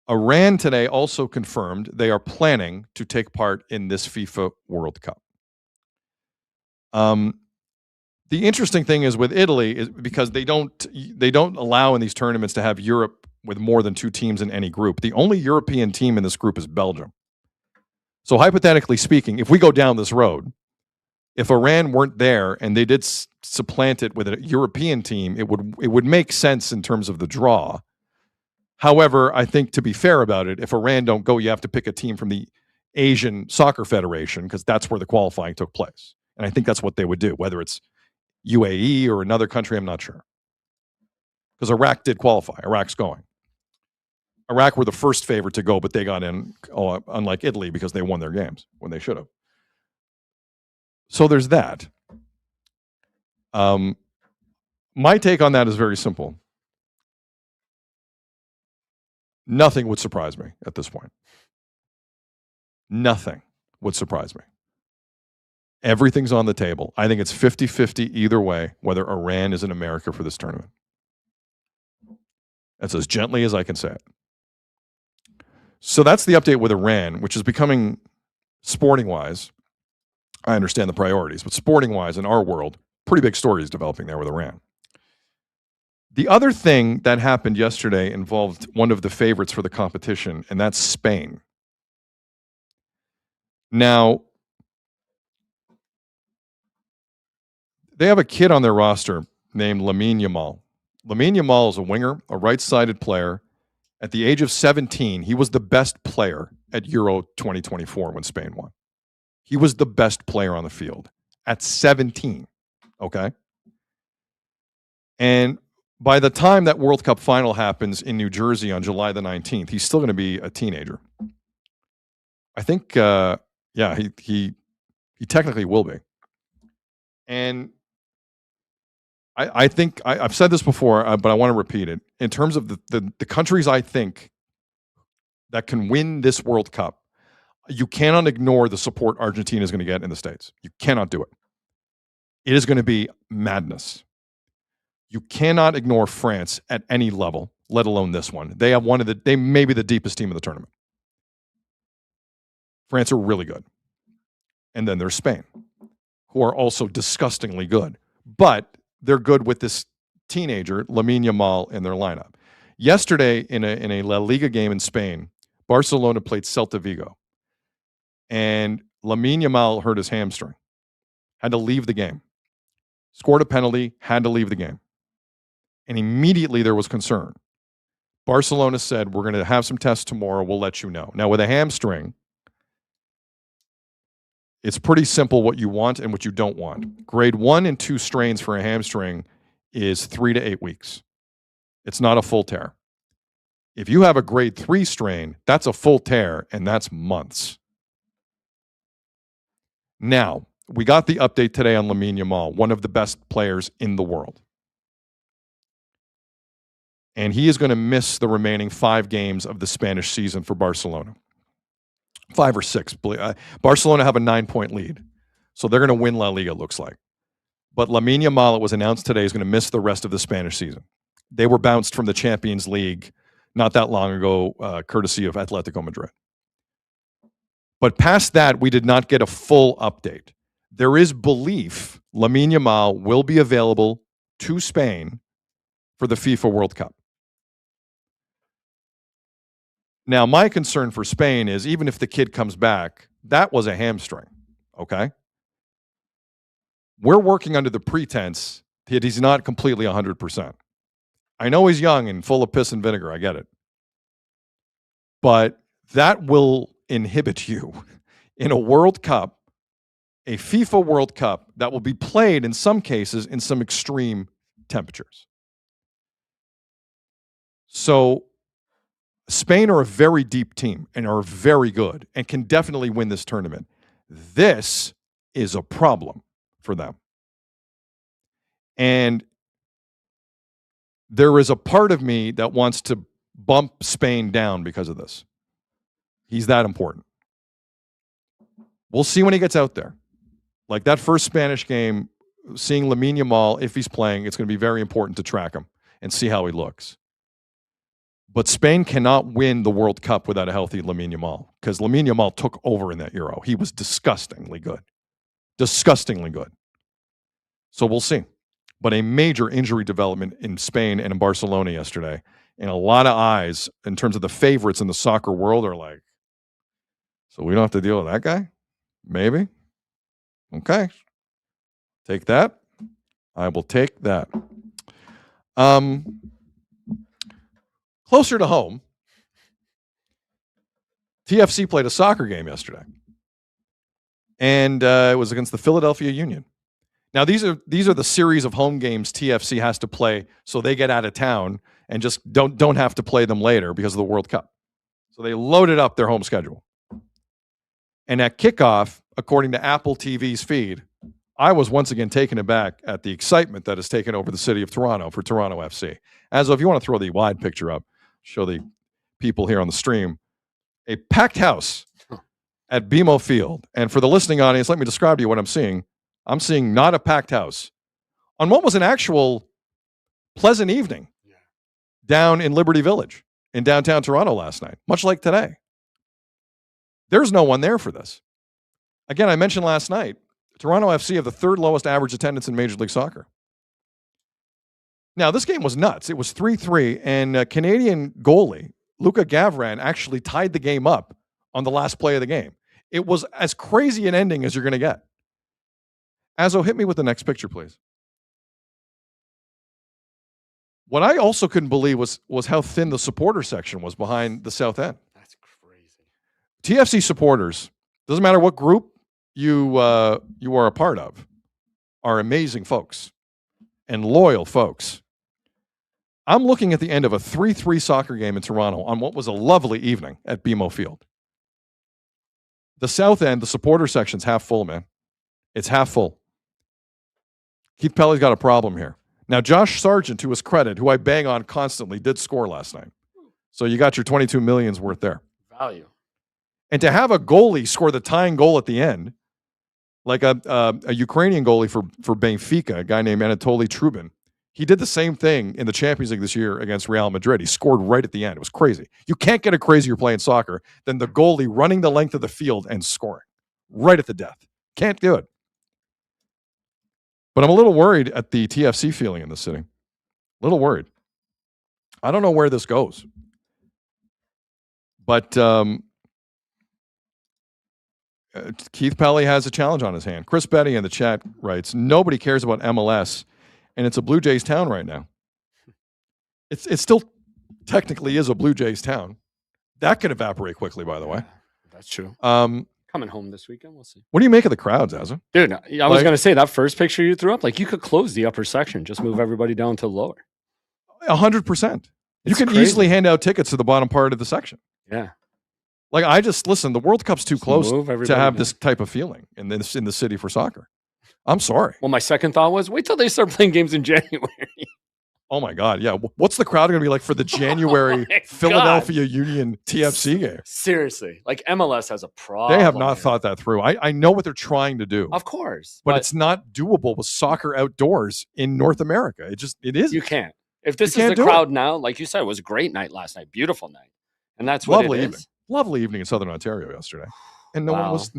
Iran today also confirmed they are planning to take part in this FIFA World Cup. The interesting thing is with Italy is because they don't allow in these tournaments to have Europe with more than 2 teams in any group. The only European team in this group is Belgium. So hypothetically speaking, if we go down this road, if Iran weren't there and they did supplant it with a European team, it would make sense in terms of the draw. However, I think to be fair about it, if Iran don't go, you have to pick a team from the Asian Soccer Federation because that's where the qualifying took place. And I think that's what they would do, whether it's UAE or another country, I'm not sure. Because Iraq did qualify. Iraq's going. Iraq were the first favorite to go, but they got in, unlike Italy, because they won their games when they should have. So there's that. My take on that is very simple. Nothing would surprise me at this point. Nothing would surprise me. Everything's on the table. I think it's 50-50 either way, whether Iran is in America for this tournament. That's as gently as I can say it. So that's the update with Iran, which is becoming, sporting-wise, I understand the priorities, but sporting-wise in our world, pretty big stories developing there with Iran. The other thing that happened yesterday involved one of the favorites for the competition, and that's Spain. Now, they have a kid on their roster named Lamine Yamal. Lamine Yamal is a winger, a right-sided player. At the age of 17, he was the best player at Euro 2024 when Spain won. He was the best player on the field at 17, okay? And by the time that World Cup final happens in New Jersey on July the 19th, he's still going to be a teenager. I think, he technically will be. And I think I've said this before, but I want to repeat it. In terms of the countries I think that can win this World Cup, you cannot ignore the support Argentina is going to get in the States. You cannot do it. It is going to be madness. You cannot ignore France at any level, let alone this one. They have they may be the deepest team of the tournament. France are really good. And then there's Spain, who are also disgustingly good. But they're good with this teenager, Lamine Yamal, in their lineup. Yesterday, in a La Liga game in Spain, Barcelona played Celta Vigo. And Lamine Yamal hurt his hamstring. Had to leave the game. Scored a penalty, had to leave the game. And immediately there was concern. Barcelona said, we're going to have some tests tomorrow, we'll let you know. Now, with a hamstring, it's pretty simple what you want and what you don't want. Grade 1 and 2 strains for a hamstring is 3 to 8 weeks. It's not a full tear. If you have a grade 3 strain, that's a full tear, and that's months. Now, we got the update today on Lamine Yamal, one of the best players in the world. And he is going to miss the remaining 5 games of the Spanish season for Barcelona. 5 or 6. Barcelona have a 9-point lead. So they're going to win La Liga, looks like. But Lamine Yamal, it was announced today, is going to miss the rest of the Spanish season. They were bounced from the Champions League not that long ago, courtesy of Atletico Madrid. But past that, we did not get a full update. There is belief Lamine Yamal will be available to Spain for the FIFA World Cup. Now, my concern for Spain is even if the kid comes back, that was a hamstring, okay? We're working under the pretense that he's not completely 100%. I know he's young and full of piss and vinegar. I get it. But that will inhibit you in a World Cup, a FIFA World Cup that will be played in some cases in some extreme temperatures. So Spain are a very deep team and are very good and can definitely win this tournament. This is a problem for them. And there is a part of me that wants to bump Spain down because of this. He's that important. We'll see when he gets out there. Like that first Spanish game, seeing Lamine Yamal, if he's playing, it's going to be very important to track him and see how he looks. But Spain cannot win the World Cup without a healthy Lamine Yamal because Lamine Yamal took over in that Euro. He was disgustingly good. Disgustingly good. So we'll see. But a major injury development in Spain and in Barcelona yesterday. And a lot of eyes in terms of the favorites in the soccer world are like, so we don't have to deal with that guy? Maybe. Okay. Take that. I will take that. Closer to home, TFC played a soccer game yesterday. And it was against the Philadelphia Union. Now, these are the series of home games TFC has to play so they get out of town and just don't have to play them later because of the World Cup. So they loaded up their home schedule. And at kickoff, according to Apple TV's feed, I was once again taken aback at the excitement that has taken over the city of Toronto for Toronto FC. As though if you want to throw the wide picture up, show the people here on the stream, a packed house at BMO Field. And for the listening audience, let me describe to you what I'm seeing. I'm seeing not a packed house on what was an actual pleasant evening down in Liberty Village in downtown Toronto last night, much like today. There's no one there for this. Again, I mentioned last night, Toronto FC have the third lowest average attendance in Major League Soccer. Now, this game was nuts. It was 3-3, and Canadian goalie Luka Gavran actually tied the game up on the last play of the game. It was as crazy an ending as you're going to get. Azzo, hit me with the next picture, please. What I also couldn't believe was how thin the supporter section was behind the South End. That's crazy. TFC supporters, doesn't matter what group you are a part of, are amazing folks and loyal folks. I'm looking at the end of a 3-3 soccer game in Toronto on what was a lovely evening at BMO Field. The South End, the supporter section's half full, man. It's half full. Keith Pelly's got a problem here. Now, Josh Sargent, to his credit, who I bang on constantly, did score last night. So you got your 22 millions worth there. Value. And to have a goalie score the tying goal at the end, like a Ukrainian goalie for Benfica, a guy named Anatoly Trubin, he did the same thing in the Champions League this year against Real Madrid. He scored right at the end. It was crazy. You can't get a crazier play in soccer than the goalie running the length of the field and scoring right at the death. Can't do it. But I'm a little worried at the TFC feeling in the city. A little worried. I don't know where this goes. But Keith Pelly has a challenge on his hand. Chris Betty in the chat writes, nobody cares about MLS, and it's a Blue Jays town right now. It still technically is a Blue Jays town. That could evaporate quickly, by the way. That's true. Coming home this weekend, we'll see. What do you make of the crowds, Azza? Dude, I was going to say that first picture you threw up, like you could close the upper section, just move everybody down to the lower. 100%. You can easily hand out tickets to the bottom part of the section. Yeah. Like listen, the World Cup's too close to have down. this type of feeling in the city for soccer. I'm sorry. Well, my second thought was, wait till they start playing games in January. Oh my God, yeah. What's the crowd going to be like for the January Philadelphia Union TFC game? Seriously, like MLS has a problem. They have not thought that through. I know what they're trying to do. Of course. But it's not doable with soccer outdoors in North America. It is. You can't. If this is the crowd now, like you said, it was a great night last night. Beautiful night. And that's what lovely it evening. is. Lovely evening in Southern Ontario yesterday. And no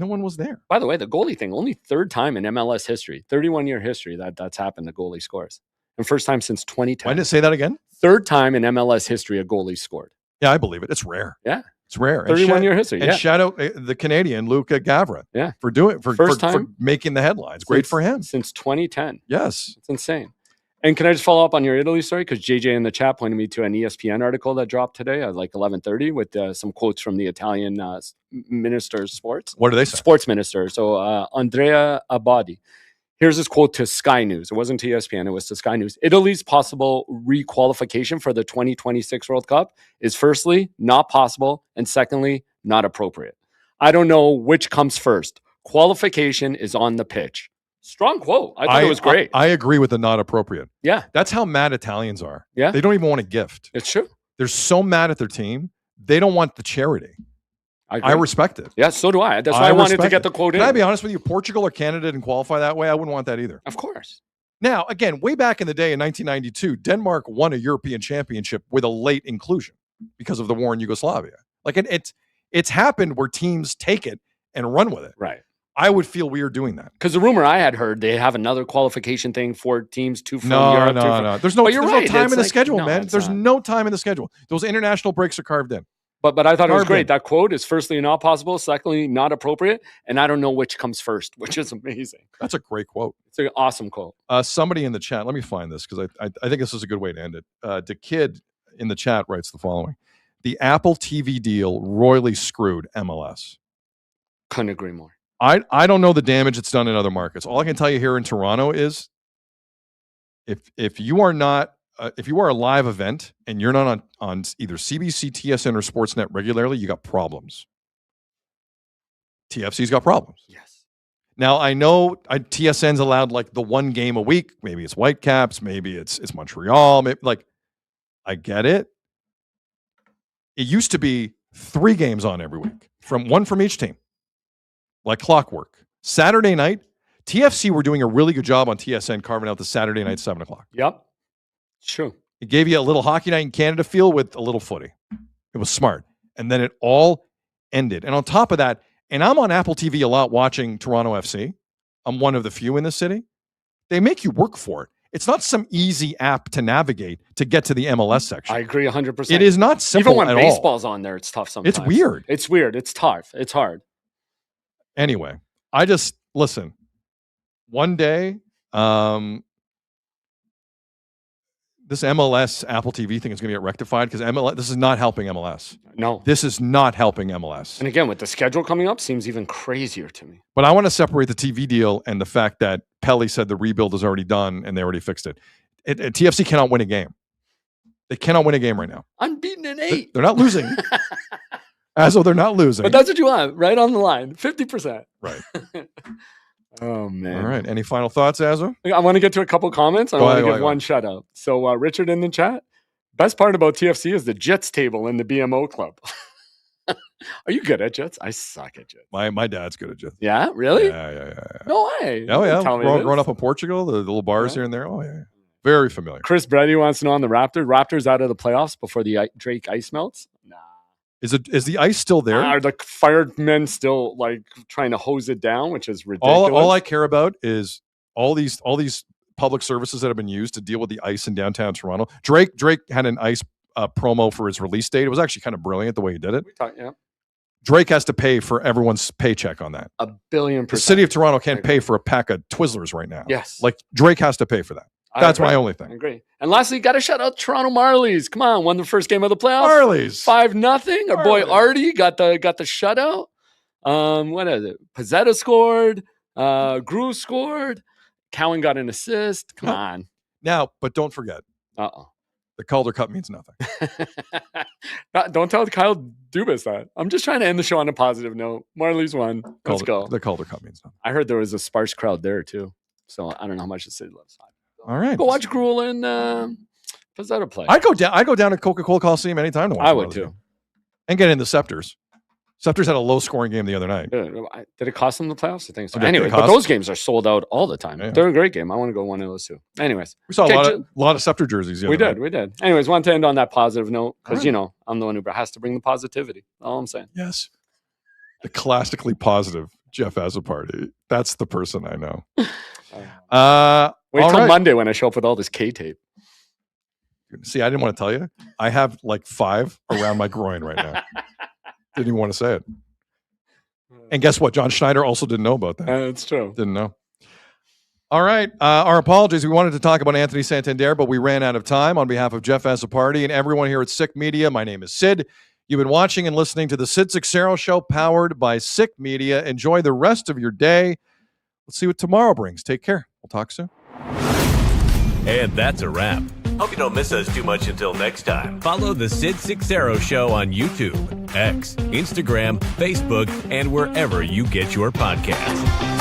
one was there. By the way, the goalie thing, only third time in MLS history, 31-year history that's happened, the goalie scores. And first time since 2010. Why didn't it say that again? Third time in MLS history a goalie scored. Yeah, I believe it. It's rare. Yeah. It's rare. 31-year history. And Yeah. shout out the Canadian Luca Gavrin. Yeah. For doing for First time for making the headlines. Great for him. Since 2010. Yes. It's insane. And can I just follow up on your Italy story? Because JJ in the chat pointed me to an ESPN article that dropped today at like 11:30 with some quotes from the Italian minister of sports. What do they say? Sports minister. So Andrea Abadi. Here's his quote to Sky News. It wasn't to ESPN. It was to Sky News. Italy's possible requalification for the 2026 World Cup is firstly, not possible. And secondly, not appropriate. I don't know which comes first. Qualification is on the pitch. Strong quote. I thought it was great. I agree with the not appropriate. Yeah. That's how mad Italians are. Yeah. They don't even want a gift. It's true. They're so mad at their team. They don't want the charity. I respect it. Yeah, so do I. That's why I wanted to get the quote in. Can I be honest with you? Portugal or Canada didn't qualify that way. I wouldn't want that either. Of course. Now, again, way back in the day in 1992, Denmark won a European championship with a late inclusion because of the war in Yugoslavia. Like it's happened where teams take it and run with it. Right. I would feel weird doing that. Because the rumor I had heard, they have another qualification thing for teams, two from Europe. No. There's no time in the schedule, man. There's not. no time in the schedule. Those international breaks are carved in. But I thought it was Carved great. in. That quote is firstly not possible, secondly not appropriate, and I don't know which comes first, which is amazing. That's a great quote. It's an awesome quote. Somebody in the chat, let me find this because I think this is a good way to end it. The kid in the chat writes the following. The Apple TV deal royally screwed MLS. Couldn't agree more. I don't know the damage it's done in other markets. All I can tell you here in Toronto is if you are not if you are a live event and you're not on either CBC, TSN, or Sportsnet regularly, you got problems. TFC's got problems. Yes. Now I know TSN's allowed like the one game a week. Maybe it's Whitecaps. Maybe it's Montreal. Maybe, like I get it. It used to be 3 games on every week, one from each team, like clockwork. Saturday night, TFC were doing a really good job on TSN carving out the Saturday night 7:00. Yep. True. It gave you a little hockey night in Canada feel with a little footy. It was smart. And then it all ended. And on top of that, and I'm on Apple TV a lot watching Toronto FC. I'm one of the few in the city. They make you work for it. It's not some easy app to navigate to get to the MLS section. I agree 100%. It is not simple Even when at baseball's on there, it's tough sometimes. It's weird. It's weird. It's tough. It's hard. Anyway, I just, listen, one day, this MLS Apple TV thing is going to get rectified because this is not helping MLS. No. This is not helping MLS. And again, with the schedule coming up, seems even crazier to me. But I want to separate the TV deal and the fact that Pelly said the rebuild is already done and they already fixed it. TFC cannot win a game. They cannot win a game right now. Unbeaten in 8. They're not losing. As though they're not losing. But that's what you want, right on the line. 50%. Right. Oh, man. All right. Any final thoughts, Azzo? I want to get to a couple comments. I want to give one shout out. So Richard in the chat, best part about TFC is the Jets table in the BMO club. Are you good at Jets? I suck at Jets. My dad's good at Jets. Yeah? Really? Yeah. No way. Oh, yeah. Tell me Growing up in Portugal, the little bars here and there. Oh, yeah. Very familiar. Chris Brady wants to know on the Raptors. Raptors out of the playoffs before the Drake ice melts? Nah. Is the ice still there? Are the firemen still like trying to hose it down, which is ridiculous? All I care about is all these public services that have been used to deal with the ice in downtown Toronto. Drake had an ice promo for his release date. It was actually kind of brilliant the way he did it. Yeah. Drake has to pay for everyone's paycheck on that. $1 billion%. The city of Toronto can't pay for a pack of Twizzlers right now. Yes. Like Drake has to pay for that. That's my only thing. I agree. And lastly, got to shout out Toronto Marlies. Come on, won the first game of the playoffs. Marlies 5-0. Our boy Artie got the shutout. What is it? Pizzetta scored. Grew scored. Cowan got an assist. Come on. Now, but don't forget. The Calder Cup means nothing. Don't tell Kyle Dubas that. I'm just trying to end the show on a positive note. Marlies won. Let's go. The Calder Cup means nothing. I heard there was a sparse crowd there too. So I don't know how much the city loves soccer. All right. Go watch Gruel and Pizzetta play. I go down to Coca-Cola Coliseum anytime to watch. I would too. And get into Scepters. Scepters had a low-scoring game the other night. Did it cost them the playoffs? I think so. Okay, anyway, but those games are sold out all the time. Yeah. They're a great game. I want to go one of those too. Anyways. We saw a lot of Scepter jerseys. We did. Anyways, want to end on that positive note because, I'm the one who has to bring the positivity. All I'm saying. Yes. The classically positive Jeff Azzopardi. That's the person I know. Wait till Monday when I show up with all this K-tape. See, I didn't want to tell you. I have like 5 around my groin right now. Didn't even want to say it. And guess what? John Schneider also didn't know about that. That's true. Didn't know. All right. Our apologies. We wanted to talk about Anthony Santander, but we ran out of time. On behalf of Jeff Azzopardi and everyone here at Sick Media, my name is Sid. You've been watching and listening to the Sid Seixeiro Show, powered by Sick Media. Enjoy the rest of your day. Let's see what tomorrow brings. Take care. We'll talk soon. And that's a wrap. Hope you don't miss us too much until next time. Follow the Sid Seixeiro Show on YouTube, X, Instagram, Facebook, and wherever you get your podcasts.